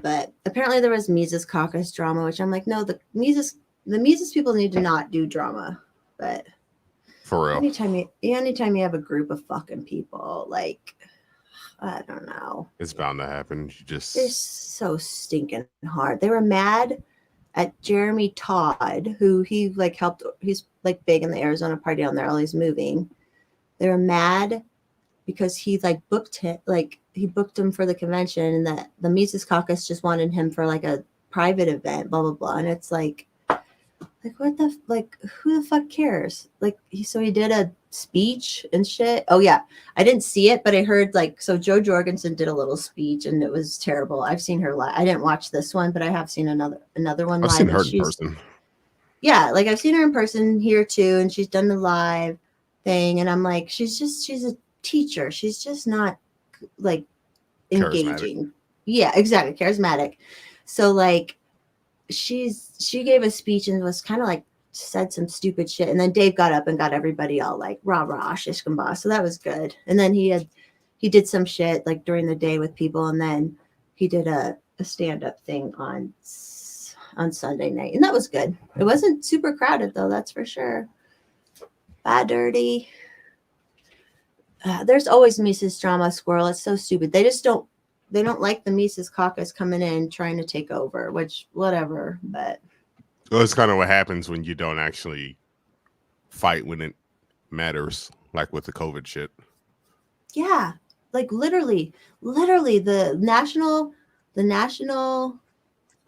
but apparently there was Mises Caucus drama, which I'm like, no, the Mises people need to not do drama. But For real. anytime you have a group of fucking people, like, I don't know. It's bound to happen. You They're just so stinking hard. They were mad at Jeremy Todd, who he like helped. He's like big in the Arizona party down there. While he's moving, they were mad because he like booked him for the convention, and that the Mises Caucus just wanted him for like a private event. Blah blah blah. And it's like what the who the fuck cares? Like he did a speech and shit. Oh yeah, I didn't see it, but I heard so Jo Jorgensen did a little speech and it was terrible. I've seen her live. I didn't watch this one, but I have seen another one I've live. seen her in person. Yeah, like I've seen her in person here too, and she's done the live thing, and I'm like, she's a teacher. She's just not like engaging. Yeah, exactly, charismatic. So like she gave a speech and was kind of like said some stupid shit, and then Dave got up and got everybody all like rah rah shish kebab. So that was good. And then he did some shit like during the day with people, and then he did a stand-up thing on Sunday night, and that was good. It wasn't super crowded though, that's for sure. Bad Dirty. There's always Mises drama, Squirrel. It's so stupid. They don't like the Mises caucus coming in trying to take over, which whatever, but Well, it's kind of what happens when you don't actually fight when it matters, like with the COVID shit. yeah, like literally the national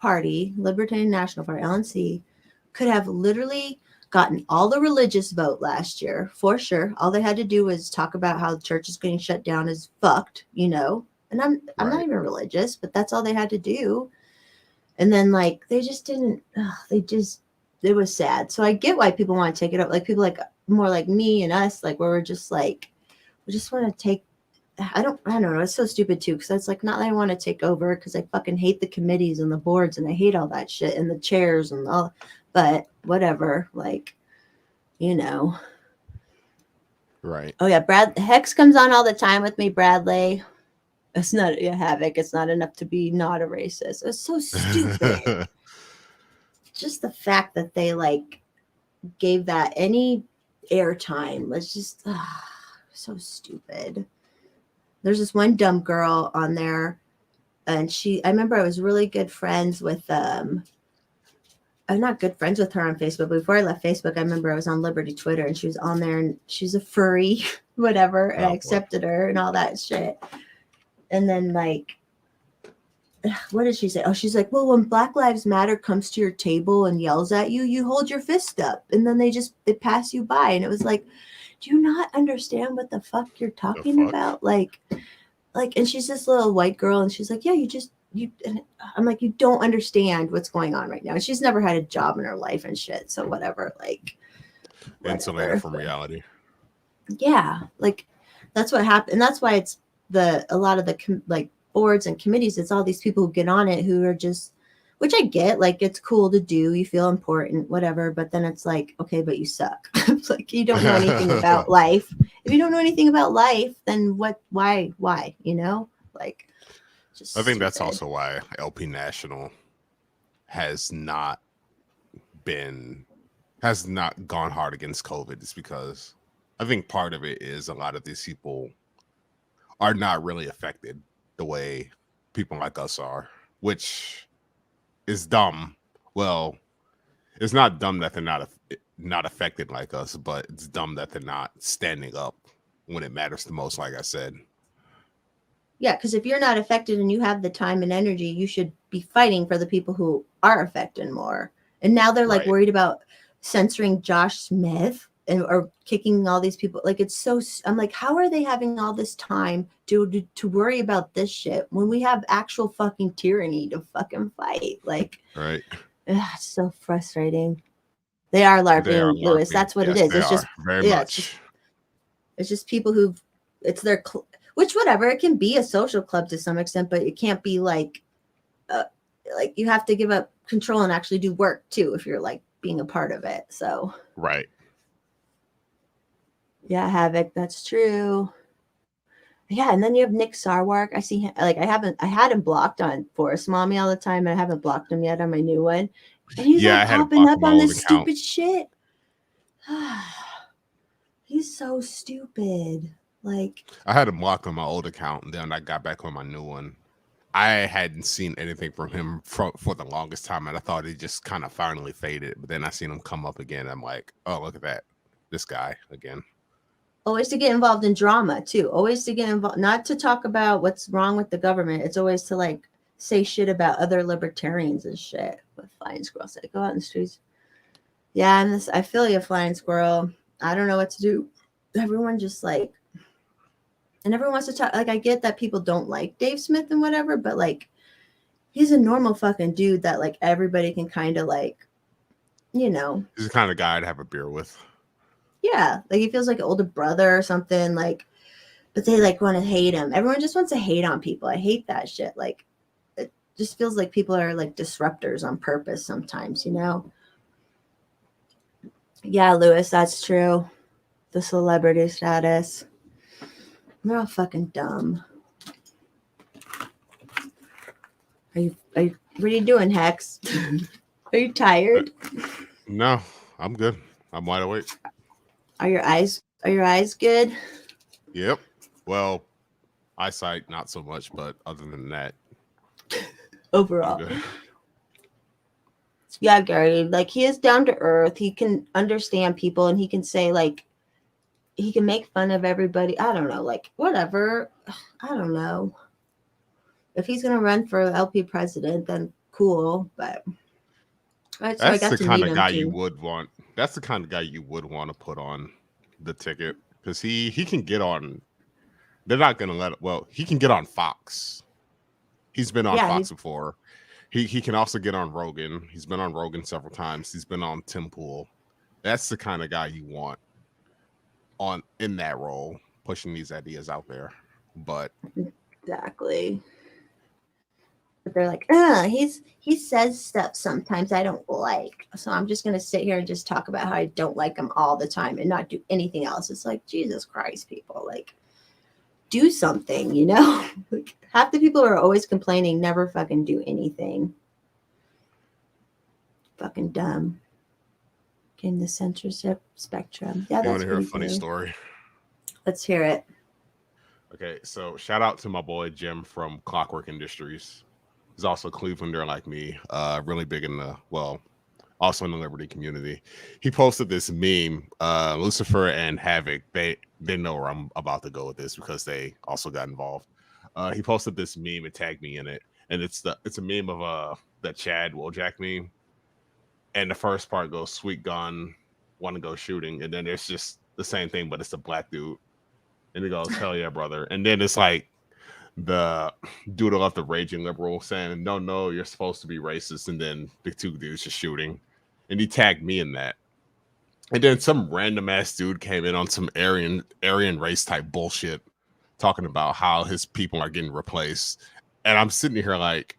party, Libertarian National Party, LNC, could have literally gotten all the religious vote last year for sure. All they had to do was talk about how the church is getting shut down is fucked, and I'm not Right. even religious, but that's all they had to do. And then like they just didn't. It was sad. So I get why people want to take it up. Like people like more like me and us, like where we're just like we just want to take. I don't know. It's so stupid too, because it's like not that I want to take over, because I fucking hate the committees and the boards and I hate all that shit and the chairs and all. But whatever, like, Right. Oh yeah, Hex comes on all the time with me, Bradley. It's not Havoc. It's not enough to be not a racist. It's so stupid. Just the fact that they like gave that any airtime was just so stupid. There's this one dumb girl on there, and I remember I was really good friends with I'm not good friends with her on Facebook, but before I left Facebook, I remember I was on Liberty Twitter and she was on there and she's a furry, whatever, and I accepted her and all that shit. And then like, what did she say? Oh, she's like, well, when Black Lives Matter comes to your table and yells at you, you hold your fist up and then they pass you by. And it was like, do you not understand what the fuck you're talking about? Like, and she's this little white girl and she's like, yeah, and I'm like, you don't understand what's going on right now. And she's never had a job in her life and shit. So whatever, like. Insulated from reality. Yeah. Like that's what happened. And that's why it's a lot of the like boards and committees. It's all these people who get on it who are just, which I get, like, it's cool to do. You feel important, whatever. But then it's like, okay, but you suck. It's like, you don't know anything about life. If you don't know anything about life, then why, like, just I think that's stupid. also why LP National has not gone hard against COVID. It's because I think part of it is a lot of these people are not really affected the way people like us are, which is dumb. Well, it's not dumb that they're not affected like us, but it's dumb that they're not standing up when it matters the most, like I said. Yeah, because if you're not affected and you have the time and energy, you should be fighting for the people who are affected more. And now they're like worried about censoring Josh Smith or kicking all these people. Like, it's so, I'm like, how are they having all this time to worry about this shit when we have actual fucking tyranny to fucking fight? Like, right. It's so frustrating. They are LARPing, Lewis. That's what it is. It's just very much. It's just people it's their, which whatever, it can be a social club to some extent, but it can't be like you have to give up control and actually do work too if you're like being a part of it. So right. Yeah, Havoc, that's true. Yeah, and then you have Nick Sarwark. I see him, like I had him blocked on Forest Mommy all the time, and I haven't blocked him yet on my new one. And he's like popping up on this stupid shit. He's so stupid. Like, I had him blocked on my old account, and then I got back on my new one. I hadn't seen anything from him for the longest time, and I thought he just kind of finally faded. But then I seen him come up again. I'm like, oh, look at that, this guy again. Always to get involved in drama too. Always to get involved, not to talk about what's wrong with the government. It's always to like say shit about other libertarians and shit. With Flying Squirrel said, go out in the streets. Yeah, and I feel you, Flying Squirrel. I don't know what to do. Everyone just like, and everyone wants to talk. Like, I get that people don't like Dave Smith and whatever, but like, he's a normal fucking dude that like everybody can kind of like, He's the kind of guy I'd have a beer with. Yeah, like he feels like an older brother or something. Like, but they like want to hate him. Everyone just wants to hate on people. I hate that shit. Like, it just feels like people are like disruptors on purpose sometimes, Yeah, Lewis, that's true. The celebrity status. They're all fucking dumb. What are you doing, Hex? Are you tired? No, I'm good. I'm wide awake. Are your eyes good? Yep. Well, eyesight not so much, but other than that, I'm Overall. good. Yeah, Gary, like he is down to earth. He can understand people and he can say like he can make fun of everybody. I don't know, like whatever. I don't know. If he's gonna run for LP president, then cool. But so I That's got the to kind meet of him guy too. you would want. That's the kind of guy you would want to put on the ticket because he can get on. They're not gonna let it. Well, he can get on Fox. He's been on Yeah, Fox before. He can also get on Rogan. He's been on Rogan several times. He's been on Tim Pool. That's the kind of guy you want on in that role, pushing these ideas out there. But exactly. But they're like, he says stuff sometimes I don't like. So I'm just gonna sit here and just talk about how I don't like him all the time and not do anything else. It's like Jesus Christ, people, like do something, you know? Like, half the people are always complaining, never fucking do anything. Fucking dumb. In the censorship spectrum. Yeah, you want that's to hear a pretty funny funny. story? Let's hear it. Okay, so shout out to my boy Jim from Clockwork Industries. He's also a Clevelander like me, really big in the, well, also in the Liberty community. He posted this meme, Lucifer and Havoc. They know where I'm about to go with this because they also got involved. He posted this meme and tagged me in it, and it's a meme of the Chad Wojak meme. And the first part goes, "Sweet gun, want to go shooting," and then it's just the same thing, but it's a black dude, and he goes, "Hell yeah, brother!" And then it's like the dude left the raging liberal saying, "No, you're supposed to be racist," and then the two dudes just shooting, and he tagged me in that. And then some random ass dude came in on some Aryan race type bullshit, talking about how his people are getting replaced, and I'm sitting here like,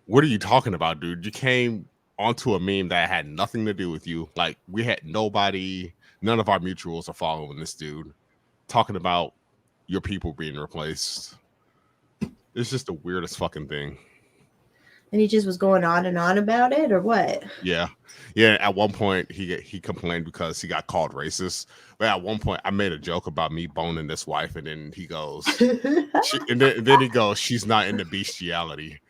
what are you talking about, dude? You came onto a meme that had nothing to do with you. Like, we had nobody, none of our mutuals are following this dude, talking about your people being replaced. It's just the weirdest fucking thing. And he just was going on and on about it, or what? Yeah. At one point, he complained because he got called racist. But at one point, I made a joke about me boning this wife, and then he goes, and then he goes, "She's not into bestiality."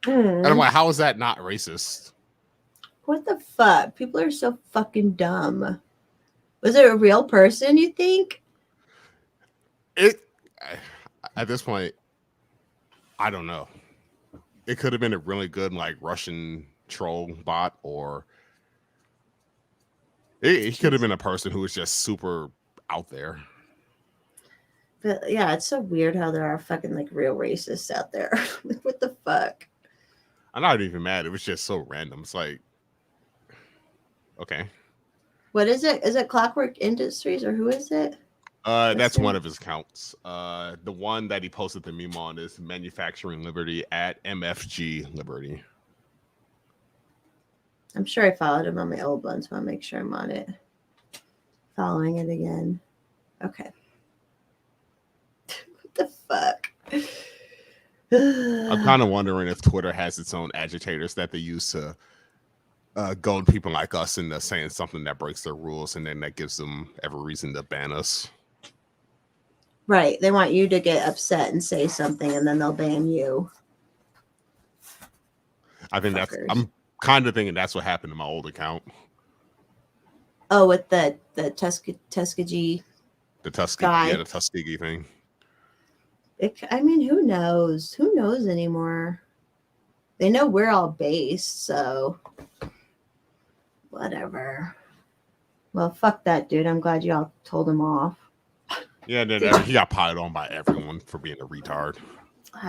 And I'm like, how is that not racist? What the fuck? People are so fucking dumb. Was it a real person, you think? At this point, I don't know. It could have been a really good like Russian troll bot, or it could have been a person who was just super out there. But yeah, it's so weird how there are fucking like real racists out there. Like, what the fuck? I'm not even mad. It was just so random. It's like, okay. What is it? Is it Clockwork Industries or who is it? That's one of his accounts. The one that he posted the meme on is Manufacturing Liberty at MFG Liberty. I'm sure I followed him on my old one, so I'll make sure I'm on it. Following it again. Okay. What the fuck? I'm kind of wondering if Twitter has its own agitators that they use to goad people like us into saying something that breaks their rules, and then that gives them every reason to ban us. Right. They want you to get upset and say something, and then they'll ban you. I think I'm kind of thinking that's what happened to my old account. Oh, with the Tuskegee. The Tuskegee, the Tuskegee thing. I mean, who knows? Who knows anymore? They know we're all based, so whatever. Well, fuck that dude. I'm glad y'all told him off. Yeah, then he got piled on by everyone for being a retard.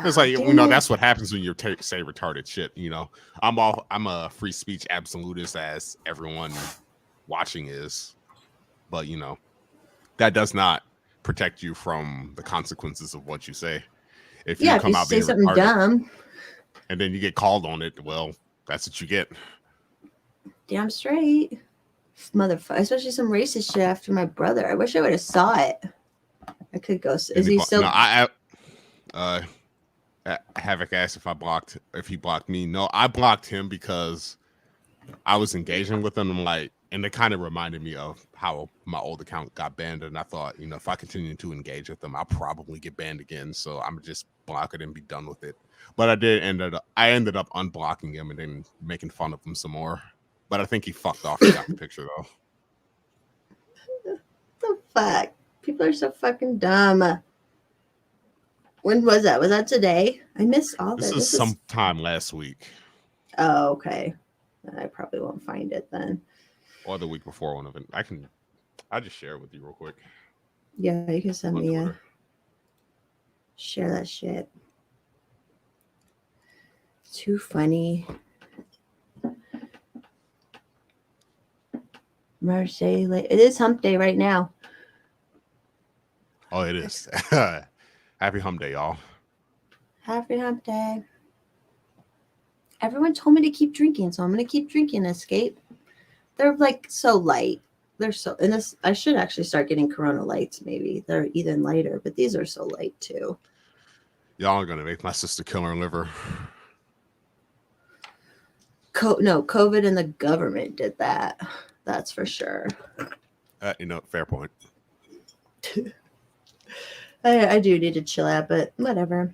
It's like, you know, that's what happens when you say retarded shit. You know, I'm a free speech absolutist, as everyone watching is, but you know, that does not protect you from the consequences of what you say. If you come out being something retarded, dumb, and then you get called on it, well, that's what you get. Damn straight, motherfucker. Especially some racist shit after my brother. I wish I would have saw it. I could go. Is he still? No, Havoc asked if he blocked me. No, I blocked him because I was engaging with him. I'm like, and it kind of reminded me of how my old account got banned. And I thought, if I continue to engage with them, I'll probably get banned again. So I'm just block it and be done with it. But I ended up unblocking him and then making fun of him some more. But I think he fucked off and got the picture though. The fuck? People are so fucking dumb. When was that? Was that today? I missed all this. This is sometime last week. Oh, okay. I probably won't find it then. Or the week before one of it. I'll just share it with you real quick. Yeah, you can send On me Twitter. share that shit. Too funny. Marseille, it is hump day right now. Oh, it is. Happy hump day, y'all. Happy hump day. Everyone told me to keep drinking, so I'm going to keep drinking. Escape. They're like so light. They're so, and this, I should actually start getting Corona lights. Maybe they're even lighter, but these are so light too. Y'all are gonna make my sister kill her liver. No, COVID and the government did that. That's for sure. Fair point. I do need to chill out, but whatever.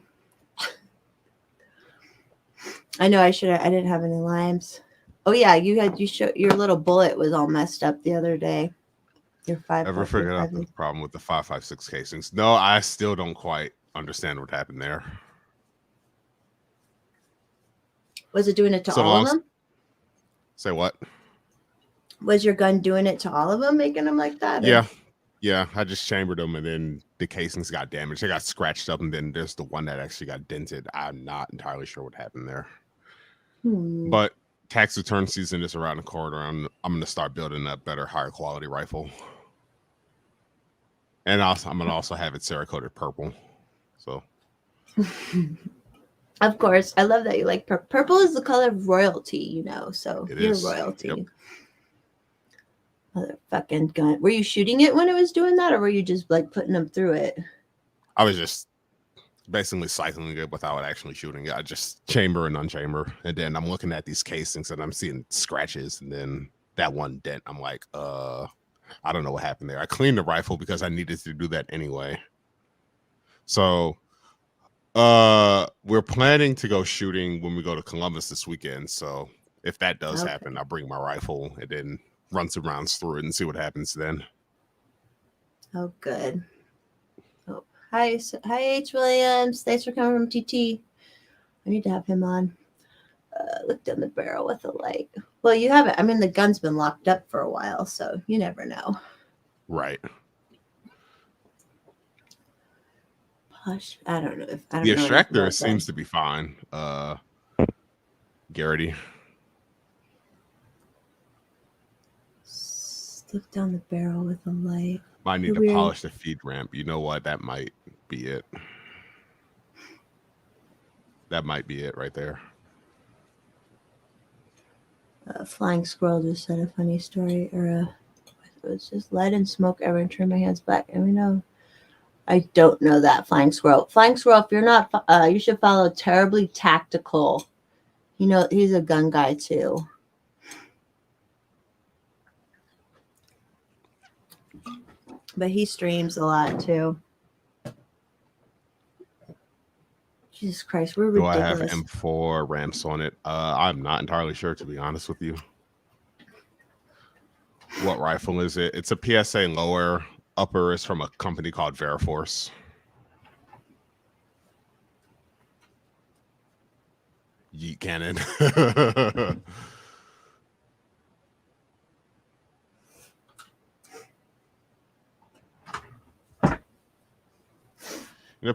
I know I didn't have any limes. Oh yeah, your little bullet was all messed up the other day. Your 5. Ever figured out the problem with the 5.56 casings? No, I still don't quite understand what happened there. Was it doing it to all of them? Say what? Was your gun doing it to all of them, making them like that? Yeah. I just chambered them, and then the casings got damaged. They got scratched up, and then there's the one that actually got dented. I'm not entirely sure what happened there. But tax return season is around the corner. I'm going to start building a better, higher quality rifle. And also, I'm going to also have it Cerakoted purple. So, of course, I love that you like purple. Purple is the color of royalty, so you're royalty. Yep. Motherfucking gun. Were you shooting it when it was doing that, or were you just like putting them through it? I was just basically cycling it without actually shooting it. I just chamber and unchamber, and then I'm looking at these casings and I'm seeing scratches, and then that one dent. I'm like, I don't know what happened there. I cleaned the rifle because I needed to do that anyway. So, we're planning to go shooting when we go to Columbus this weekend. So if that does happen, I'll bring my rifle and then run some rounds through it and see what happens then. Oh, good. Oh, hi H. Williams. Thanks for coming from TT. I need to have him on. Look down the barrel with a light. Well, you haven't. I mean, the gun's been locked up for a while, so you never know. Right. I don't know if the extractor seems to be fine. Garrity. Look down the barrel with a light. Might need to polish the feed ramp. You know what? That might be it. That might be it right there. Flying Squirrel just said a funny story, it was just light and smoke. Everyone turned my hands black, and we know. I don't know that, Flying Squirrel. Flying Squirrel, if you're not, you should follow Terribly Tactical. He's a gun guy too. But he streams a lot too. Jesus Christ, we're ridiculous. Do I have M4 ramps on it? I'm not entirely sure, to be honest with you. What rifle is it? It's a PSA lower. Upper is from a company called Veriforce. Yeet cannon.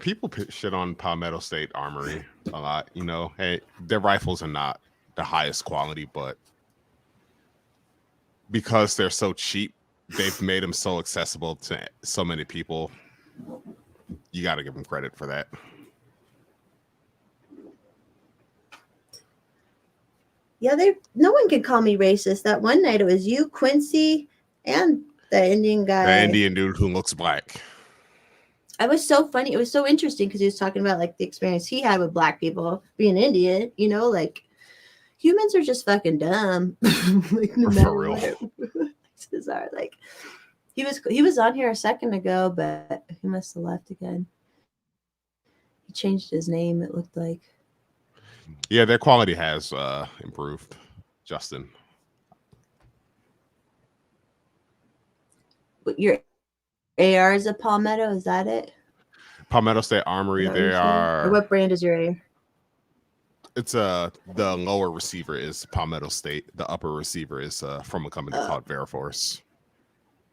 People shit on Palmetto State Armory a lot. Hey, their rifles are not the highest quality, but because they're so cheap, they've made them so accessible to so many people. You got to give them credit for that. Yeah, no one can call me racist. That one night it was you, Quincy, and the Indian guy. The Indian dude who looks black. It was so funny. It was so interesting because he was talking about like the experience he had with black people being Indian. You know, like humans are just fucking dumb. Like no For matter real. what it's bizarre. Like he was on here a second ago, but he must have left again. He changed his name, it looked like. Yeah, their quality has improved, Justin. Your AR is a Palmetto, is that it? Palmetto State Armory, Is that what they you're saying? Or are. what brand is your AR? It's the lower receiver is Palmetto State. The upper receiver is from a company called Veriforce.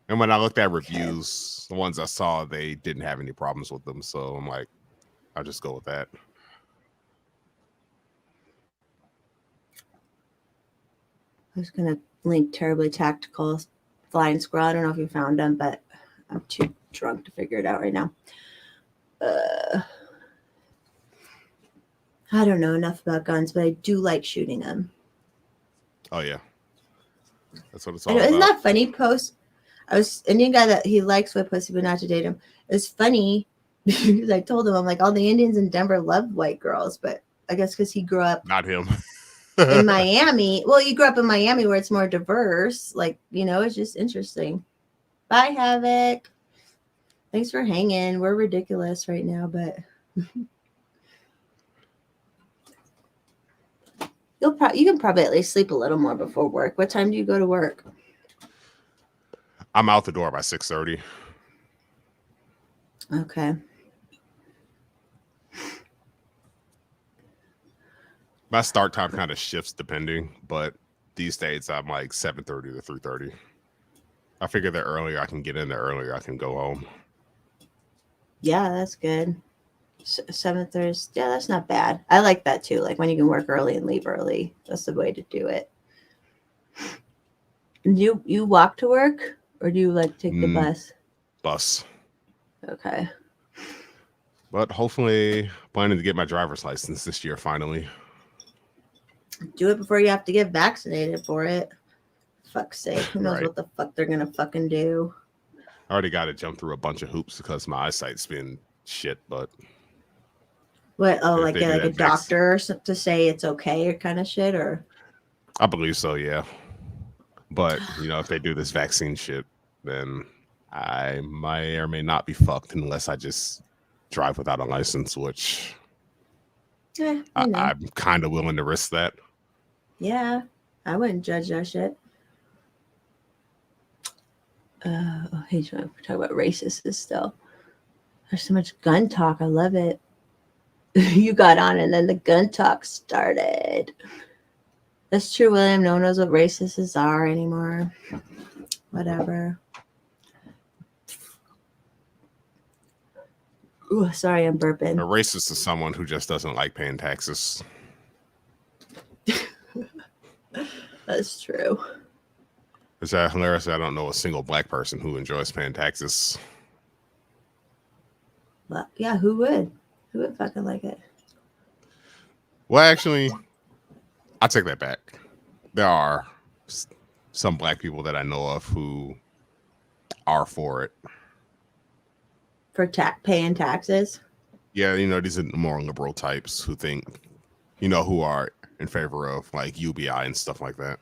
And when I looked at reviews, the ones I saw, they didn't have any problems with them. So I'm like, I'll just go with that. I was gonna link Terribly Tactical Flying Squirrel. I don't know if you found them, but I'm too drunk to figure it out right now. I don't know enough about guns, but I do like shooting them. Oh yeah, that's what it's I all know, isn't about. that funny? Post. I was Indian guy that he likes white pussy, but not to date him. It's funny because I told him I'm like all the Indians in Denver love white girls, but I guess because he grew up Not him. in Miami. Well, you grew up in Miami where it's more diverse. Like, you know, it's just interesting. Bye, Havoc. Thanks for hanging. We're ridiculous right now, but you can probably at least sleep a little more before work. What time do you go to work? I'm out the door by 6:30. Okay. My start time kind of shifts depending, but these days I'm like 7:30 to 3:30. I figure the earlier I can get in, the earlier I can go home. Yeah, that's good. 7:30. Yeah, that's not bad. I like that too. Like when you can work early and leave early. That's the way to do it. Do you walk to work or do you like take the bus? Bus. Okay. But hopefully planning to get my driver's license this year finally. Do it before you have to get vaccinated for it. Fuck's sake. Who knows Right. what the fuck they're gonna fucking do? I already got to jump through a bunch of hoops because my eyesight's been shit, but What? Oh, if like they get do like a that vac- doctor to say it's okay or kind of shit, or I believe so, yeah. But, if they do this vaccine shit, then I may or may not be fucked unless I just drive without a license, which I'm kind of willing to risk that. Yeah, I wouldn't judge that shit. Hey, we're talking about racist still. There's so much gun talk. I love it. You got on and then the gun talk started. That's true, William. No one knows what racists are anymore. Whatever. Ooh, sorry, I'm burping. A racist is someone who just doesn't like paying taxes. That's true. Is that hilarious? I don't know a single black person who enjoys paying taxes. But yeah, who would? Who would fucking like it? Well, actually, I take that back. There are some black people that I know of who are for it. For paying taxes? Yeah, these are more liberal types who think, who are in favor of like UBI and stuff like that.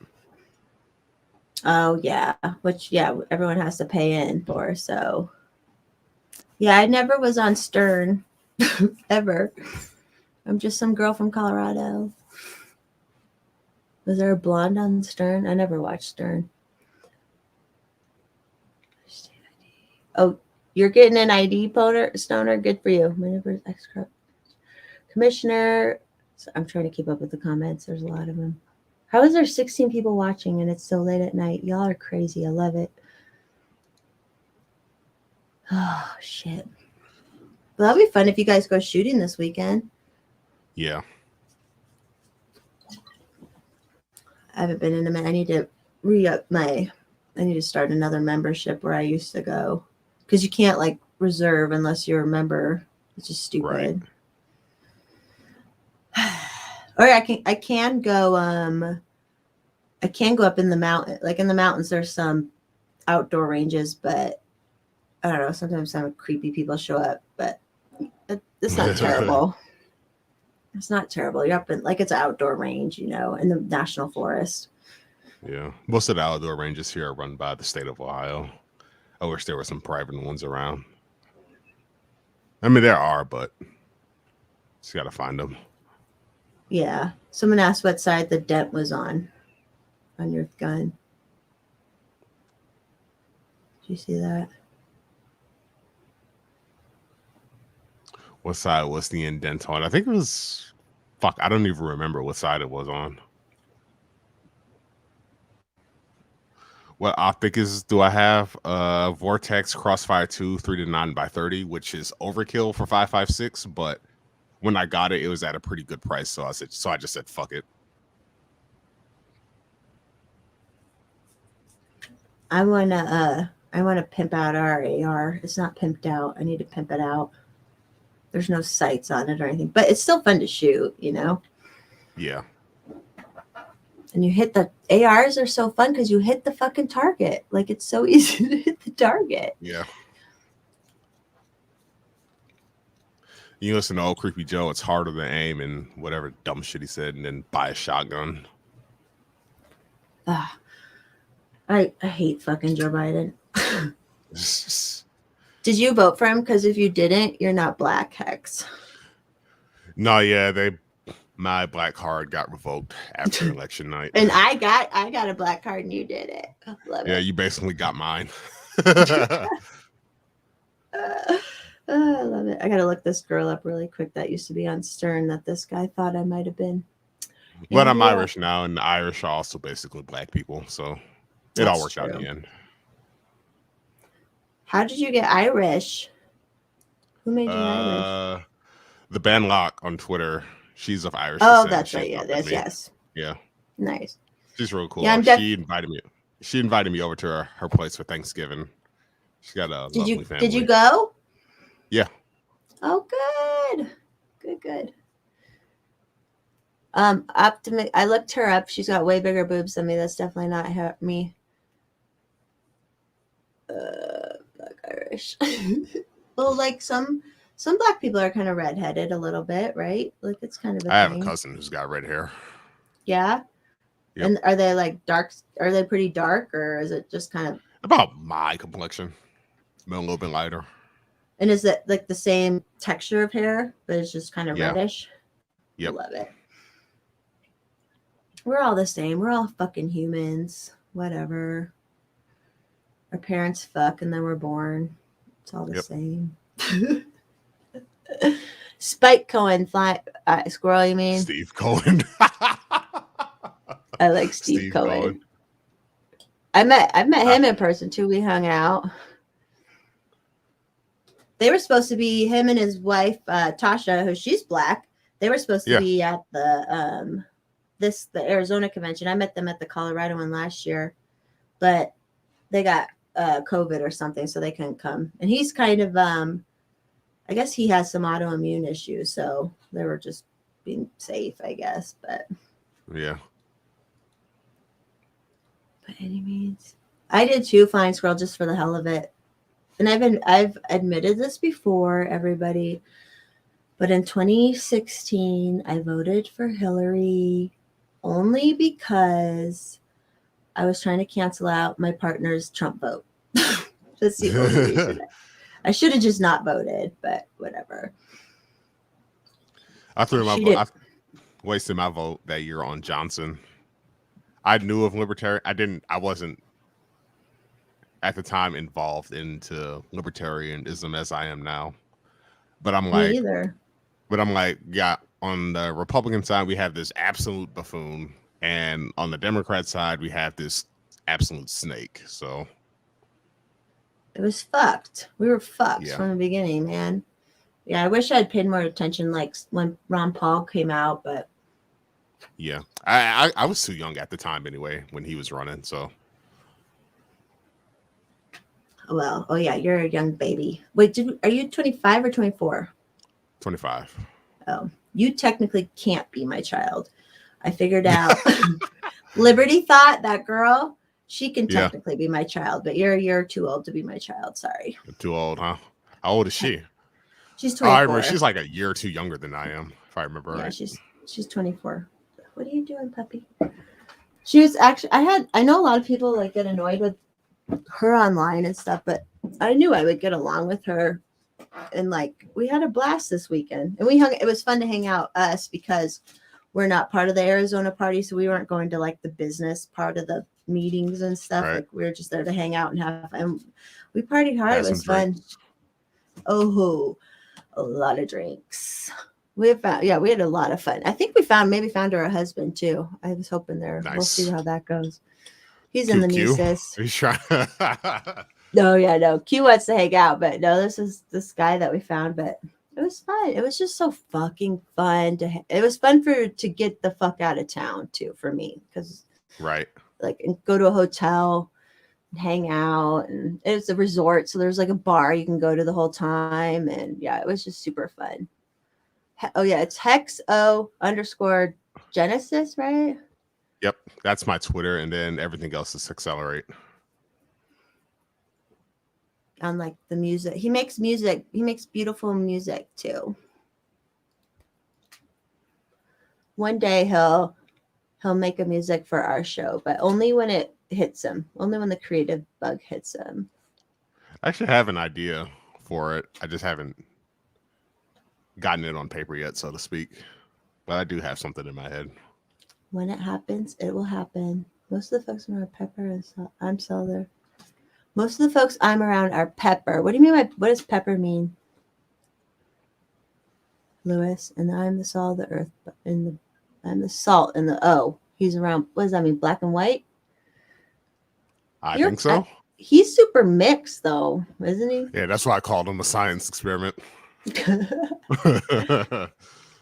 Oh, yeah. Which, yeah, everyone has to pay in for. So, yeah, I never was on Stern ever. I'm just some girl from Colorado. Was there a blonde on Stern? I never watched Stern. Oh, you're getting an ID, Stoner? Good for you. My neighbor's Commissioner. So I'm trying to keep up with the comments. There's a lot of them. How is there 16 people watching and it's so late at night? Y'all are crazy. I love it. Oh, shit. Well, that'll be fun if you guys go shooting this weekend. Yeah. I haven't been in a minute. I need to I need to start another membership where I used to go. Because you can't like reserve unless you're a member. It's just stupid. Right. Or I can go I can go up in the mountain. Like in the mountains there's some outdoor ranges, but I don't know. Sometimes some creepy people show up, but it's not terrible. It's not terrible. You're up in like it's an outdoor range, you know, in the national forest. Yeah, most of the outdoor ranges here are run by the state of Ohio. I wish there were some private ones around. I mean, there are, but just gotta find them. Yeah. Someone asked what side the dent was on your gun. Did you see that? What side was the indent on? I think it was. Fuck, I don't even remember what side it was on. What optic do I have? Vortex Crossfire 2 3 to 9x30, which is overkill for 5.56, but when I got it, it was at a pretty good price. So I just said fuck it. I wanna pimp out our AR. It's not pimped out. I need to pimp it out. There's no sights on it or anything, but it's still fun to shoot, you know? Yeah. And you hit the ARs are so fun because you hit the fucking target. Like it's so easy to hit the target. Yeah. You listen to old Creepy Joe, it's harder to aim and whatever dumb shit he said and then buy a shotgun. I hate fucking Joe Biden. Did you vote for him? Because if you didn't, you're not black, Hex. No, yeah, my black card got revoked after election night. And I got a black card and you did it. Love it. Yeah, you basically got mine. I love it. I gotta look this girl up really quick that used to be on Stern that this guy thought I might have been. But I'm Irish now, and the Irish are also basically black people, so it all worked out in the end. How did you get Irish? Who made you Irish? The band Locke on Twitter. She's of Irish descent. That's right. Yeah, that's yes. Yeah. Nice. She's real cool. Yeah, she invited me over to her place for Thanksgiving. She's got a lovely family. Did you go? Yeah. Oh, good. Good. I looked her up. She's got way bigger boobs than me. That's definitely not me. Black Irish. Well, like some black people are kind of redheaded a little bit, right? Like it's kind of a thing. have a cousin who's got red hair. Yeah. Yep. And are they like dark? Are they pretty dark, or is it just kind of about my complexion? Maybe a little bit lighter. And is it like the same texture of hair, but it's just kind of reddish? Yep. I love it. We're all the same. We're all fucking humans. Whatever. Our parents fuck and then we're born. It's all the same. Spike Cohen, squirrel, you mean? Steve Cohen. I like Steve Cohen. I've met him in person too. We hung out. They were supposed to be him and his wife, Tasha, who she's black. They were supposed to be at the Arizona convention. I met them at the Colorado one last year, but they got COVID or something, so they couldn't come. And he's kind of, I guess he has some autoimmune issues, so they were just being safe, I guess. But yeah. By any means, I did too, Flying Squirrel, just for the hell of it. And I've admitted this before, everybody, but in 2016, I voted for Hillary only because I was trying to cancel out my partner's Trump vote. That's the only reason. I should have just not voted, but whatever. I threw my vote. I wasted my vote that year on Johnson. I knew of libertarian. I wasn't at the time involved into libertarianism as I am now. But I'm like, me either. But I'm like, yeah, on the Republican side, we have this absolute buffoon. And on the Democrat side, we have this absolute snake. So it was fucked. We were fucked from the beginning, man. Yeah, I wish I'd paid more attention like when Ron Paul came out, but yeah. I was too young at the time anyway when he was running, so well, oh yeah, you're a young baby. Wait, are you 25 or 24? 25. Oh, you technically can't be my child. I figured out. Liberty thought that girl, She can Yeah. technically be my child, but you're too old to be my child. Sorry. Too old, huh? How old is she? She's Oh, I 24. remember she's like a year or two younger than I am, if I remember Yeah, right. she's 24. What are you doing, puppy? She was actually I know a lot of people like get annoyed with her online and stuff, but I knew I would get along with her, and like we had a blast this weekend, and it was fun to hang out us because we're not part of the Arizona party, so we weren't going to like the business part of the meetings and stuff. Right. Like we were just there to hang out and have fun. We partied hard. Had It was some fun. drinks. Oh, a lot of drinks. We had a lot of fun. I think we maybe found her a husband too. I was hoping there. We'll see Nice. how that goes. He's in the Mises. He's trying. No. Q wants to hang out, but no, this is this guy that we found. But it was fun. It was just so fucking fun it was fun to get the fuck out of town too for me, because Right. like and go to a hotel, and hang out, and it's a resort, so there's like a bar you can go to the whole time, and yeah, it was just super fun. Oh yeah, it's Hexo_Genesis, right? Yep. That's my Twitter, and then everything else is Accelerate. On like the music. He makes music. He makes beautiful music too. One day he'll make a music for our show, but only when it hits him. Only when the creative bug hits him. I actually have an idea for it. I just haven't gotten it on paper yet, so to speak. But I do have something in my head. When it happens, it will happen. Most of the folks around Pepper and I'm Souther. Most of the folks I'm around are Pepper. What do you mean by what does Pepper mean? Lewis, and I'm the salt of the earth, I'm the salt in the O. He's around. What does that mean? Black and white? I think so. He's super mixed though, isn't he? Yeah, that's why I called him a science experiment.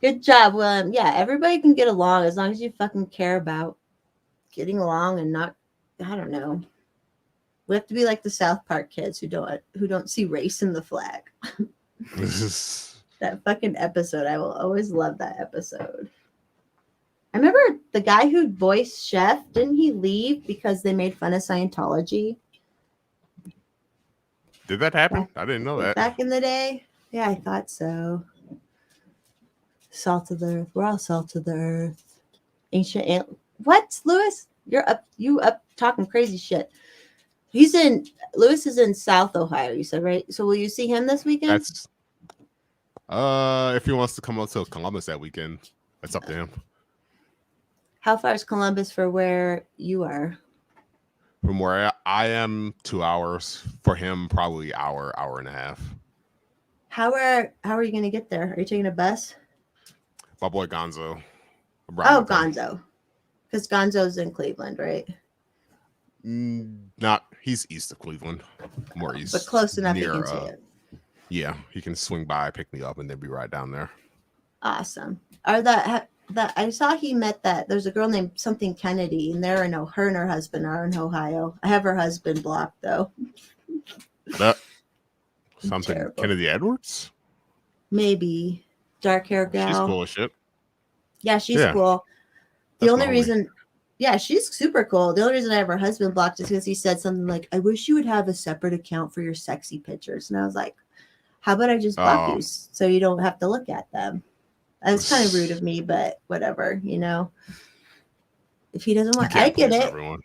Good job, William. Yeah, everybody can get along as long as you fucking care about getting along and not, I don't know. We have to be like the South Park kids who don't see race in the flag. That fucking episode. I will always love that episode. I remember the guy who voiced Chef, didn't he leave because they made fun of Scientology? Did that happen? I didn't know that. Back in the day? Yeah, I thought so. Salt of the earth. We're all salt of the earth. Ancient what, Lewis? You up talking crazy shit. Lewis is in South Ohio, you said, right? So will you see him this weekend? That's if he wants to come up to Columbus that weekend, that's up to him. How far is Columbus for where you are? From where I am, 2 hours. For him, probably hour and a half. How are you going to get there? Are you taking a bus? My boy Gonzo. Gonzo. Because Gonzo's in Cleveland, right? Not. He's east of Cleveland. More east. But close enough you can see it. Yeah, he can swing by, pick me up, and then be right down there. Awesome. I saw he met there's a girl named something Kennedy, and her and her husband are in Ohio. I have her husband blocked though. Something Terrible. Kennedy Edwards? Maybe. Dark hair gal. She's cool as shit. Yeah, she's cool. The That's only reason she's super cool. The only reason I have her husband blocked is because he said something like, I wish you would have a separate account for your sexy pictures. And I was like, how about I just block you so you don't have to look at them? It's kind of rude of me, but whatever, you know. If he doesn't want, I get it. Everyone.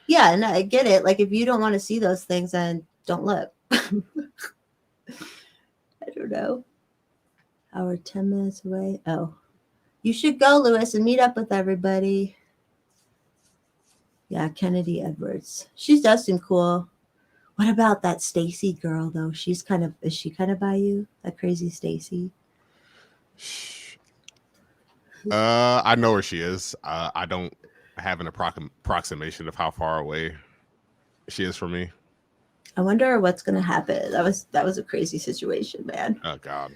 Yeah, no, I get it. Like if you don't want to see those things, then don't look. I don't know. Hour 10 minutes away. Oh, you should go, Lewis, and meet up with everybody. Yeah, Kennedy Edwards. She does seem cool. What about that Stacy girl though? Is she kind of by you? That crazy Stacy? I know where she is. I don't have an approximation of how far away she is from me. I wonder what's gonna happen. That was a crazy situation, man. Oh God,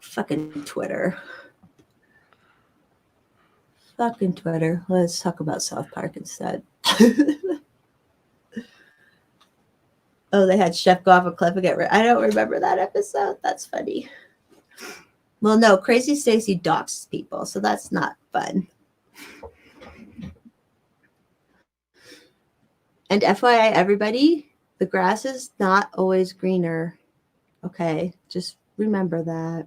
Fucking Twitter. Fucking Twitter. Let's talk about South Park instead. Oh, they had Chef go off a cliff and I don't remember that episode. That's funny. Well, no, Crazy Stacy doxes people, so that's not fun. And FYI, everybody, the grass is not always greener. Okay, just remember that.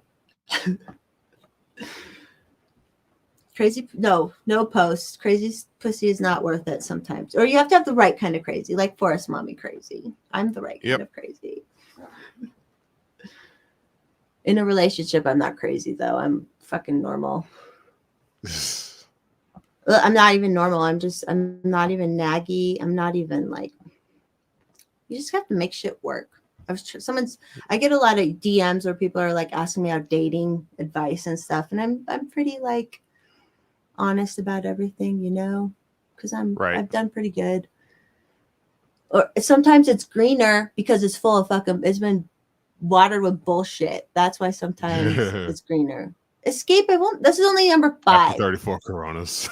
No post. Crazy pussy is not worth it sometimes. Or you have to have the right kind of crazy, like Forest Mommy crazy. I'm the right kind of crazy. In a relationship, I'm not crazy though. I'm fucking normal. I'm not even normal. I'm not even naggy. I'm not even like, you just have to make shit work. I get a lot of DMs where people are like asking me out dating advice and stuff. And I'm pretty like honest about everything, you know, because I've done pretty good. Or sometimes it's greener because it's full of it's been watered with bullshit. That's why sometimes it's greener. Escape, this is only number 5. After 34 Coronas.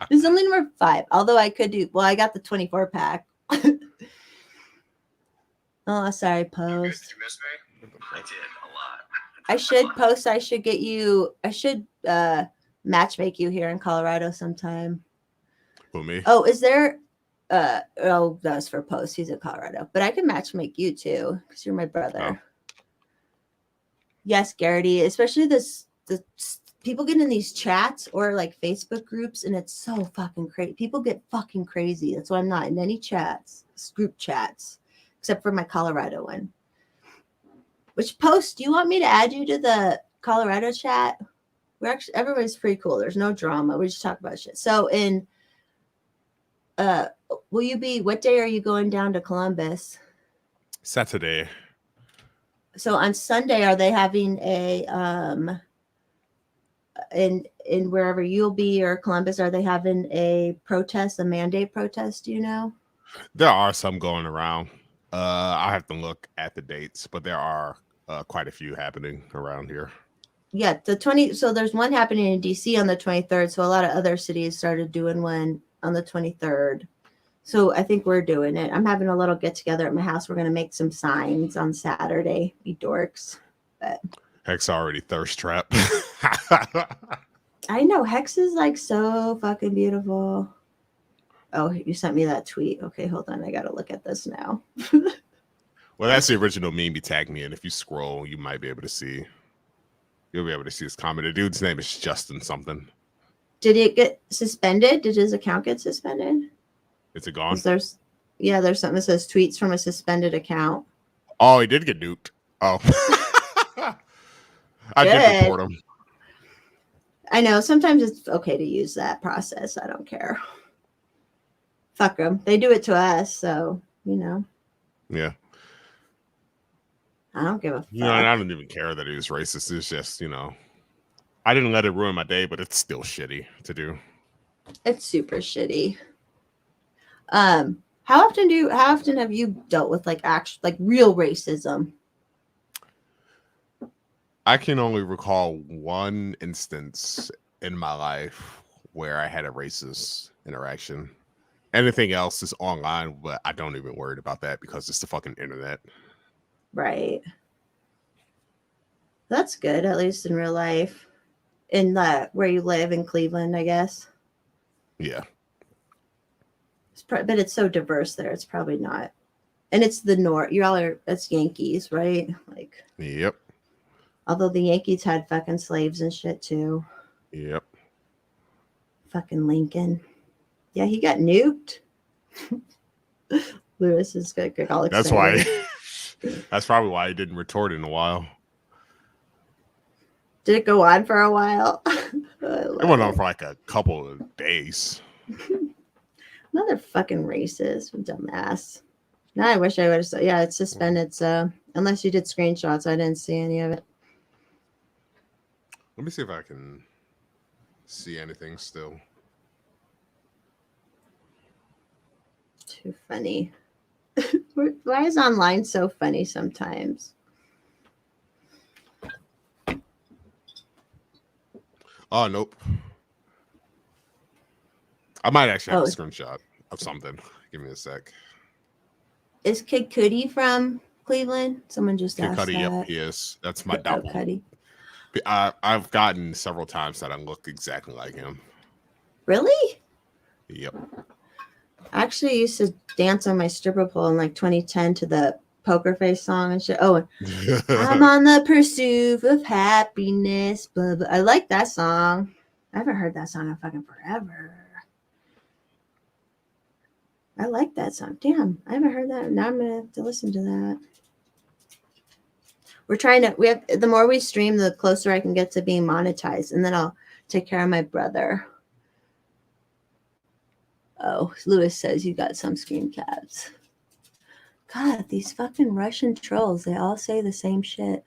This is only number 5. Although I could I got the 24 pack. Oh, sorry, Post. Did you miss me? I did a lot. I should Post. I should get you. I should matchmake you here in Colorado sometime. Who, me? Oh, is there? Oh, that was for Post. He's in Colorado, but I can matchmake you too because you're my brother. Oh. Yes, Garrity. Especially the people get in these chats or like Facebook groups, and it's so fucking crazy. People get fucking crazy. That's why I'm not in any chats, group chats, except for my Colorado one. Which Post? Do you want me to add you to the Colorado chat? Everybody's pretty cool. There's no drama. We just talk about shit. So what day are you going down to Columbus? Saturday. So on Sunday, are they having a in wherever you'll be or Columbus, are they having a mandate protest, do you know? There are some going around. I have to look at the dates, but there are quite a few happening around here. Yeah, so there's one happening in DC on the 23rd. So a lot of other cities started doing one on the 23rd. So I think we're doing it. I'm having a little get together at my house. We're gonna make some signs on Saturday. You dorks. But Hex already thirst trap. I know Hex is like so fucking beautiful. Oh, you sent me that tweet. Okay, hold on. I gotta look at this now. Well, that's the original meme you tagged me in. If you scroll, you might be able to see. You'll be able to see his comment. The dude's name is Justin something. Did it get suspended? Did his account get suspended? Is it gone? There's something that says tweets from a suspended account. Oh, he did get nuked. Oh. I did report him. I know. Sometimes it's okay to use that process. I don't care. Fuck them. They do it to us, so, you know. Yeah. I don't give a fuck. You know, and I don't even care that he was racist. It's just, you know, I didn't let it ruin my day, but it's still shitty to do. It's super shitty. How often have you dealt with like real racism? I can only recall one instance in my life where I had a racist interaction. Anything else is online, but I don't even worry about that because it's the fucking internet. Right. That's good, at least in real life. In where you live in Cleveland, I guess. Yeah. But it's so diverse there. It's probably not. And it's the North. That's Yankees, right? Like. Yep. Although the Yankees had fucking slaves and shit too. Yep. Fucking Lincoln. Yeah, he got nuked. Lewis is good. All excited. That's why. That's probably why he didn't retort in a while. Did it go on for a while? It went on for like a couple of days. Another fucking racist, dumbass. Now I wish I would have said, yeah, it's suspended. So unless you did screenshots, I didn't see any of it. Let me see if I can see anything still. Too funny. Why is online so funny sometimes? Oh, nope. I might actually have a screenshot of something. Give me a sec. Is Kid Cudi from Cleveland? Someone just asked Kid Cudi, that. Yep, he is. That's my double. Cudi. I've gotten several times that I look exactly like him. Really? Yep. I actually used to dance on my stripper pole in like 2010 to the Poker Face song and shit. Oh, I'm on the pursuit of happiness. Blah, blah. I like that song. I haven't heard that song in fucking forever. I like that song. Damn, I haven't heard that. Now I'm gonna have to listen to that. We have the more we stream, the closer I can get to being monetized, and then I'll take care of my brother. Oh, Lewis says you got some screen caps. God, these fucking Russian trolls, they all say the same shit.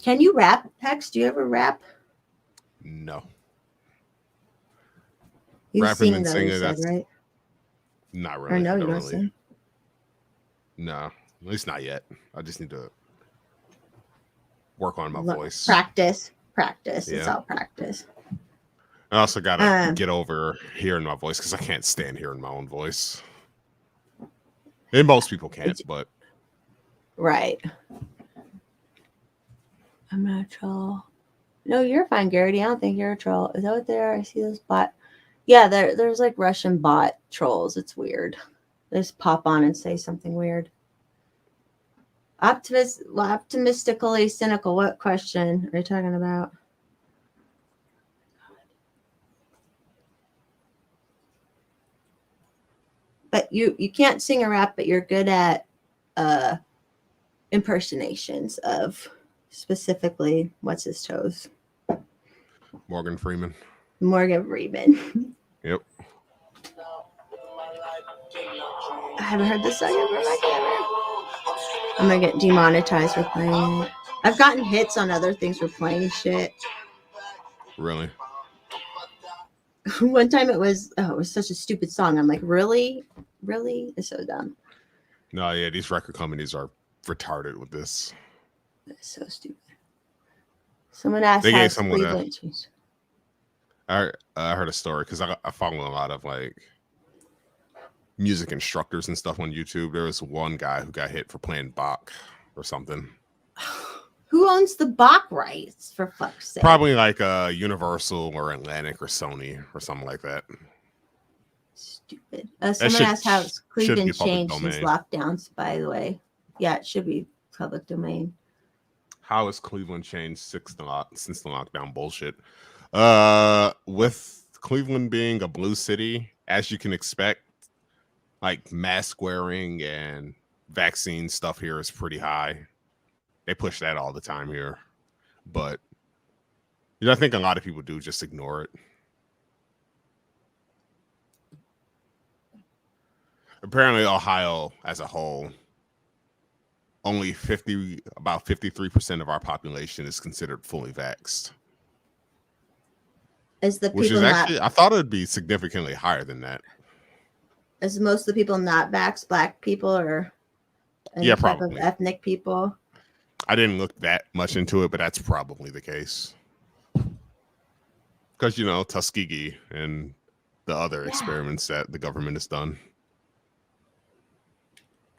Can you rap, Hex? Do you ever rap? No. You Rapping sing and though, singing, you said, that's right? not Or really. no, I you don't don't really. sing? No, at least not yet. I just need to work on my Look, voice. Practice. It's Yeah. all practice. I also gotta get over hearing my voice because I can't stand hearing my own voice. And most people can't, but Right. I'm not a troll. No, you're fine, Garrity. I don't think you're a troll. Is that what they are? I see those bot. Yeah, there's like Russian bot trolls. It's weird. They just pop on and say something weird. Optimistically cynical. What question are you talking about? But you can't sing a rap, but you're good at impersonations of specifically what's his toes. Morgan Freeman. Morgan Freeman. Yep. I haven't heard this song ever in my camera. I'm gonna get demonetized for playing it. I've gotten hits on other things for playing shit. Really? One time it was such a stupid song. I'm like, really? It's so dumb. No, yeah, these record companies are retarded with this. It's so stupid. Someone asked They how gave someone Cleveland changed. I heard a story because I follow a lot of like music instructors and stuff on YouTube. There was one guy who got hit for playing Bach or something. Who owns the Bach rights, for fuck's sake? Probably like Universal or Atlantic or Sony or something like that. Stupid. Someone asked how Cleveland changed his lockdowns, by the way. Yeah, it should be public domain. How has Cleveland changed since the lockdown bullshit? With Cleveland being a blue city, as you can expect, like mask wearing and vaccine stuff here is pretty high. They push that all the time here. But I think a lot of people do just ignore it. Apparently, Ohio as a whole, only about 53% of our population is considered fully vaxxed. Which is actually, I thought it would be significantly higher than that. Is most of the people not vaxxed black people or any type of ethnic people? I didn't look that much into it, but that's probably the case. Because, Tuskegee and the other experiments that the government has done.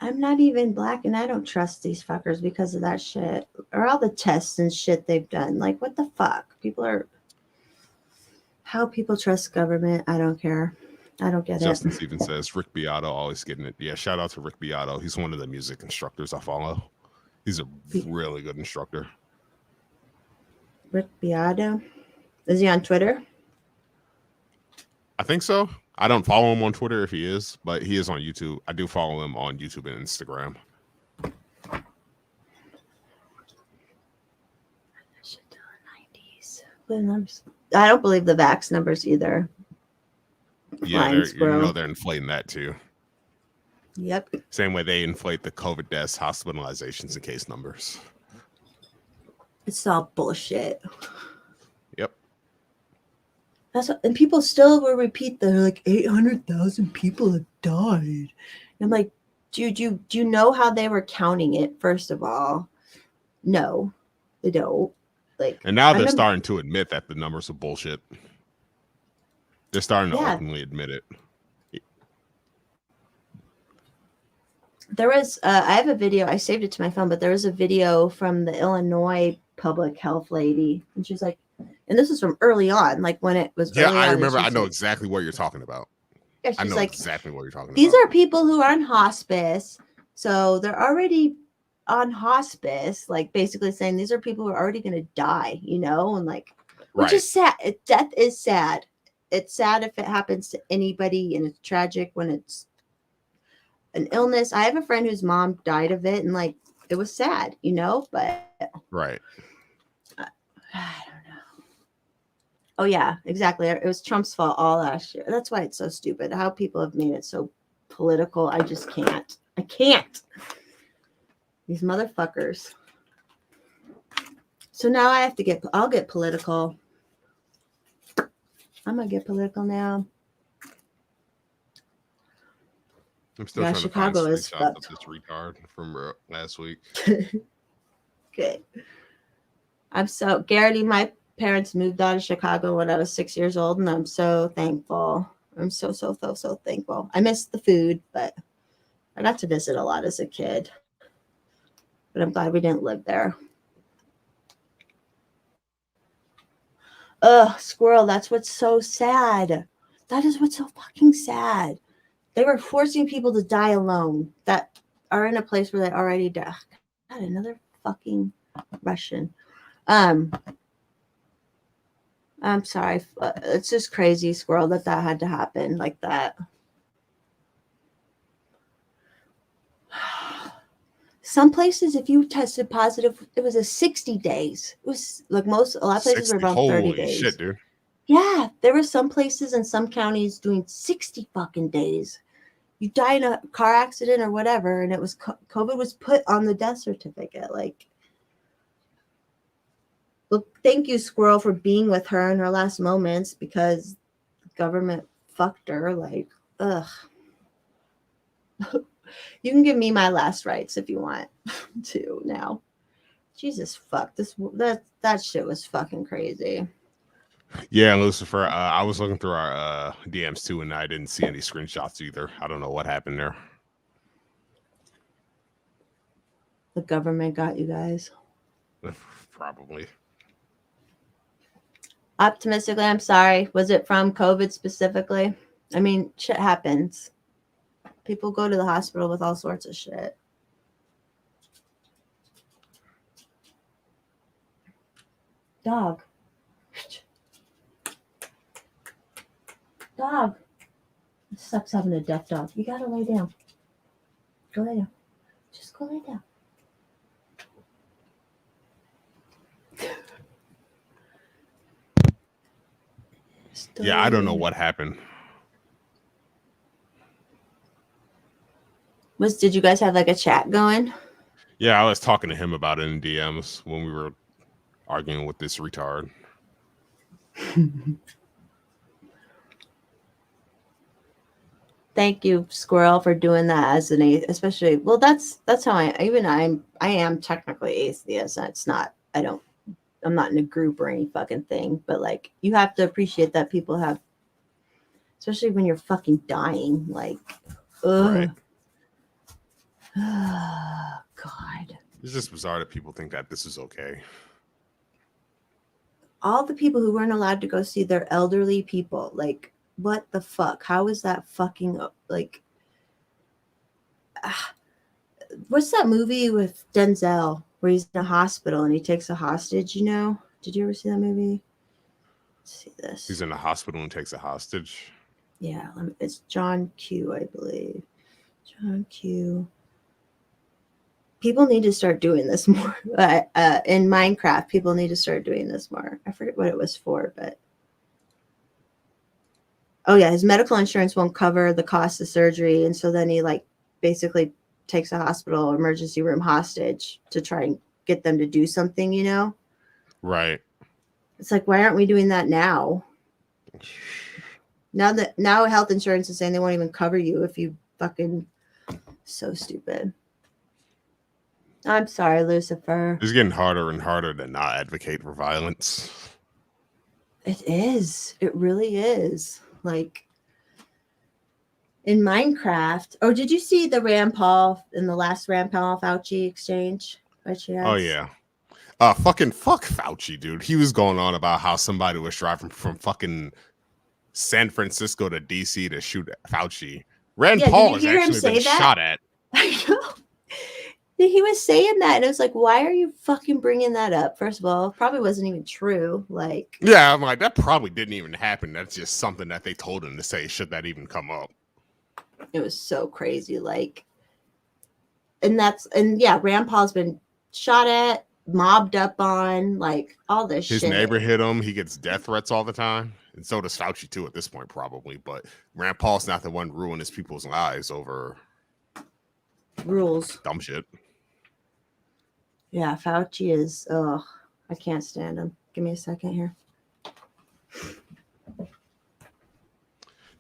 I'm not even black and I don't trust these fuckers because of that shit. Or all the tests and shit they've done. Like, what the fuck? How people trust government, I don't care. I don't get Justin Stevens says, Rick Beato always getting it. Yeah, shout out to Rick Beato. He's one of the music instructors I follow. He's a really good instructor. Rick Beato? Is he on Twitter? I think so. I don't follow him on Twitter if he is, but he is on YouTube. I do follow him on YouTube and Instagram. I don't believe the vax numbers either. Yeah, they're inflating that too. Yep. Same way they inflate the COVID deaths, hospitalizations, and case numbers. It's all bullshit. Yep. And people still will repeat that, like 800,000 people have died. And I'm like, do you know how they were counting it? First of all, no, they don't. Like, and now they're starting to admit that the numbers are bullshit. They're starting to openly admit it. There was, I have a video, I saved it to my phone, but there was a video from the Illinois public health lady. And she's like, And this is from early on, like when it was. Yeah, early I on, remember. she's I know like- exactly what you're talking about. Yeah, I she's know like, exactly what you're talking these about. are people who are on hospice, so they're already on hospice, like basically saying these are people who are already going to die, you know, and like, which Right. is sad. Death is sad. It's sad if it happens to anybody, and it's tragic when it's an illness. I have a friend whose mom died of it, and like it was sad, you know, but Right. I don't know. Oh yeah, exactly. It was Trump's fault all last year. That's why it's so stupid. How people have made it so political. I just can't. I can't. These motherfuckers. So now I have to get. I'll get political. I'm gonna get political now. I'm still Yeah, trying Chicago to find is screenshots of fucked. this retard from last week. Okay. I'm so Garrity, my parents moved out of Chicago when I was 6 years old, and I'm so thankful. I'm so thankful. I missed the food, but I got to visit a lot as a kid. But I'm glad we didn't live there. Ugh, squirrel, that's what's so sad. That is what's so fucking sad. They were forcing people to die alone that are in a place where they already died. God, another fucking Russian. I'm sorry. It's just crazy, squirrel, that had to happen like that. Some places, if you tested positive, it was a 60 days. It was like a lot of places 60, were about 30 holy days. shit, dude. Yeah, there were some places in some counties doing 60 fucking days. You die in a car accident or whatever, and it was COVID was put on the death certificate. Like, well, thank you, squirrel, for being with her in her last moments, because the government fucked her. Like, ugh. You can give me my last rites if you want to now. Jesus fuck. That shit was fucking crazy. Yeah, Lucifer. I was looking through our DMs too, and I didn't see any screenshots either. I don't know what happened there. The government got you guys. Probably. Optimistically, I'm sorry. Was it from COVID specifically? I mean, shit happens. People go to the hospital with all sorts of shit. Dog. Dog. It sucks having a deaf dog. You gotta lay down. Go lay down. Just go lay down. Yeah, I don't know what happened. Did you guys have like a chat going? Yeah, I was talking to him about it in DMs when we were arguing with this retard. Thank you, Squirrel, for doing that as an atheist. Especially, well, that's how I am technically atheist. It's not. I'm not in a group or any fucking thing. But like, you have to appreciate that people have, especially when you're fucking dying. Like, ugh. Right. God. It's just bizarre that people think that this is okay. All the people who weren't allowed to go see their elderly people, like, what the fuck? How is that fucking like? What's that movie with Denzel where he's in a hospital and he takes a hostage? You know? Did you ever see that movie? Let's see this. He's in the hospital and takes a hostage. Yeah, it's John Q, I believe. John Q. People need to start doing this more. In Minecraft, people need to start doing this more. I forget what it was for, but oh yeah, his medical insurance won't cover the cost of surgery, and so then he like basically takes a hospital emergency room hostage to try and get them to do something, you know? Right. It's like, why aren't we doing that now? Now health insurance is saying they won't even cover you if you fucking so stupid. I'm sorry, Lucifer. It's getting harder and harder to not advocate for violence. It is. It really is. Like in Minecraft. Oh, did you see the Rand Paul in the last Rand Paul Fauci exchange? Oh yeah. Fucking fuck Fauci, dude. He was going on about how somebody was driving from fucking San Francisco to DC to shoot at Fauci. Rand Yeah, Paul did has you hear him actually say been that? shot at. I know. He was saying that, and it was like, why are you fucking bringing that up? First of all, probably wasn't even true. Like, Yeah, I'm like, that probably didn't even happen. That's just something that they told him to say. Should that even come up? it was so crazy. Like, and yeah, Rand Paul's been shot at, mobbed up on, like all this His shit. neighbor hit him. He gets death threats all the time. And so does Fauci too at this point, probably. But Rand Paul's not the one ruining his people's lives over Rules. dumb shit. Yeah, Fauci is. Oh, I can't stand him. Give me a second here.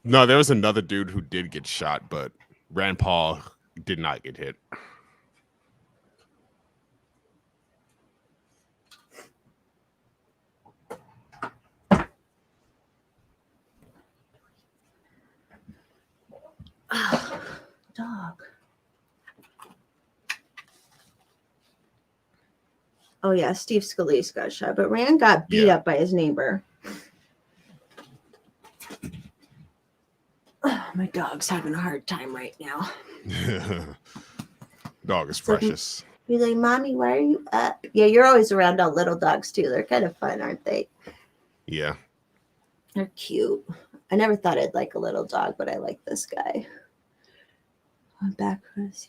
No, there was another dude who did get shot, but Rand Paul did not get hit. Dog. Oh yeah, Steve Scalise got shot, but Rand got beat up by his neighbor. Oh, my dog's having a hard time right now. Dog is precious. He's like, Mommy, why are you up? Yeah, you're always around all little dogs too. They're kind of fun, aren't they? Yeah. They're cute. I never thought I'd like a little dog, but I like this guy. I'm back. It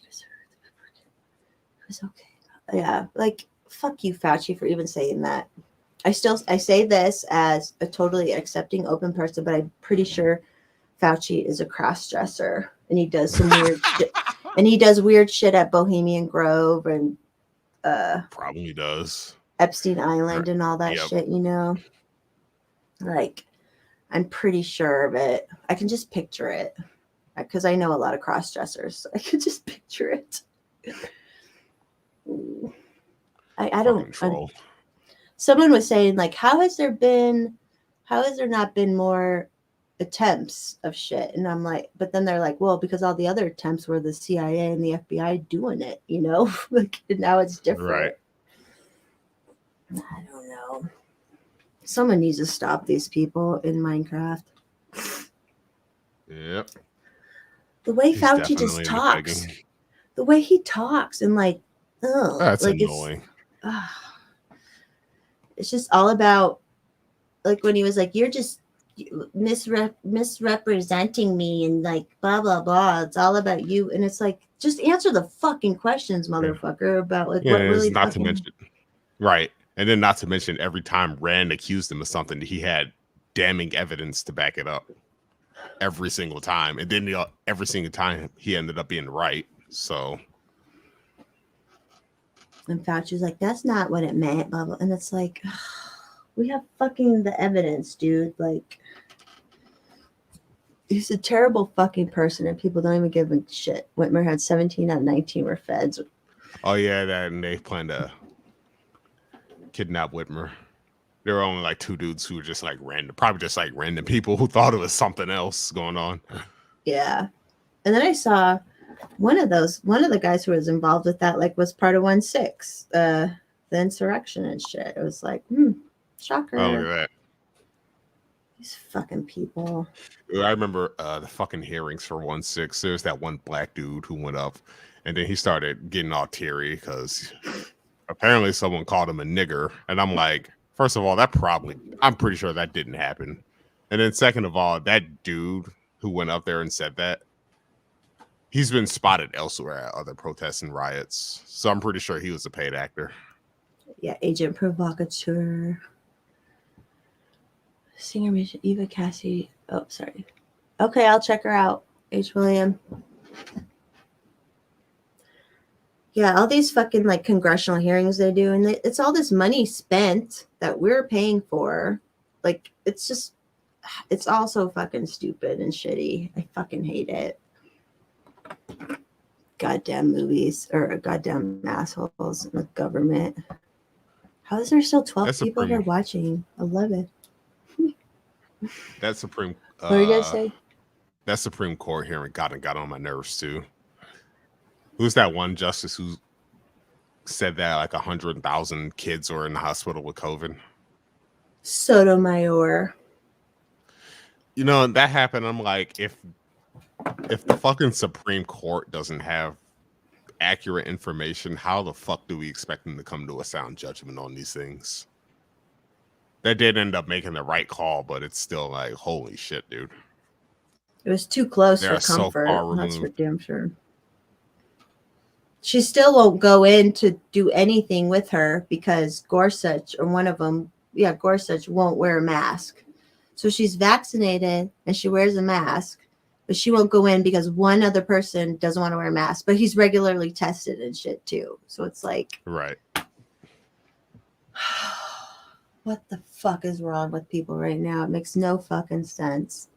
was okay. Yeah, like fuck you, Fauci, for even saying that. I say this as a totally accepting, open person, but I'm pretty sure Fauci is a cross-dresser, and he does some weird shit. And he does weird shit at Bohemian Grove and probably does Epstein Island and all that shit. You know, like I'm pretty sure of it. I can just picture it because I know a lot of cross-dressers. So I could just picture it. I don't. Someone was saying like, how has there not been more attempts of shit? And I'm like, but then they're like, well, because all the other attempts were the CIA and the FBI doing it, you know. Like now it's different. Right. I don't know. Someone needs to stop these people in Minecraft. Yep. The way Fauci just talks. The way he talks and like, oh, that's like annoying. It's just all about like when he was like, you're just misrepresenting me and like blah blah blah. It's all about you, and it's like just answer the fucking questions, motherfucker, about like what really. Not to mention, right, and then not to mention every time Rand accused him of something, he had damning evidence to back it up. Every single time, and then every single time he ended up being right. So. And Fauci's like, that's not what it meant, blah, blah. And it's like, we have fucking the evidence, dude. Like, he's a terrible fucking person, and people don't even give a shit. Whitmer had 17 out of 19 were feds. Oh, yeah, and they planned to kidnap Whitmer. There were only like two dudes who were just like random, probably just like random people who thought it was something else going on. Yeah. And then I saw one of the guys who was involved with that, like, was part of 1-6, the insurrection and shit. It was like, shocker. Oh, look at that. These fucking people. I remember the fucking hearings for 1-6. There's that one black dude who went up, and then he started getting all teary because apparently someone called him a nigger. And I'm like, first of all, I'm pretty sure that didn't happen. And then second of all, that dude who went up there and said that, he's been spotted elsewhere at other protests and riots. So I'm pretty sure he was a paid actor. Yeah, agent provocateur. Singer Eva Cassie. Oh, sorry. Okay, I'll check her out. H. William. Yeah, all these fucking like congressional hearings they do, and it's all this money spent that we're paying for. Like, it's all so fucking stupid and shitty. I fucking hate it. Goddamn movies or goddamn assholes in the government. How is there still 12 people here watching? 11. That Supreme. What are you gonna say? That Supreme Court hearing got on my nerves too. Who's that one justice who said that like 100,000 kids were in the hospital with COVID. Sotomayor. You know, that happened. I'm like, if the fucking Supreme Court doesn't have accurate information, how the fuck do we expect them to come to a sound judgment on these things? That did end up making the right call, but it's still like, holy shit, dude. It was too close They're for so comfort. far That's for removed. damn sure. She still won't go in to do anything with her because Gorsuch, or one of them, Gorsuch won't wear a mask. So she's vaccinated and she wears a mask, but she won't go in because one other person doesn't want to wear a mask, but he's regularly tested and shit too. So it's like, Right. what the fuck is wrong with people right now? It makes no fucking sense.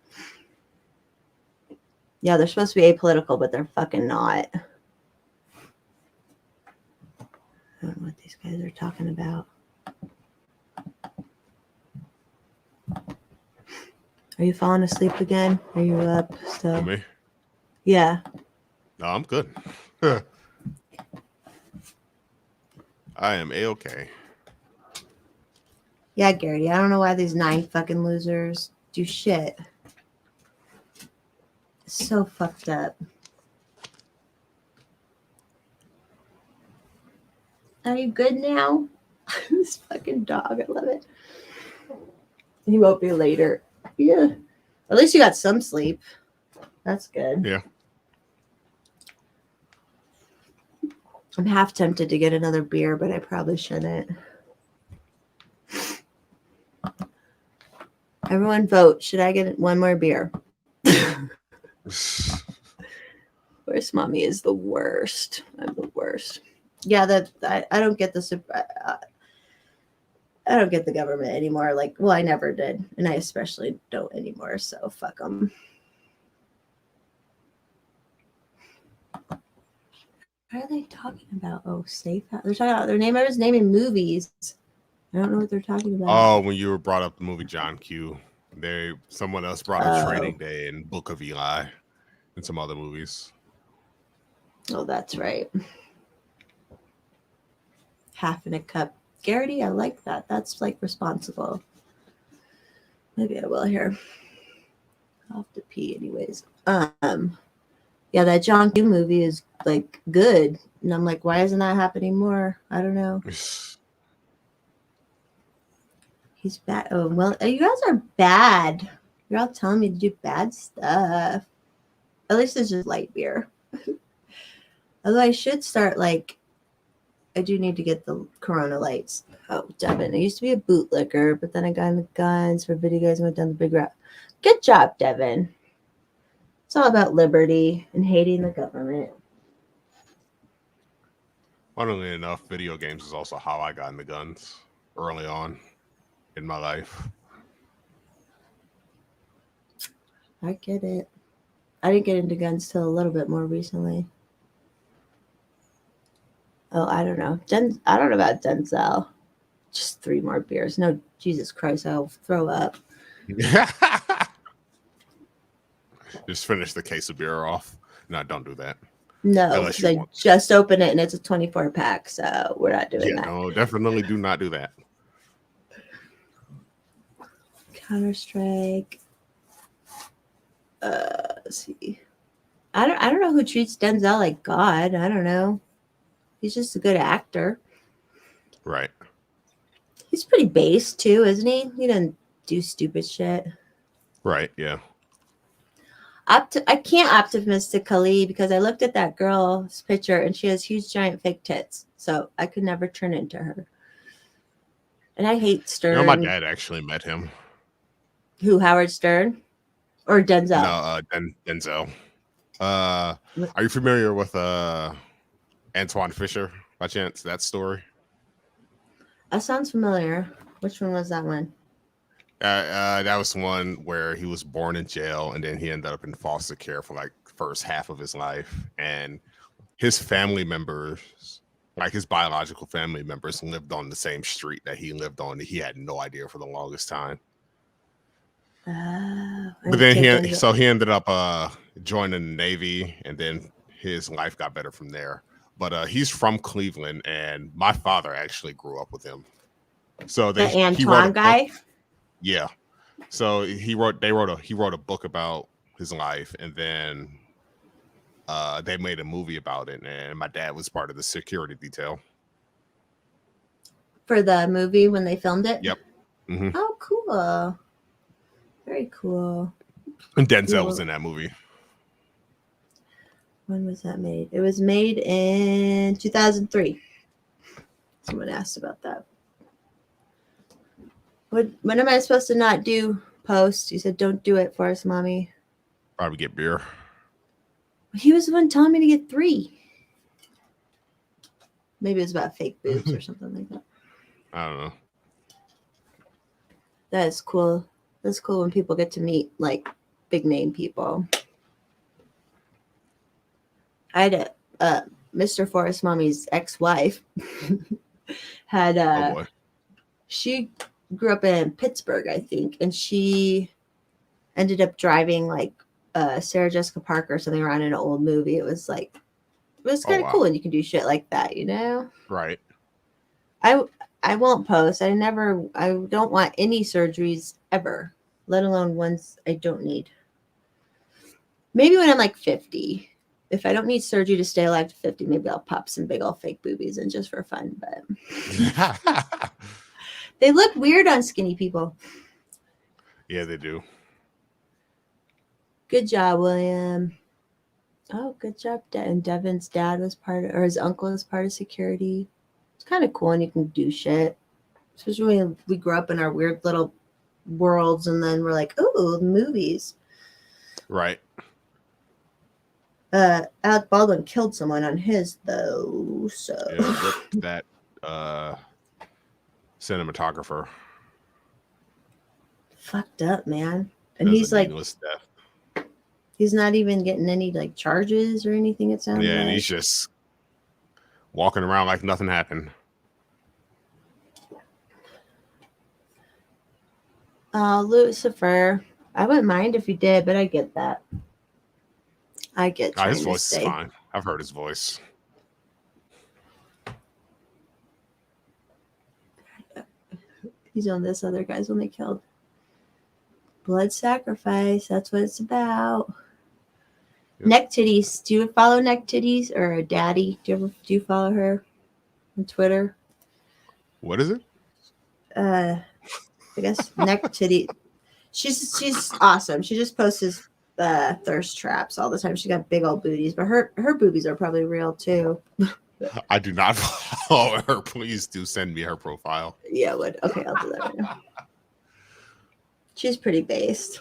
Yeah, they're supposed to be apolitical, but they're fucking not. I don't know what these guys are talking about. Are you falling asleep again? Are you up still? Me? Yeah. No, I'm good. I am A-okay. Yeah, Garrity. I don't know why these 9 fucking losers do shit. It's so fucked up. Are you good now? This fucking dog. I love it. He won't be later. Yeah. At least you got some sleep. That's good. Yeah. I'm half tempted to get another beer, but I probably shouldn't. Everyone vote. Should I get one more beer? Where's mommy is the worst. I'm the worst. Yeah, I don't get I don't get the government anymore. Like, well, I never did, and I especially don't anymore. So fuck them. What are they talking about? Oh, safe. They're talking about their name. I was naming movies. I don't know what they're talking about. Oh, when you were brought up the movie John Q, someone else brought up Training Oh. Day and Book of Eli and some other movies. Oh, that's right. Half in a cup. Garrity, I like that. That's like responsible. Maybe I will here. I'll have to pee anyways. Yeah, that John Q movie is like good. And I'm like, why isn't that happening more? I don't know. He's bad. Oh, well, you guys are bad. You're all telling me to do bad stuff. At least it's just light beer. Although I should start I do need to get the Corona lights. Oh, Devin. I used to be a bootlicker, but then I got in the guns for video guys and went down the big route. Good job, Devin. It's all about liberty and hating the government. Funnily enough, video games is also how I got into guns early on in my life. I get it. I didn't get into guns till a little bit more recently. Oh, I don't know. I don't know about Denzel. Just 3 more beers. No, Jesus Christ, I'll throw up. Just finish the case of beer off. No, don't do that. No, Unless because you I want to. just opened it and it's a 24 pack, so we're not doing that. No, definitely do not do that. Counter-Strike. Let's see. I don't know who treats Denzel like God. I don't know. He's just a good actor. Right. He's pretty base too, isn't he? He doesn't do stupid shit. Right, yeah. I can't optimistically because I looked at that girl's picture and she has huge giant fake tits. So I could never turn into her. And I hate Stern. You know, my dad actually met him. Who, Howard Stern? Or Denzel? No, Denzel. Are you familiar with Antoine Fisher by chance? That story? That sounds familiar. Which one was that one? That was one where he was born in jail and then he ended up in foster care for like the first half of his life. And his family members, like his biological family members, lived on the same street that he lived on. He had no idea for the longest time. But then he ended up joining the Navy, and then his life got better from there. but he's from Cleveland, and my father actually grew up with him. So The he wrote a Antoine book. guy. Yeah. So he wrote a book about his life, and then they made a movie about it, and my dad was part of the security detail. For the movie when they filmed it. Yep. Mm-hmm. Oh, cool. Very cool. And Denzel Yeah, was in that movie. When was that made? It was made in 2003. Someone asked about that. When am I supposed to not do post? You said don't do it for us, mommy. Probably get beer. He was the one telling me to get 3. Maybe it was about fake boobs or something like that. I don't know. That is cool. That's cool when people get to meet like big name people. I had a Mr. Forrest Mommy's ex-wife had Oh boy. she grew up in Pittsburgh, I think, and she ended up driving like Sarah Jessica Parker or something around in an old movie. It was kind of wow. cool, and you can do shit like that, you know. Right. I won't post. I don't want any surgeries ever, let alone ones I don't need. Maybe when I'm like 50. If I don't need surgery to stay alive to 50, maybe I'll pop some big old fake boobies in just for fun. But they look weird on skinny people. Yeah, they do. Good job, William. Oh, good job. And Devin's dad was or his uncle was part of security. It's kind of cool when you can do shit. Especially when we grew up in our weird little worlds and then we're like, oh, movies. Right. Alec Baldwin killed someone on his, though. So Yeah, ripped that cinematographer. Fucked up, man. And he's like, death. He's not even getting any like charges or anything. It sounds Yeah, like. and he's just walking around like nothing happened. Lucifer. I wouldn't mind if he did, but I get that. I get trying His to voice stay. is fine. I've heard his voice. He's on this other guy's when they killed. Blood sacrifice. That's what it's about. Yep. Neck Titties. Do you follow Neck Titties or Daddy? Do you follow her on Twitter? What is it? I guess Neck Titty. She's awesome. She just posts thirst traps all the time. She got big old booties, but her boobies are probably real too. I do not follow her. Please do send me her profile. Yeah, would. Okay, I'll do that right now. She's pretty based.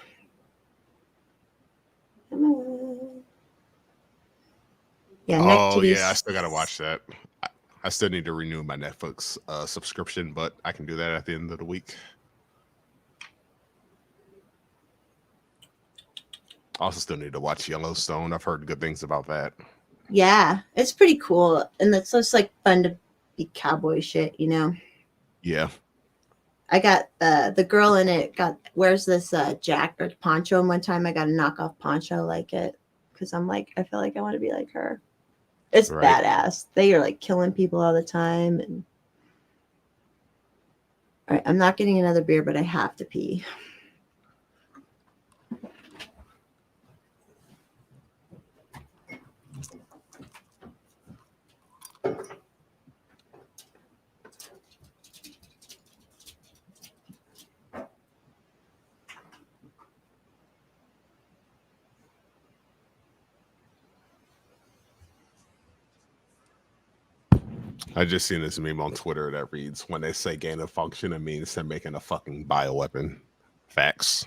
Yeah. Yeah, I still gotta watch that. I still need to renew my Netflix subscription, but I can do that at the end of the week. I also still need to watch Yellowstone. I've heard good things about that. Yeah, it's pretty cool, and it's just like fun to be cowboy shit, you know. Yeah. I got the girl in it wears this jacket or poncho, and one time I got a knockoff poncho like it because I'm like, I feel like I want to be like her. It's right. Badass. They are like killing people all the time. And all right, I'm not getting another beer, but I have to pee. I just seen this meme on Twitter that reads, when they say gain of function, it means they're making a fucking bioweapon. Facts.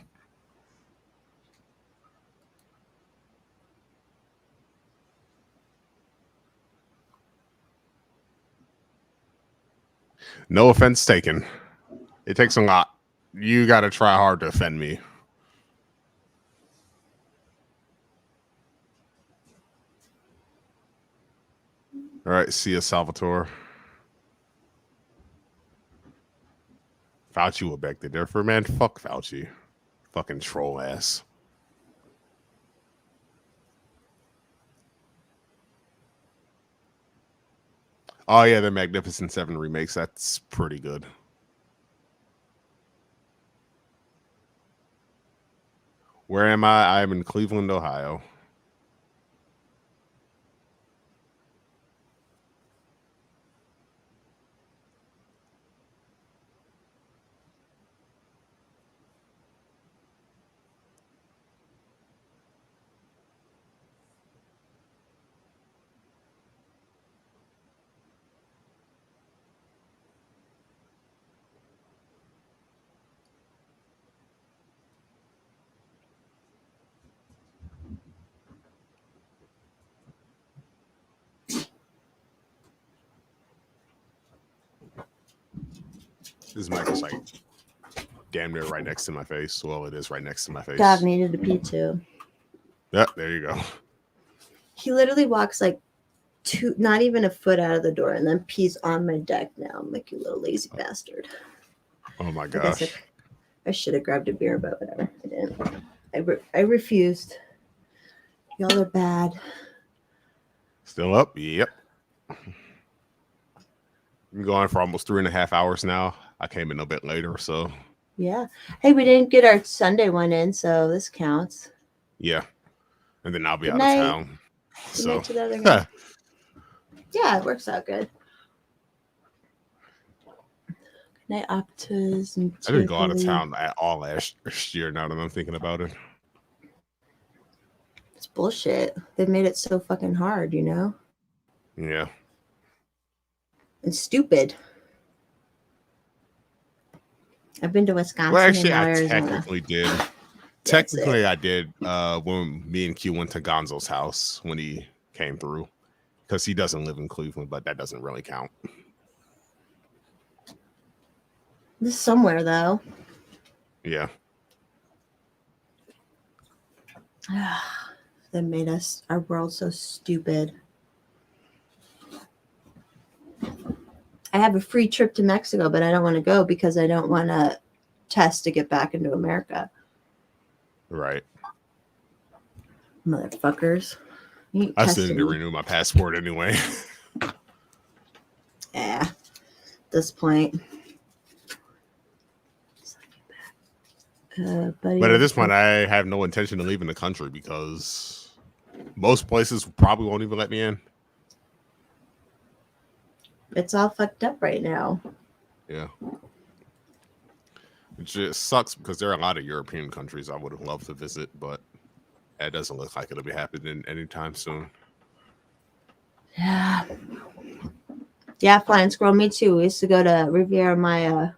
No offense taken. It takes a lot. You got to try hard to offend me. All right, see ya, Salvatore. Fauci will beg to differ, man. Fuck Fauci. Fucking troll ass. Oh yeah, the Magnificent Seven remakes. That's pretty good. Where am I? I'm in Cleveland, Ohio. This mic is like damn near right next to my face. Well, it is right next to my face. Dog needed to pee too. Yep, there you go. He literally walks like not even a foot out of the door and then pees on my deck now. I'm like, you little lazy bastard. Oh my I guess gosh. I should have grabbed a beer, but whatever. I didn't. I refused. Y'all are bad. Still up? Yep. Been going for almost 3.5 hours now. I came in a bit later, so Yeah. Hey, we didn't get our Sunday one in, so this counts. yeah. And then I'll be Good out night. of town. Good So night to the other guy. Yeah, it works out good. Good night, Optus and I didn't go out of Tivoli. town at all last year now that I'm thinking about it. It's bullshit. They've made it so fucking hard, you know? Yeah. And stupid. I've been to Wisconsin Well, actually, and now I Arizona. technically did. Technically, I did when me and Q went to Gonzo's house when he came through. Because he doesn't live in Cleveland, but that doesn't really count. This is somewhere, though. Yeah. That made our world so stupid. I have a free trip to Mexico, but I don't want to go because I don't want to test to get back into America. Right. Motherfuckers. You I tested still need to me. renew my passport anyway. Yeah. At this point. Buddy, But at this point, I have no intention of leaving the country because most places probably won't even let me in. it's all fucked up right now. Yeah. It just sucks because there are a lot of European countries I would have loved to visit, but it doesn't look like it'll be happening anytime soon. Yeah. Yeah, Flying Squirrel, me too. We used to go to Riviera Maya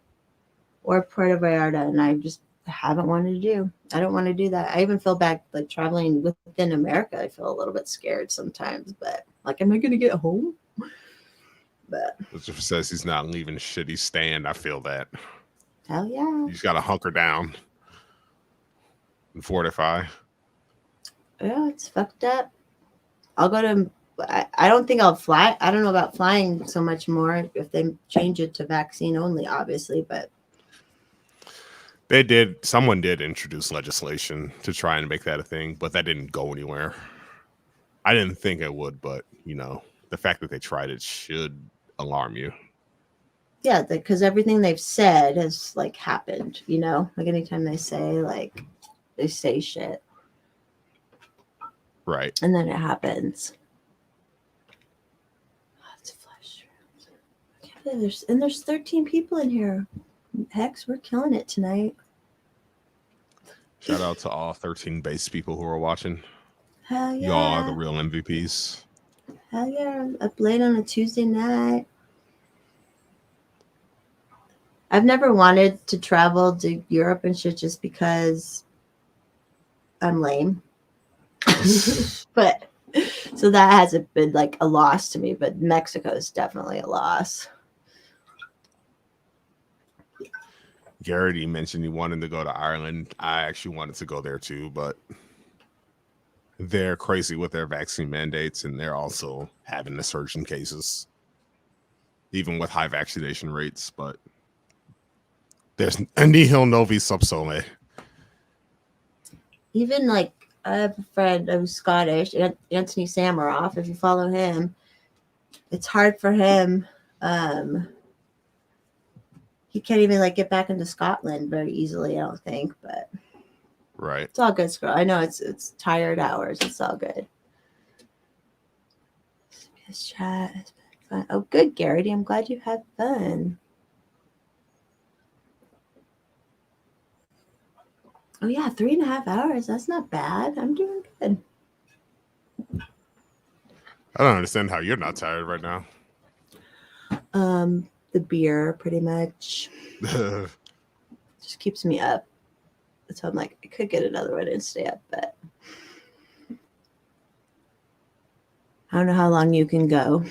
or Puerto Vallarta, and I just haven't wanted to do. I don't want to do that. I even feel bad, like traveling within America. I feel a little bit scared sometimes, but like, am I going to get home? But It just says he's not leaving shitty stand. I feel that. hell yeah. You just got to hunker down and fortify. Yeah, it's fucked up. I'll go to, I don't think I'll fly. I don't know about flying so much more if they change it to vaccine only, obviously, but Someone did introduce legislation to try and make that a thing, but that didn't go anywhere. I didn't think it would, but the fact that they tried it should alarm you. yeah, because everything they've said has like happened, like anytime they say shit Right. and then it happens. Oh, it's flesh. I can't believe there's 13 people in here. Hex, we're killing it tonight. Shout out to all 13 base people who are watching. Hell yeah. Y'all are the real MVPs. Hell yeah. Up late on a Tuesday night. I've never wanted to travel to Europe and shit just because I'm lame. But so that hasn't been like a loss to me, but Mexico is definitely a loss. Garrett, he mentioned he wanted to go to Ireland. I actually wanted to go there too, but they're crazy with their vaccine mandates, and they're also having a surge in cases, even with high vaccination rates. But there's nihil novi sub sole. Even like I have a friend who's Scottish, Anthony Samaroff, if you follow him, it's hard for him. He can't even like get back into Scotland very easily, I don't think, but Right. it's all good, Scroll. I know it's tired hours. It's all good. This chat has been fun. Oh, good, Garrity. I'm glad you had fun. Oh yeah, 3.5 hours. That's not bad. I'm doing good. I don't understand how you're not tired right now. The beer pretty much just keeps me up. So I'm like, I could get another one and stay up, but I don't know how long you can go.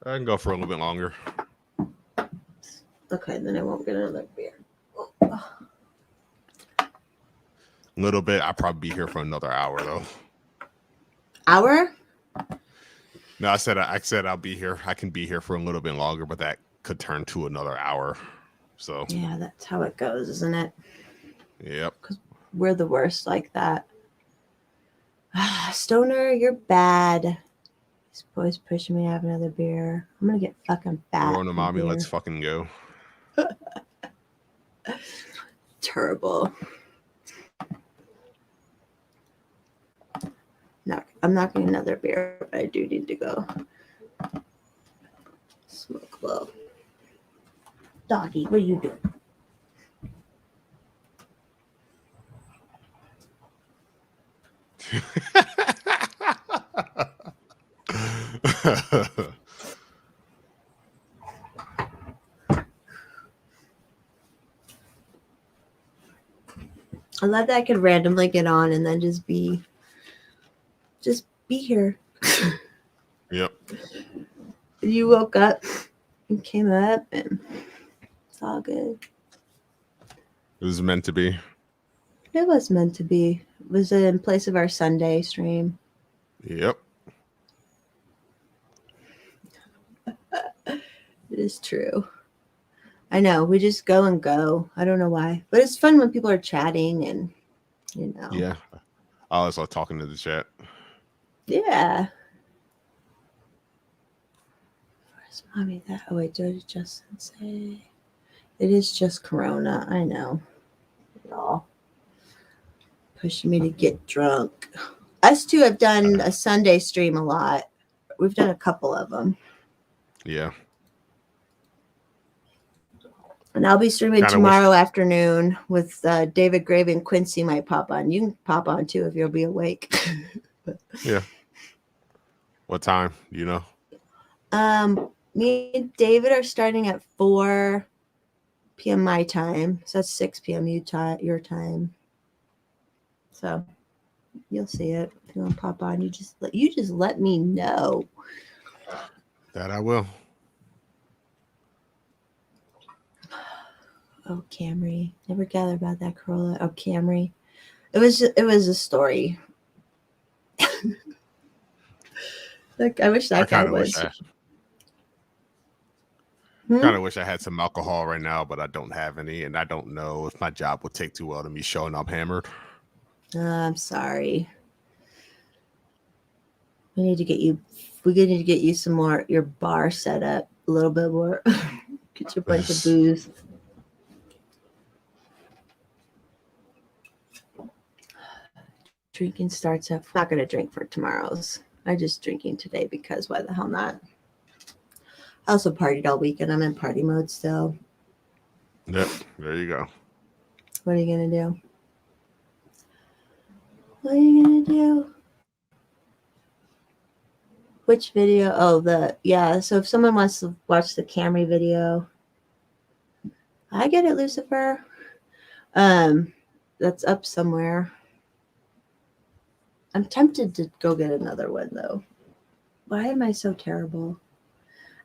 I can go for a little bit longer. Okay, then I won't get another beer. A little bit. I'll probably be here for another hour though. Hour? No, I said I'll be here. I can be here for a little bit longer, but that could turn to another hour. So Yeah, that's how it goes, isn't it? Yep. Because we're the worst like that. Stoner, you're bad. This boy's pushing me to have another beer. I'm gonna get fucking fat. Corona from mommy, beer. let's fucking go. Terrible. No, I'm not getting another beer, but I do need to go smoke low. Doggy, what are you doing? I love that I could randomly get on and then just be here. Yep. You woke up and came up and it's all good. It was meant to be. It was meant to be. It was in place of our Sunday stream. Yep. It is true. I know. We just go and go. I don't know why. But it's fun when people are chatting and, you know. Yeah. I was talking to the chat. Yeah. Where's mommy that? Oh, wait. Did Justin say? It is just Corona. I know. Y'all pushing me to get drunk. Us two have done a Sunday stream a lot. We've done a couple of them. Yeah. And I'll be streaming Kinda tomorrow afternoon with David Grave and Quincy might pop on. You can pop on too if you'll be awake. Yeah. What time? Do you know? Me and David are starting at 4 p.m. my time. So that's 6 p.m. your time. So you'll see it. If you want to pop on, you just let me know. That I will. Oh, Camry. Never gathered about that Corolla. Oh, Camry. It was a story. Like, I wish that guy was. Kind of wish I had some alcohol right now, but I don't have any, and I don't know if my job would take too well to me showing up hammered. I'm sorry. We need to get you some more, your bar set up a little bit more. Get you a bunch of booze. Drinking starts up. I'm not going to drink for tomorrow's. I'm just drinking today because why the hell not? I also partied all weekend. I'm in party mode still. Yep, there you go. What are you going to do? What are you going to do? Which video? Oh, so if someone wants to watch the Camry video, I get it, Lucifer. That's up somewhere. I'm tempted to go get another one though. Why am I so terrible?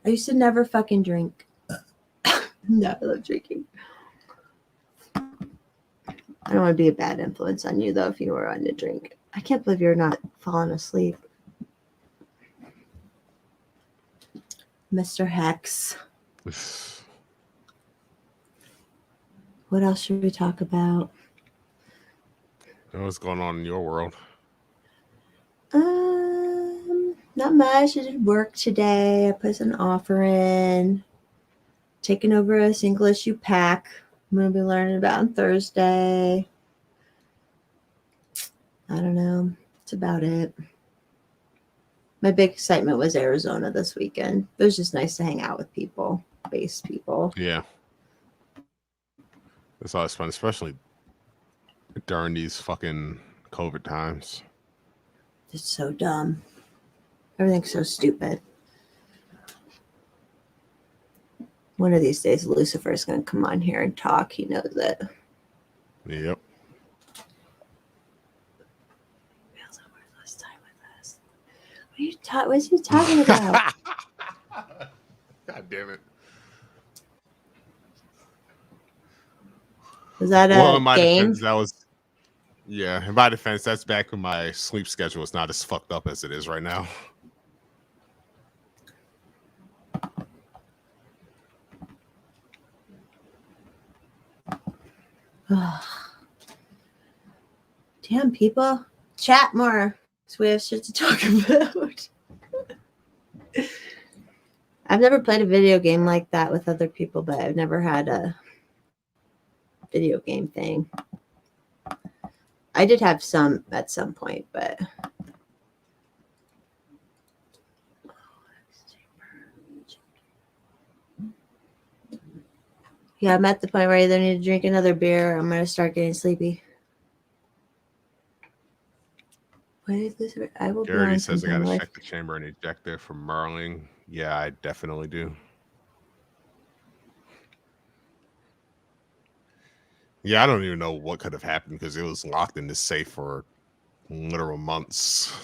I used to never fucking drink. No, I love drinking. I don't want to be a bad influence on you though if you were on to drink. I can't believe you're not falling asleep. Mr. Hex. What else should we talk about? What's going on in your world? Not much. I did work today. I put an offer in. Taking over a single issue pack. I'm going to be learning about on Thursday. I don't know. That's about it. My big excitement was Arizona this weekend. It was just nice to hang out with people, base people. Yeah. It's always fun, especially during these fucking COVID times. It's so dumb. Everything's so stupid. One of these days, Lucifer's going to come on here and talk. He knows it. Yep. What is he talking about? God damn it. Was that Well, a in my game? defense, that was. Yeah, in my defense, that's back when my sleep schedule was not as fucked up as it is right now. Damn, people. Chat more. So we have shit to talk about. I've never played a video game like that with other people, but I've never had a video game thing. I did have some at some point, but yeah, I'm at the point where I either need to drink another beer or I'm going to start getting sleepy. What is this? I will Garrity be on says I gotta something check the chamber and ejector for Merling. Yeah, I definitely do. Yeah, I don't even know what could have happened because it was locked in this safe for literal months.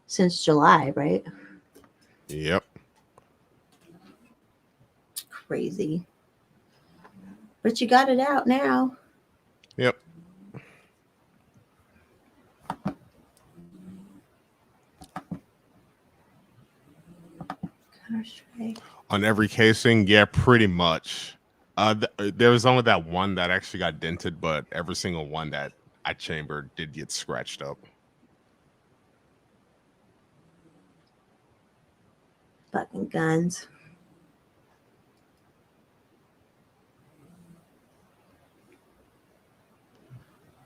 Since July, right? Yep. Crazy. But you got it out now. Yep. On every casing, yeah, pretty much. There was only that one that actually got dented, but every single one that I chambered did get scratched up. Fucking guns.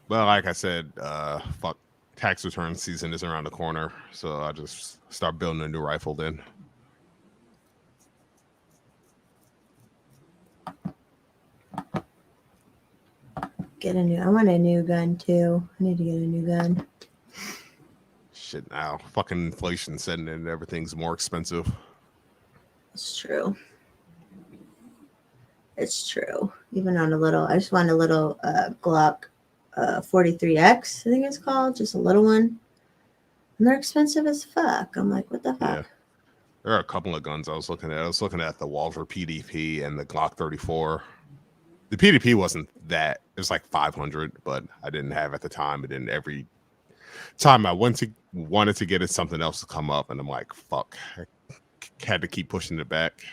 Well, like I said, fuck, tax return season is around the corner, so I just start building a new rifle then. I want a new gun too. I need to get a new gun. Shit, now fucking inflation setting in, everything's more expensive. It's true. It's true. Even on I just want a little Glock 43X, I think it's called, just a little one. And they're expensive as fuck. I'm like, what the fuck? Yeah. There are a couple of guns I was looking at. I was looking at the Walther PDP and the Glock 34. The PDP wasn't that. It was like 500, but I didn't have at the time. And then every time I wanted to get it, something else to come up, and I'm like, fuck. I had to keep pushing it back.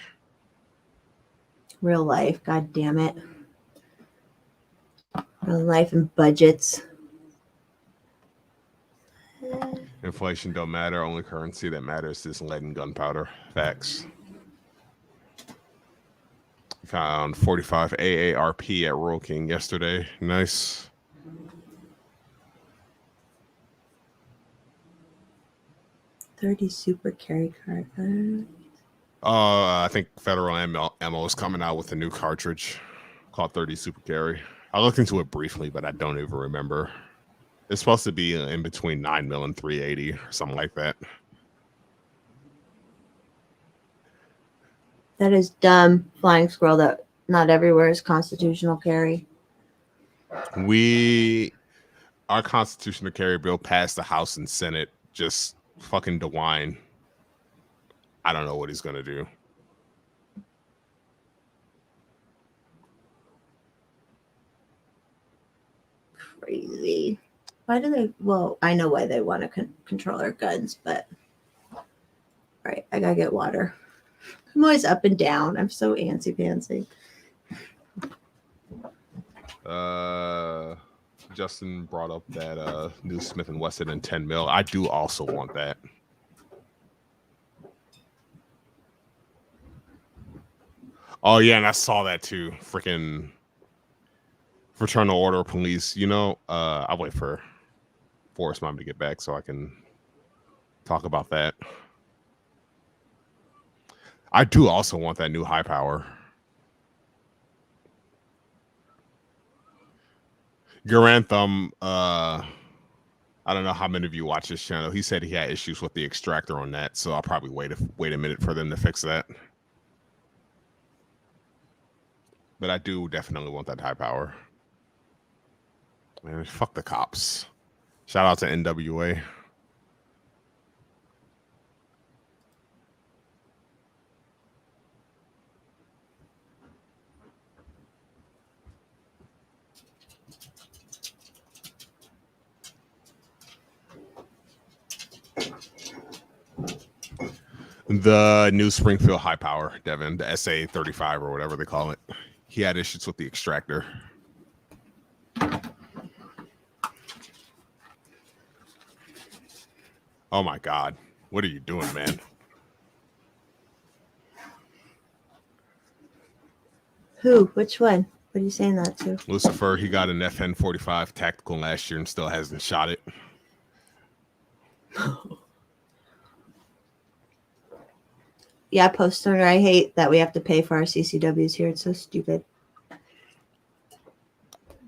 Real life, god damn it. Real life and budgets. Inflation don't matter. Only currency that matters is lead and gunpowder. Facts. Found 45 AARP at Royal King yesterday. Nice. $30 super carry card. I think Federal Ammo is coming out with a new cartridge called 30 Super Carry. I looked into it briefly, but I don't even remember. It's supposed to be in between 9mm and 380 or something like that. That is dumb, Flying Squirrel, that not everywhere is constitutional carry. Our constitutional carry bill passed the House and Senate. Just fucking DeWine. I don't know what he's going to do. Crazy. Why do they? Well, I know why they want to control our guns, but all right, I gotta get water. I'm always up and down. I'm so antsy pantsy. Justin brought up that new Smith and Wesson and 10 mil. I do also want that. Oh yeah, and I saw that too. Freaking Fraternal Order of Police. You know, I'll wait for Forrest Mom to get back so I can talk about that. I do also want that new high power. Garantham, I don't know how many of you watch this channel. He said he had issues with the extractor on that, so I'll probably wait a minute for them to fix that. But I do definitely want that high power. Man, fuck the cops. Shout out to NWA. The new Springfield high power, Devin, the SA-35 or whatever they call it. He had issues with the extractor. Oh my God. What are you doing, man? Who? Which one? What are you saying that to? Lucifer, he got an FN-45 tactical last year and still hasn't shot it. Yeah, post owner. I hate that we have to pay for our CCWs here. It's so stupid.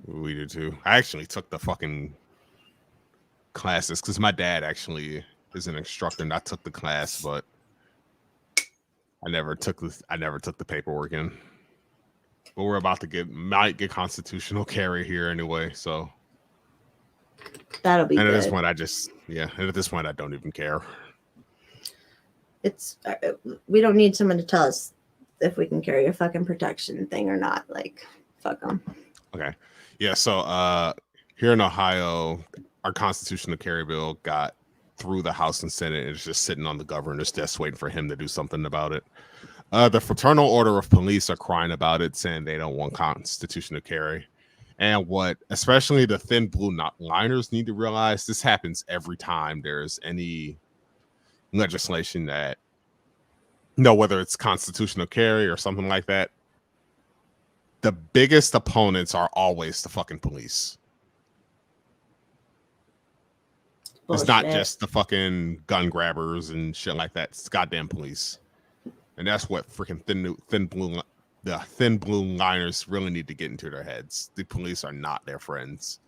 We do too. I actually took the fucking classes because my dad actually is an instructor and I took the class, but I never took the paperwork in. But we're about to might get constitutional carry here anyway, so That'll be and good. at this point and at this point I don't even care. It's we don't need someone to tell us if we can carry a fucking protection thing or not. Like, fuck them. Okay. Yeah, so here in Ohio, our constitutional carry bill got through the House and Senate and it's just sitting on the governor's desk waiting for him to do something about it. The Fraternal Order of Police are crying about it, saying they don't want constitutional carry. And what especially the thin blue liners need to realize, this happens every time there's any legislation that, whether it's constitutional carry or something like that, the biggest opponents are always the fucking police. Bullshit. It's not just the fucking gun grabbers and shit like that. It's goddamn police. And that's what freaking the thin blue liners really need to get into their heads. The police are not their friends.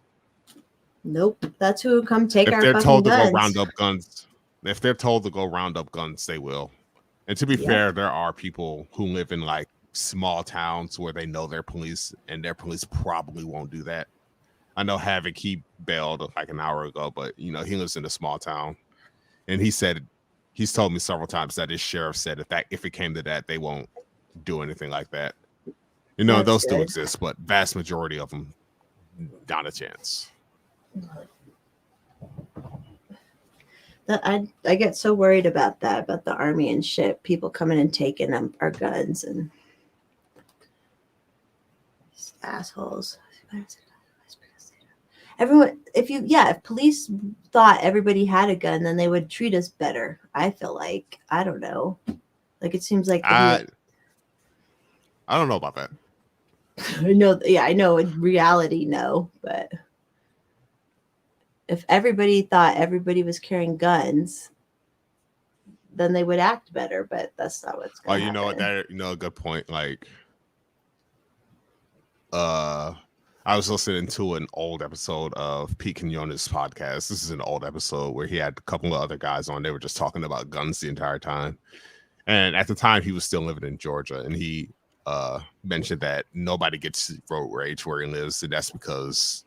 Nope. That's who come take our fucking guns. If they're told to go round up guns, if they're told to go round up guns, they will. And to be fair, there are people who live in like small towns where they know their police and their police probably won't do that. I know Havoc, he bailed like an hour ago, but he lives in a small town. And he's told me several times that his sheriff said if it came to that, they won't do anything like that. That's those do exist, but vast majority of them, not a chance. I get so worried about that, about the army and shit, people coming and taking our guns and these assholes. Everyone, if police thought everybody had a gun, then they would treat us better. I feel like, I don't know. Like, it seems like I don't know about that. I know in reality, no, but if everybody thought everybody was carrying guns, then they would act better, but that's not what's going to happen. A good point. Like, I was listening to an old episode of Pete Quinones' podcast. This is an old episode where he had a couple of other guys on. They were just talking about guns the entire time. And at the time, he was still living in Georgia. And he mentioned that nobody gets road rage where he lives. And that's because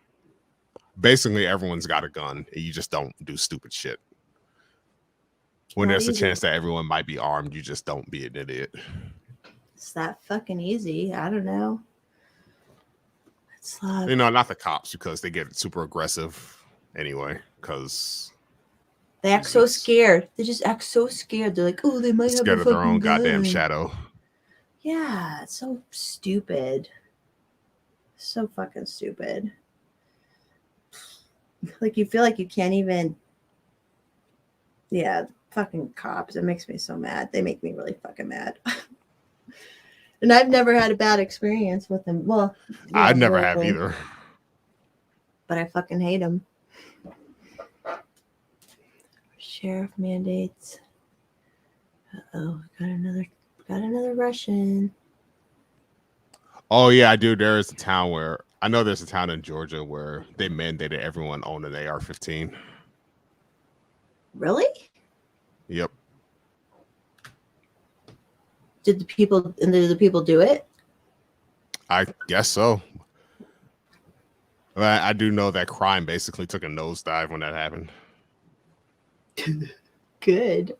basically everyone's got a gun. And you just don't do stupid shit. When there's a chance that everyone might be armed, you just don't be an idiot. It's that fucking easy. I don't know. Not the cops, because they get super aggressive anyway, because they act so scared. They just act so scared. They're like, oh, they might have scared of their own goddamn shadow. Yeah, it's so stupid. So fucking stupid. Like you feel like you can't even. Yeah, fucking cops. It makes me so mad. They make me really fucking mad. And I've never had a bad experience with them. Well, I never have local, either. but I fucking hate them. Sheriff mandates. Uh-oh, got another Russian. Oh yeah, I do. There is a town where I know there's a town in Georgia where they mandated everyone own an AR-15. Really? Yep. Did the people do it? I guess so. But I do know that crime basically took a nosedive when that happened. Good.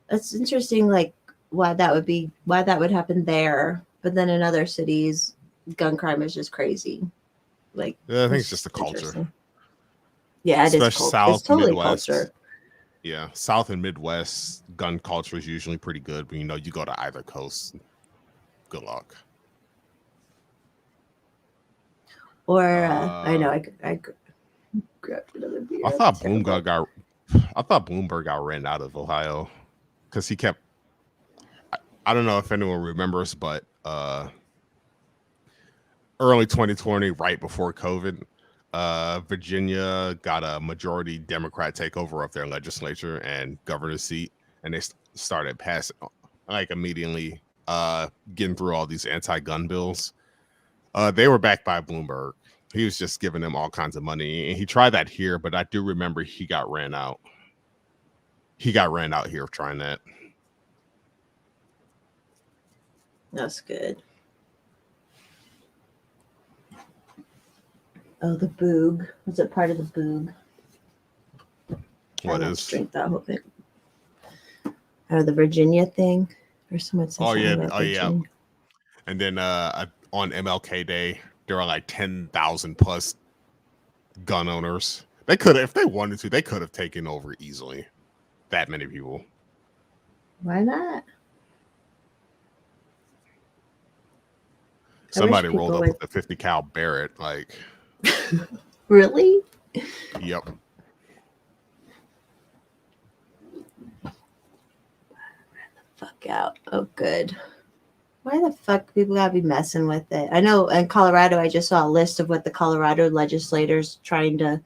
That's interesting, like why that would happen there, but then in other cities, gun crime is just crazy. Like Yeah, I think it's just the culture. interesting. Yeah, it is Especially culture. South, It's totally Midwest. culture. Yeah, South and Midwest gun culture is usually pretty good, but you go to either coast, good luck. Or I know I grabbed another beer. I thought Bloomberg got ran out of Ohio because he kept. I don't know if anyone remembers, but early 2020, right before COVID, Virginia got a majority Democrat takeover of their legislature and governor's seat, and they started passing like immediately getting through all these anti-gun bills. They were backed by Bloomberg. He was just giving them all kinds of money, and he tried that here, but I do remember he got ran out. He got ran out here trying that. That's good. Oh, the Boog. Was it part of the Boog? What I is? Drink that whole thing. Oh, the Virginia thing, or someone said something about Virginia. And then on MLK Day, there are like 10,000 plus gun owners. They could have, if they wanted to, they could have taken over easily. That many people. Why not? Somebody rolled up with a 50 cal Barrett. Like, really? Yep. Fuck out. Oh, good. Why the fuck people gotta be messing with it? I know in Colorado, I just saw a list of what the Colorado legislators trying to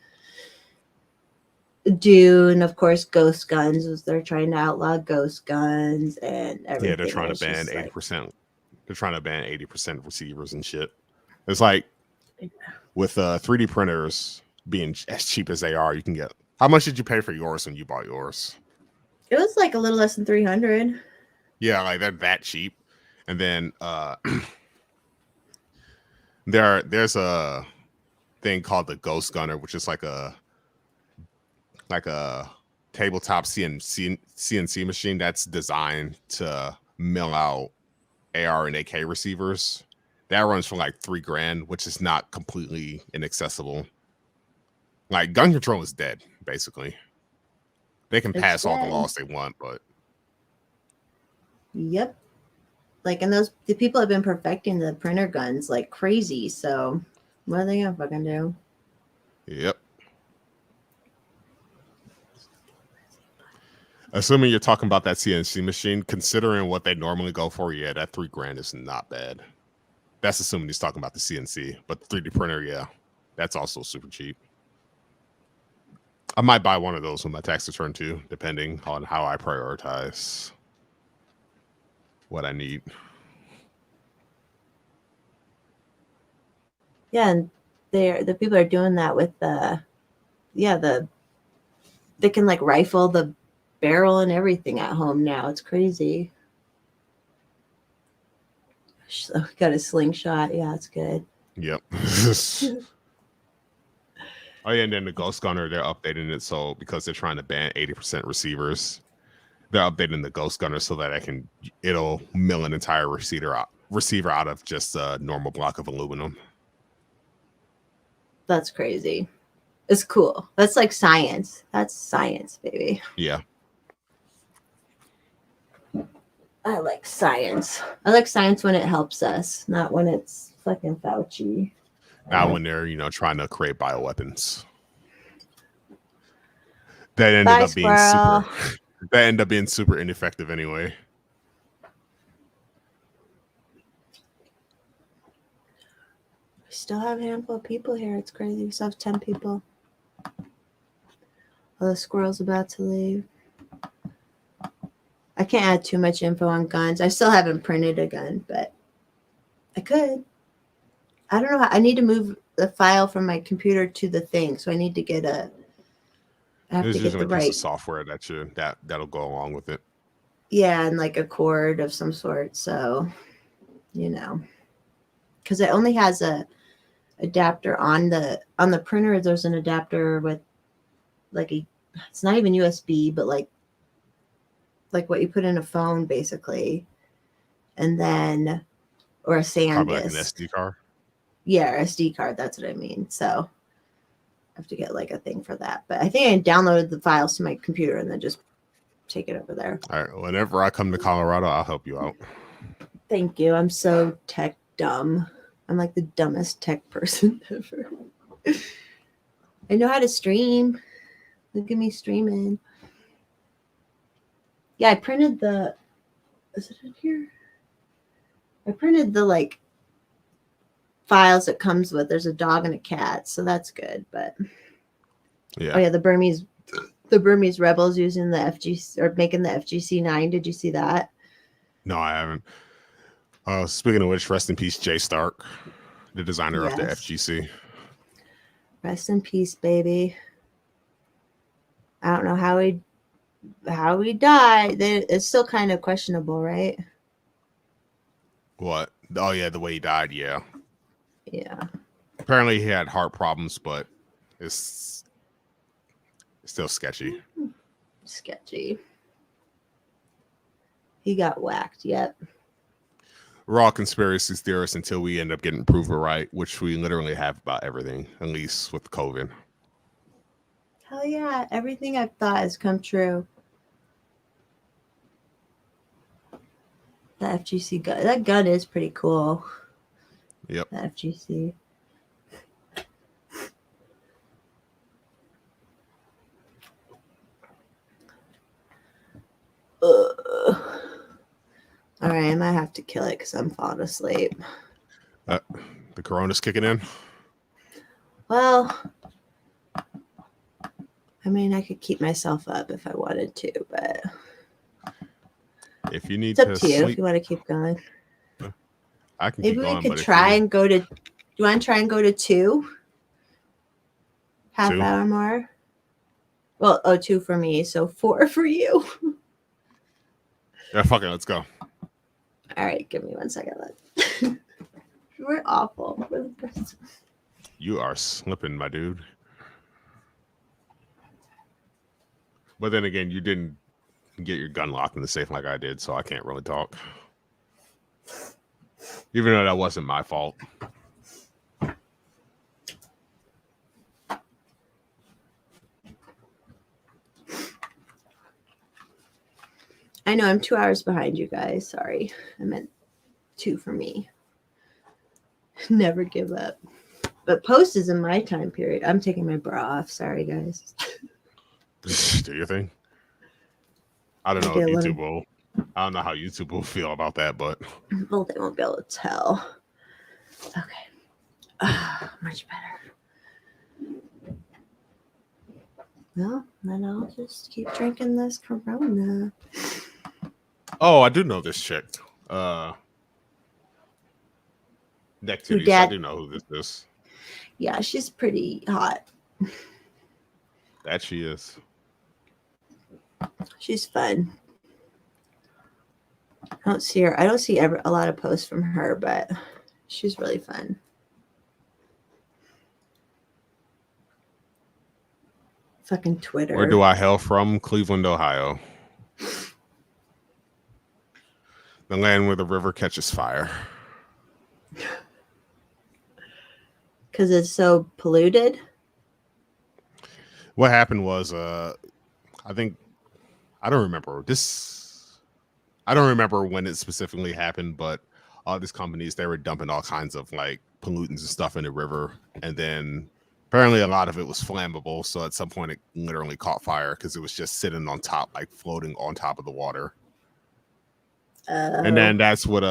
do, and of course, ghost guns. They're trying to outlaw ghost guns and everything. Yeah, they're trying to ban 80%. They're trying to ban 80% receivers and shit. It's like with 3D printers being as cheap as they are, you can get. How much did you pay for yours when you bought yours? It was like a little less than 300. Yeah, like they're that cheap. And then there's a thing called the Ghost Gunner, which is like a tabletop CNC machine that's designed to mill out AR and AK receivers. That runs for like $3,000, which is not completely inaccessible. Like gun control is dead, basically. They can pass all the laws they want, but yep. Like, and the people have been perfecting the printer guns like crazy. So what are they gonna fucking do? Yep. Assuming you're talking about that CNC machine, considering what they normally go for, yeah, that $3,000 is not bad. That's assuming he's talking about the CNC, but the 3D printer, yeah, that's also super cheap. I might buy one of those when my tax return too, depending on how I prioritize what I need. Yeah, and the people are doing that with they can like rifle the barrel and everything at home now. It's crazy. So got a slingshot. Yeah, it's good. Yep. Oh yeah, and then the Ghost Gunner, they're updating it so because they're trying to ban 80% receivers, they're updating the Ghost Gunner so that it'll mill an entire receiver out of just a normal block of aluminum. That's crazy. It's cool. That's like science. That's science, baby. Yeah. I like science. I like science when it helps us, not when it's fucking Fauci. Not when they're, trying to create bioweapons. That ended Bye, up being squirrel. that ended up being super ineffective anyway. We still have a handful of people here. It's crazy. We still have 10 people. Oh, the squirrel's about to leave. I can't add too much info on guns. I still haven't printed a gun, but I could. I don't know how. I need to move the file from my computer to the thing, so I need to get a. I have There's to get usually the a piece right. of software that'll go along with it. Yeah, and like a cord of some sort. So, because it only has a adapter on the printer. There's an adapter with like it's not even USB, but like what you put in a phone basically, and then or a Probably like an SanDisk. SD card. Yeah, SD card. That's what I mean. So I have to get like a thing for that. But I think I downloaded the files to my computer and then just take it over there. All right. Whenever I come to Colorado, I'll help you out. Thank you. I'm so tech dumb. I'm like the dumbest tech person ever. I know how to stream. Look at me streaming. Yeah, I printed the. Is it in here? I printed the like files it comes with. There's a dog and a cat, so that's good. But Yeah. oh yeah, the Burmese rebels using the FGC or making the FGC-9. Did you see that? No, I haven't. Speaking of which, rest in peace, Jay Stark, the designer of the Yes. FGC. Rest in peace, baby. I don't know how he died. It's still kind of questionable, right? What? Oh yeah, the way he died. Yeah. Yeah. Apparently, he had heart problems, but it's still sketchy. Sketchy. He got whacked. Yep. We're all conspiracy theorists until we end up getting proven right, which we literally have about everything, at least with COVID. Hell yeah. Everything I've thought has come true. The FGC gun. That gun is pretty cool. Yep. The FGC. All right, I might have to kill it because I'm falling asleep. The corona's kicking in. Well, I mean, I could keep myself up if I wanted to, but If you need it's up to to you sleep, if you want to keep going. I can Maybe keep we going. could But try and go to. Do you want to try and go to 2? Half 2? hour more? Well, 2 for me, so 4 for you. Yeah, fuck it, let's go. All right, give me 1 second. We're awful. We're the best. You are slipping, my dude. But then again, you didn't get your gun locked in the safe like I did, so I can't really talk. Even though that wasn't my fault. I know I'm 2 hours behind you guys. Sorry. I meant 2 for me. Never give up. But post is in my time period. I'm taking my bra off. Sorry, guys. Do your thing. I don't know Okay, if let YouTube will. I don't know how YouTube will feel about that, but Well, they won't be able to tell. Okay. Much better. Well, then I'll just keep drinking this Corona. oh, I do know this chick. Neck Your titties. I dad- do know who this is. Yeah, she's pretty hot. That she is. She's fun. I don't see her. I don't see a lot of posts from her, but she's really fun. Fucking Twitter. Where do I hail from? Cleveland, Ohio. The land where the river catches fire. Because it's so polluted. What happened was, I think, I don't remember this. I don't remember when it specifically happened, but all these companies, they were dumping all kinds of like pollutants and stuff in the river, and then apparently a lot of it was flammable. So at some point, it literally caught fire because it was just sitting on top, like floating on top of the water. And then that's what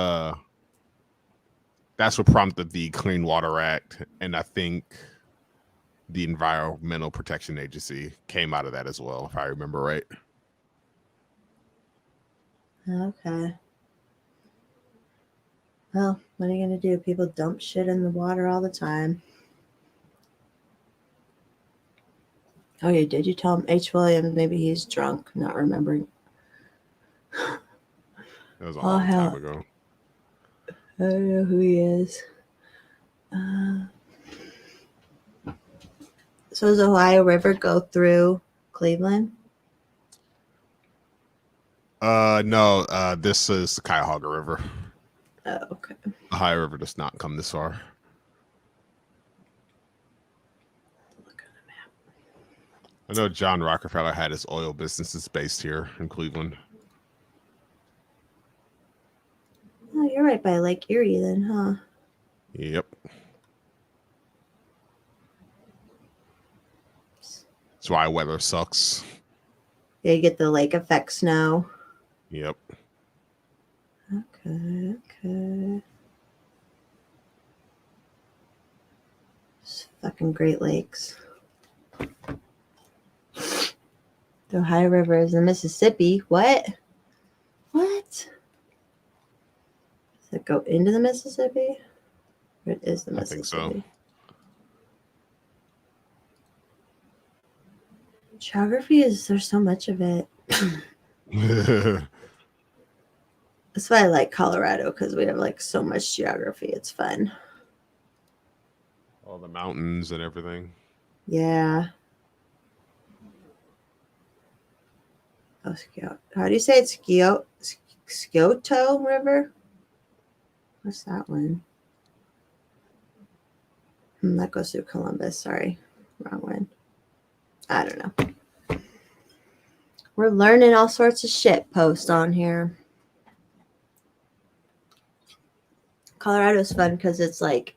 prompted the Clean Water Act, and I think the Environmental Protection Agency came out of that as well, if I remember right. Okay. Well, what are you going to do? People dump shit in the water all the time. Oh, yeah. Did you tell him H. Williams? Maybe he's drunk, not remembering. That was a long time ago. I don't know who he is. So does the Ohio River go through Cleveland? No, this is the Cuyahoga River. Oh, okay. Ohio River does not come this far. Look at the map. I know John Rockefeller had his oil businesses based here in Cleveland. Oh, you're right by Lake Erie then, huh? Yep. That's why weather sucks. Yeah, you get the lake effect snow. Yep. Okay. It's fucking Great Lakes. The Ohio River is the Mississippi. What? Does it go into the Mississippi? Or it is the I Mississippi? think so. Geography there's so much of it. That's why I like Colorado, because we have like so much geography. It's fun. All the mountains and everything. Yeah. Oh, how do you say it? Scioto River? What's that one? That goes through Columbus. Sorry. Wrong one. I don't know. We're learning all sorts of shit post on here. Colorado's fun because it's like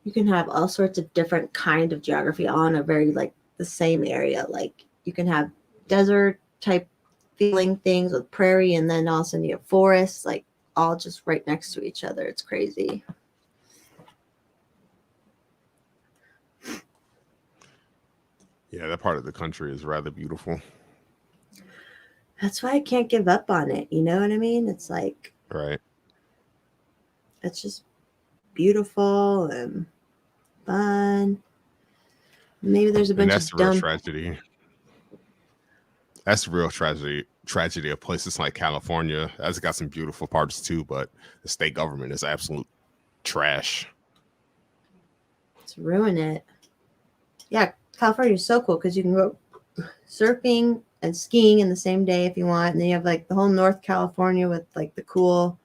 you can have all sorts of different kind of geography on a very like the same area. Like you can have desert type feeling things with prairie, and then all of a sudden you have forests, like all just right next to each other. It's crazy. Yeah, that part of the country is rather beautiful. That's why I can't give up on it. You know what I mean? It's like, right. It's just beautiful and fun. Maybe there's a bunch that's of the real dumb tragedy. That's the real tragedy of places like California. It's got some beautiful parts too, but the state government is absolute trash. to ruin it. Yeah, California is so cool because you can go surfing and skiing in the same day if you want, and then you have like the whole North California with like the cool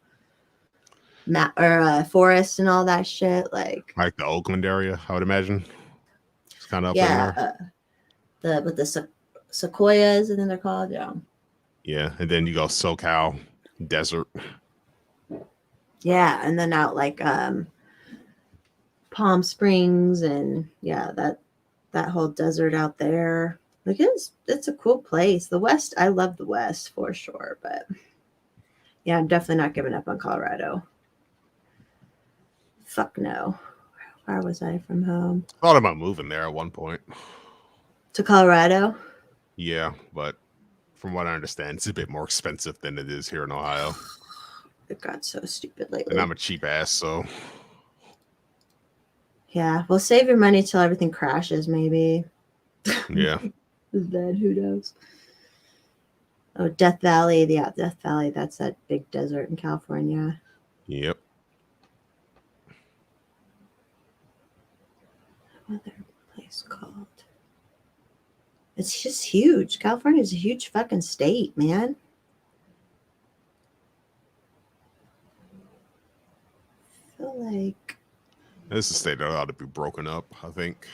forests and all that shit. Like the Oakland area, I would imagine. It's kind of up in there. With the sequoias, and then they're called, yeah. Yeah, and then you go SoCal desert. Yeah, and then out like Palm Springs, and yeah, that whole desert out there. Like it's a cool place. The West, I love the West for sure, but yeah, I'm definitely not giving up on Colorado. Fuck no. Where was I from home? Thought about moving there at one point. To Colorado? Yeah, but from what I understand, it's a bit more expensive than it is here in Ohio. It got so stupid lately. And I'm a cheap ass, so. Yeah, well, save your money till everything crashes, maybe. Yeah. Then who knows? Oh, Death Valley. Yeah, Death Valley. That's that big desert in California. Yep. What other place called? It's just huge. California is a huge fucking state, man. I feel like This is a state that ought to be broken up, I think.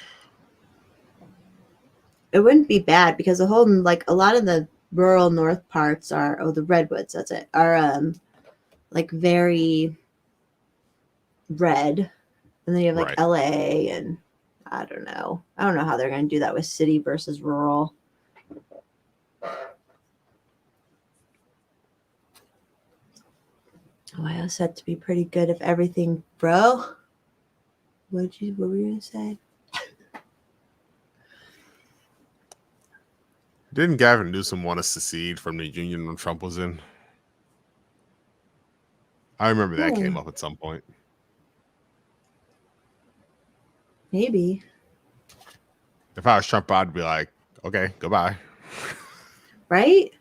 it wouldn't be bad because the whole, like, a lot of the rural north parts are, the redwoods, that's it, are like very red, And then you have like Right. LA and I don't know. I don't know how they're going to do that with city versus rural. Ohio said to be pretty good if everything, bro. What were you going to say? Didn't Gavin Newsom want to secede from the union when Trump was in? I remember that came up at some point. Maybe. If I was Trump, I'd be like, okay, goodbye. Right?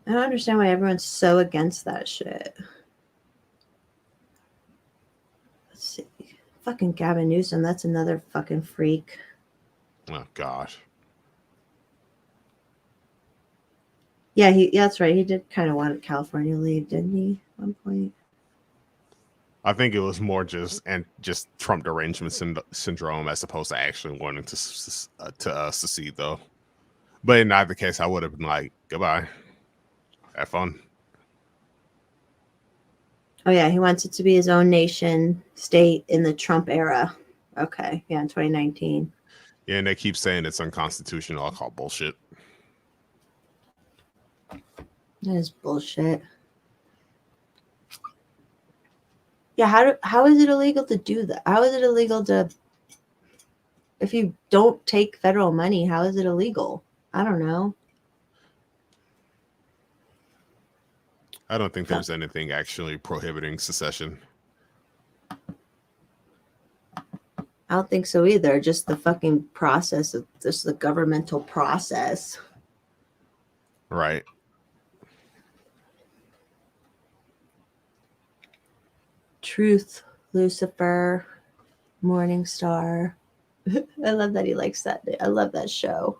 I don't understand why everyone's so against that shit. Let's see. Fucking Gavin Newsom, that's another fucking freak. Oh gosh. Yeah, that's right. He did kind of want California leave, didn't he? At one point. I think it was more just Trump derangement syndrome as opposed to actually wanting to secede, though. But in either case, I would have been like, goodbye. Have fun. Oh yeah, he wants it to be his own nation state in the Trump era. Okay, yeah, in 2019. Yeah, and they keep saying it's unconstitutional. I'll call bullshit. That is bullshit. Yeah, how is it illegal to do that? How is it illegal to, if you don't take federal money, how is it illegal? I don't know. I don't think there's anything actually prohibiting secession. I don't think so either. Just the fucking process of just the governmental process. Right. Truth, Lucifer, Morning Star. I love that he likes that. I love that show.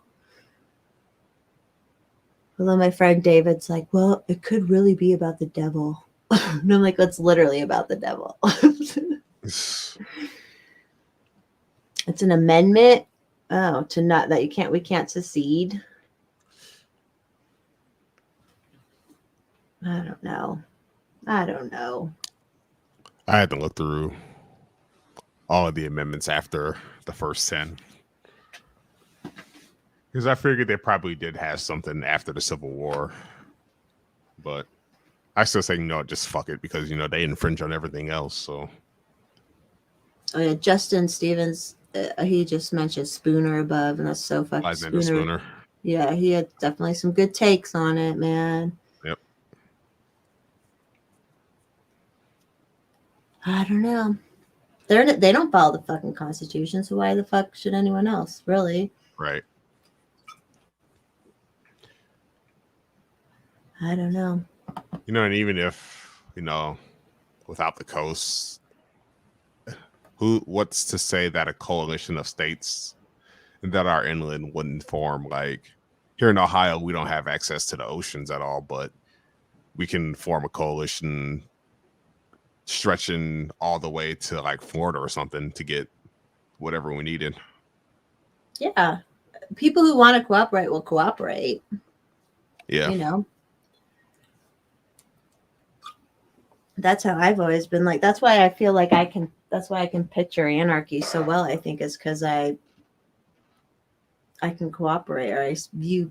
Although my friend David's like, well, it could really be about the devil. And I'm like, that's literally about the devil. It's an amendment. Oh, to not that we can't secede. I don't know. I had to look through all of the amendments after the first 10. Because I figured they probably did have something after the Civil War. But I still say, no, just fuck it, because, they infringe on everything else. So. Oh, yeah. Justin Stevens, he just mentioned Spooner above, and that's so fucking Spooner. Yeah, he had definitely some good takes on it, man. Yep. I don't know. They don't follow the fucking Constitution, so why the fuck should anyone else, really? Right. I don't know. And even if, without the coast, what's to say that a coalition of states that are inland wouldn't form? Like, here in Ohio, we don't have access to the oceans at all, but we can form a coalition stretching all the way to like Florida or something to get whatever we needed. Yeah. People who want to cooperate will cooperate. Yeah. That's how I've always been. Like, that's why I feel like that's why I can picture anarchy so well, I think, is because I can cooperate, or I view,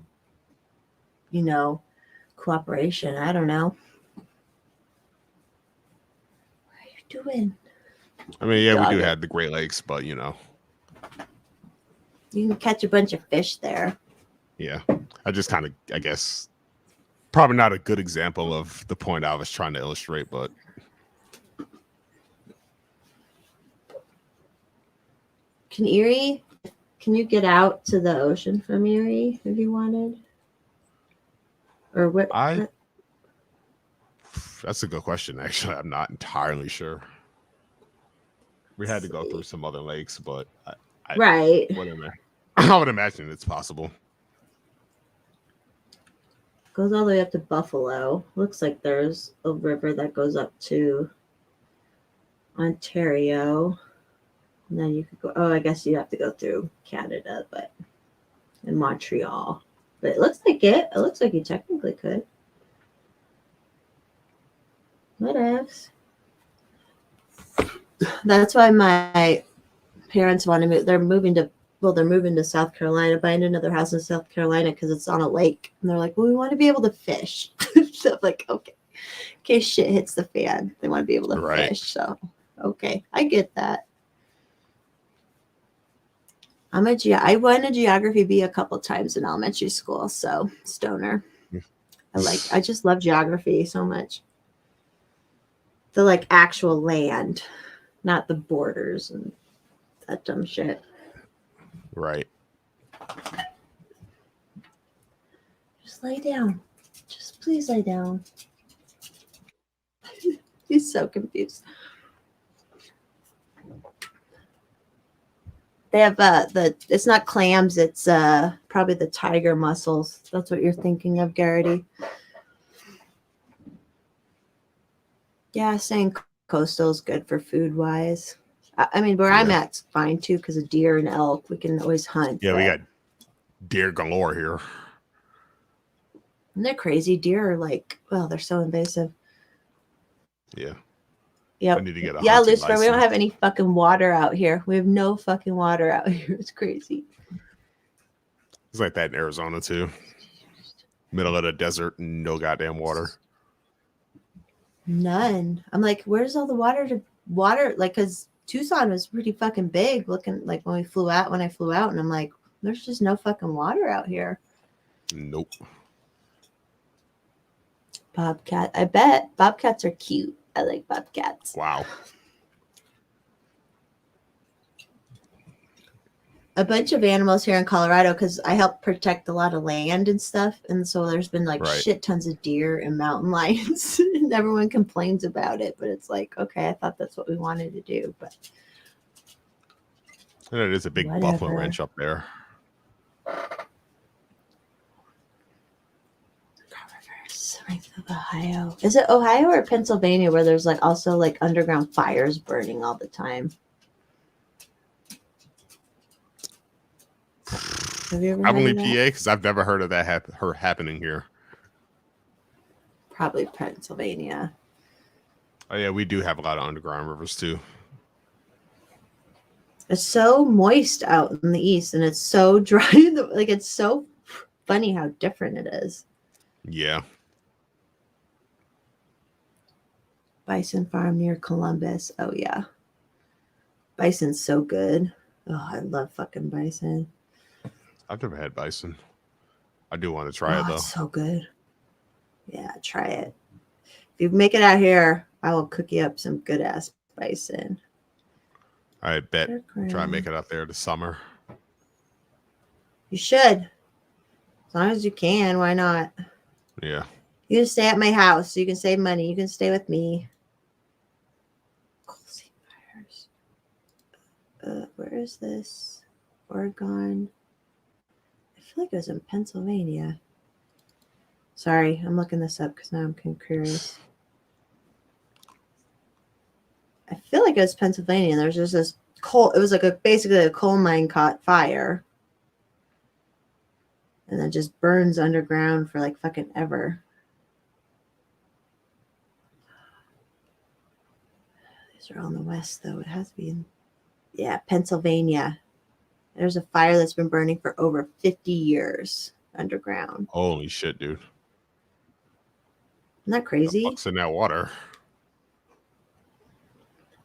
cooperation. I don't know. What are you doing? I mean, yeah, we do have the Great Lakes, but you can catch a bunch of fish there. Yeah. I just kind of, I guess, probably not a good example of the point I was trying to illustrate, but. Can you get out to the ocean from Erie if you wanted? Or what? That's a good question, actually. I'm not entirely sure. We had to go through some other lakes, but right. I would imagine it's possible. Goes all the way up to Buffalo. Looks like there's a river that goes up to Ontario. And then you could go, I guess you have to go through Canada, but in Montreal. But it looks like you technically could. What else? That's why my parents want to move. They're moving to South Carolina, buying another house in South Carolina because it's on a lake. And they're like, well, we want to be able to fish. So I'm like, okay, in case shit hits the fan, they want to be able to Right. fish. So, okay, I get that. I went to geography B a couple times in elementary school. So stoner. I just love geography so much. The like actual land, not the borders and that dumb shit. Right. Just lay down. Just please lay down. He's so confused. They have it's not clams, it's probably the tiger mussels. That's what you're thinking of, Garrity. Yeah, saying coastal is good for food wise. I mean, where I'm Yeah. at's fine too because of deer and elk. We can always hunt. Yeah, we but- got deer galore here. And they're crazy. Deer are like, well, they're so invasive. Yeah. Yep. I need to get a Yeah, hunting Lucifer, we don't license. have any fucking water out here. We have no fucking water out here. It's crazy. It's like that in Arizona too. Middle of the desert, no goddamn water. None. I'm like, where's all the water? Like, because Tucson was pretty fucking big looking like when I flew out, and I'm like, there's just no fucking water out here. Nope. Bobcat. I bet bobcats are cute. I like bobcats. Wow. A bunch of animals here in Colorado because I help protect a lot of land and stuff. And so there's been like Right. shit tons of deer and mountain lions. And everyone complains about it. But it's like, okay, I thought that's what we wanted to do. But And it is a big Whatever. buffalo ranch up there. Strength of Ohio. Is it Ohio or Pennsylvania where there's like also like underground fires burning all the time? Have you ever heard Probably of PA that? because I've never heard of that happening here. Probably Pennsylvania. Oh yeah, we do have a lot of underground rivers too. It's so moist out in the east and it's so dry. Like it's so funny how different it is. Yeah. Bison farm near Columbus. Oh yeah. Bison's so good. Oh, I love fucking bison. I've never had bison. I do want to try it though. It's so good. Yeah, try it. If you make it out here, I will cook you up some good ass bison. I bet. Try and make it out there this summer. You should. As long as you can, why not? Yeah. You can stay at my house so you can save money. You can stay with me. Coal seam fires. Where is this? Oregon. I feel like it was in Pennsylvania. Sorry, I'm looking this up because now I'm curious. I feel like it was Pennsylvania. And there's just this coal. It was like basically a coal mine caught fire. And then just burns underground for like fucking ever. These are all in the west, though. It has to be in, yeah, Pennsylvania. There's a fire that's been burning for over 50 years underground. Holy shit, dude. Isn't that crazy? What's in that water?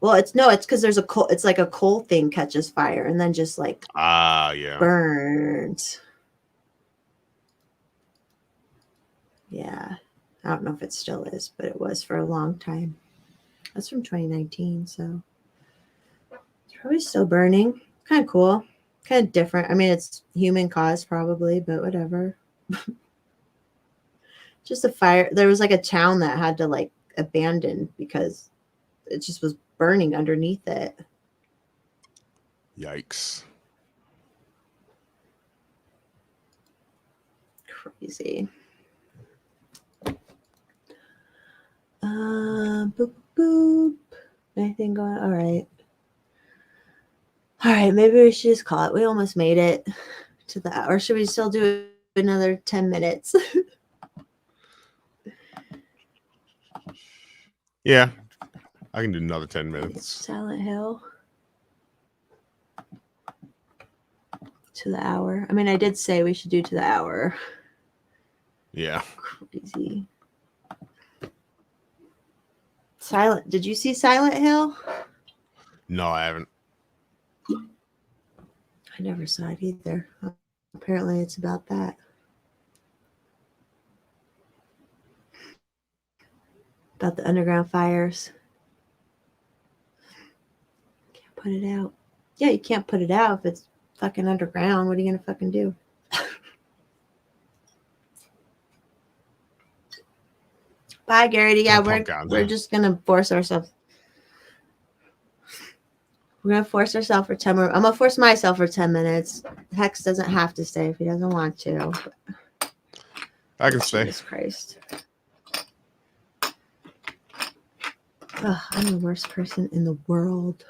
Well, it's because there's a coal. It's like a coal thing catches fire and then just like Yeah. burns. Yeah, I don't know if it still is, but it was for a long time. That's from 2019, so it's probably still burning. Kind of cool, kind of different. I mean, it's human caused probably, but whatever. Just a fire. There was like a town that had to like abandon because it just was burning underneath it. Yikes. Crazy. Boop boop. Anything going? All right. All right. Maybe we should just call it. We almost made it to the hour. Should we still do another 10 minutes? Yeah. I can do another 10 minutes. Silent Hill. To the hour. I mean, I did say we should do to the hour. Yeah. Crazy. Did you see Silent Hill? No, I haven't. I never saw it either. Apparently it's about that. About the underground fires. Can't put it out. Yeah, you can't put it out if it's fucking underground. What are you gonna fucking do? Bye, Garrity. Yeah, we're just gonna force ourselves. We're gonna force ourselves for 10 more. I'm gonna force myself for 10 minutes. Hex doesn't have to stay if he doesn't want to. I can stay. Jesus Christ. Ugh, I'm the worst person in the world.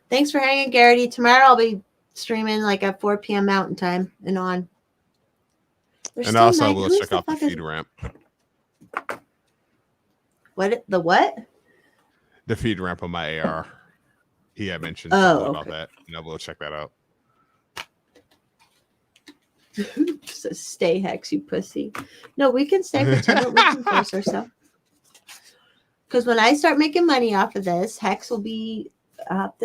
Thanks for hanging, Garrity. Tomorrow I'll be streaming like at 4 p.m. Mountain Time and on. And also we'll check out the feed ramp. What? The what? The feed ramp on my AR. He had mentioned about that. And I will check that out. Just stay, Hex, you pussy. No, we can stay for 10 minutes. We can force ourselves. Because when I start making money off of this, Hex will be. I'll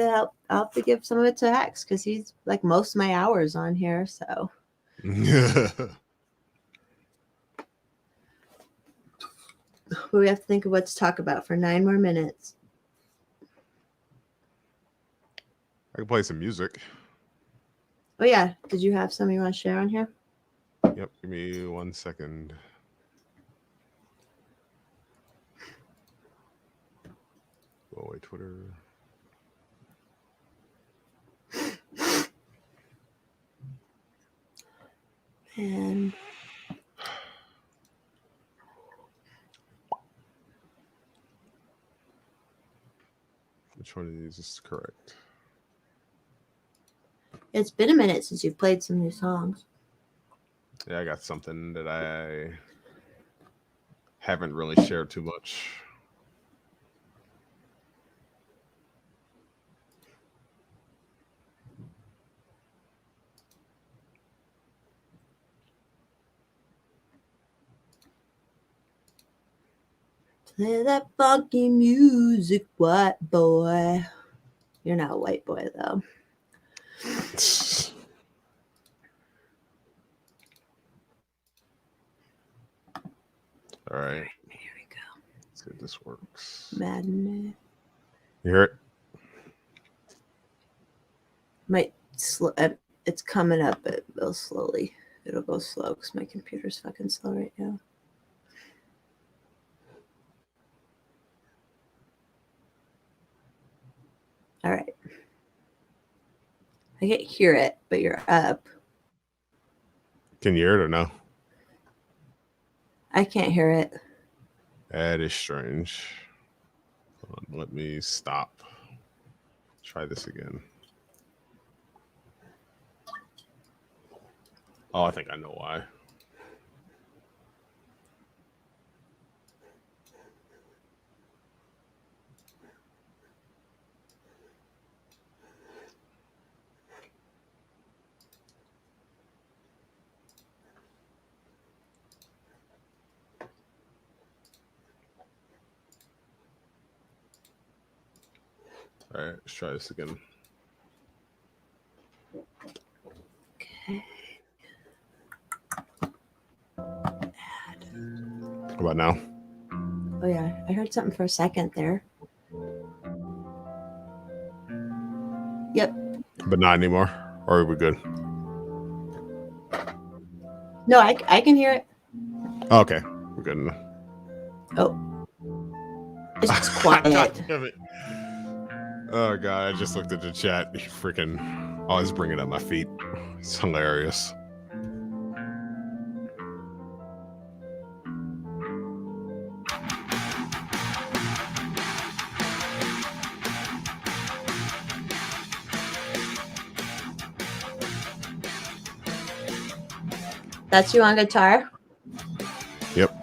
have to give some of it to Hex because he's like most of my hours on here. So. We have to think of what to talk about for 9 more minutes. I can play some music. Oh yeah, did you have some you want to share on here? Yep, give me 1 second. Go away, Twitter. And which one of these is correct? it's been a minute since you've played some new songs. Yeah, I got something that I haven't really shared too much. Play that funky music, white boy. You're not a white boy, though. All right. Here we go. Let's see if this works. Madden. You hear it? Might it's coming up, but it'll slowly. It'll go slow because my computer's fucking slow right now. All right. I can't hear it, but you're up. Can you hear it or no? I can't hear it. That is strange. Hold on, let me stop. Try this again. Oh, I think I know why. All right, let's try this again. Okay. How about now? Oh yeah, I heard something for a second there. Yep. But not anymore? Or are we good? No, I can hear it. Okay, we're good enough. Oh. It's just quiet. God damn it. Oh god, I just looked at the chat. You freaking always bringing up my feet. It's hilarious. That's you on guitar? Yep.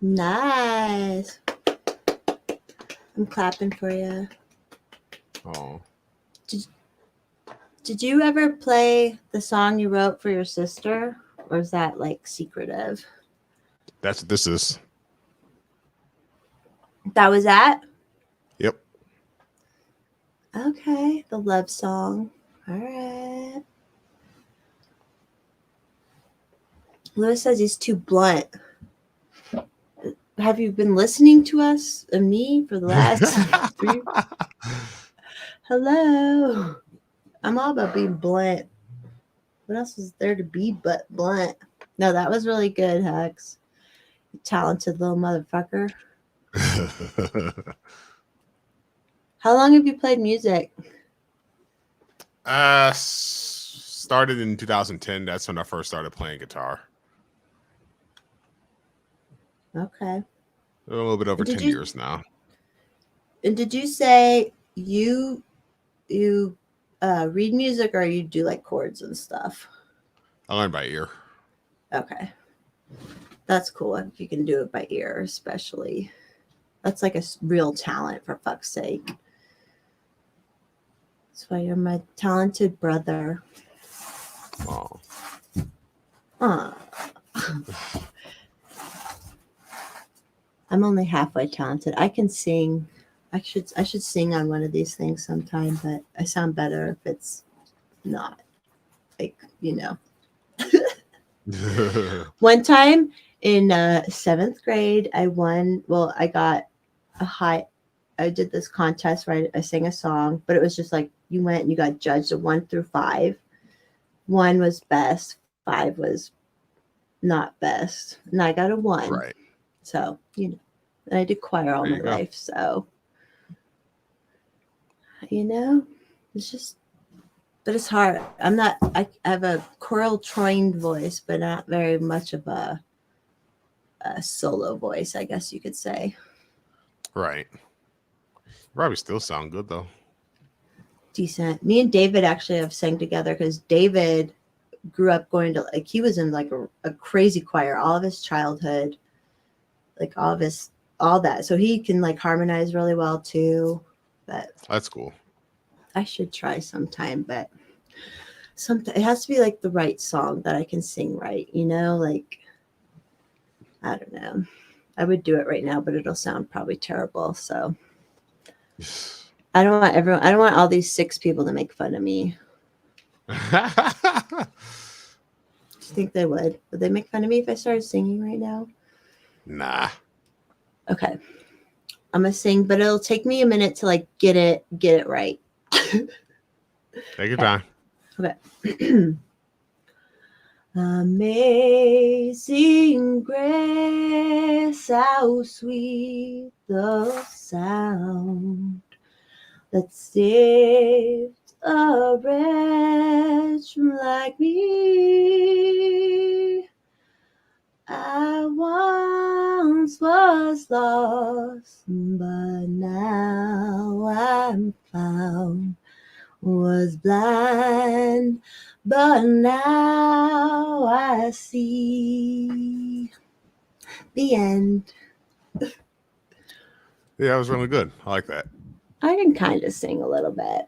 Nice. I'm clapping for you. Oh, Did you ever play the song you wrote for your sister? Or is that like secretive? that's what this is. That was that? Yep. Okay. The love song. All right. Lewis says he's too blunt. Have you been listening to us and me for the last 3? Hello. I'm all about being blunt. What else is there to be but blunt? No, that was really good, Hux. You talented little motherfucker. How long have you played music? Started in 2010. That's when I first started playing guitar. Okay. A little bit over 10 years now. And did you say you read music or you do like chords and stuff? I learned by ear. Okay. That's cool if you can do it by ear, especially. That's like a real talent, for fuck's sake. That's why you're my talented brother. Oh. I'm only halfway talented. I can sing. I should sing on one of these things sometime, but I sound better if it's not. Like, you know. One time in 7th grade, I won. Well, I got a high. I did this contest where I sang a song, but it was just like you went and you got judged a 1 through 5. 1 was best, 5 was not best, and I got a 1. Right. So, you know, and I did choir all my life. So, you know, it's just, but it's hard. I have a choral trained voice, but not very much of a solo voice, I guess you could say. Right. Probably still sound good though. Decent. Me and David actually have sang together because David grew up going to, like, he was in like a crazy choir all of his childhood, like all that. So he can like harmonize really well too. But That's cool. I should try sometime, but it has to be like the right song that I can sing right, like, I don't know. I would do it right now, but it'll sound probably terrible. So I don't want all these 6 people to make fun of me. Do you think they would? Would they make fun of me if I started singing right now? Nah. Okay. I'm gonna sing, but it'll take me a minute to like get it right. Take your time. Okay. Amazing grace, how sweet the sound that saved a wretch like me. I once was lost, but now I'm found. Was blind, but now I see. The end. Yeah, that was really good. I like that. I can kind of sing a little bit.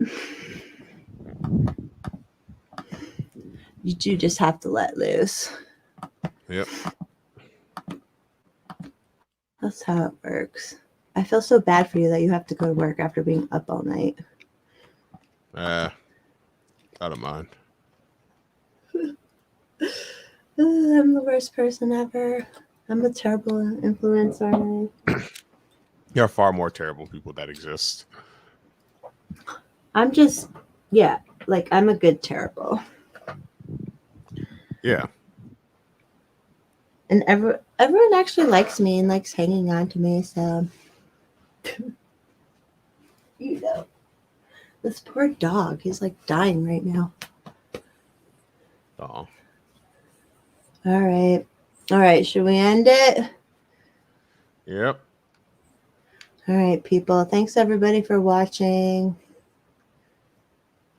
You do just have to let loose. Yep. That's how it works. I feel so bad for you that you have to go to work after being up all night. I don't mind. I'm the worst person ever. I'm a terrible influence, aren't I? There are far more terrible people that exist. I'm just, yeah, like I'm a good terrible. Yeah. And everyone actually likes me and likes hanging on to me, so this poor dog, he's like dying right now. Oh. All right, should we end it? Yep. All right, people, thanks everybody for watching,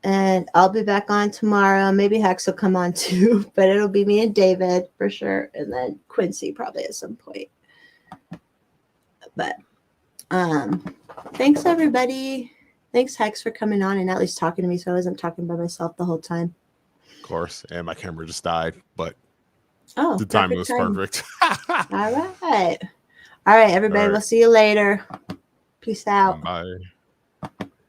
and I'll be back on tomorrow. Maybe Hex will come on too, but it'll be me and David for sure, and then Quincy probably at some point. But thanks everybody. Thanks Hex for coming on and at least talking to me, so I wasn't talking by myself the whole time. Of course. And my camera just died, but The timing was perfect. All right, everybody. All right. We'll see you later. Peace out. Bye.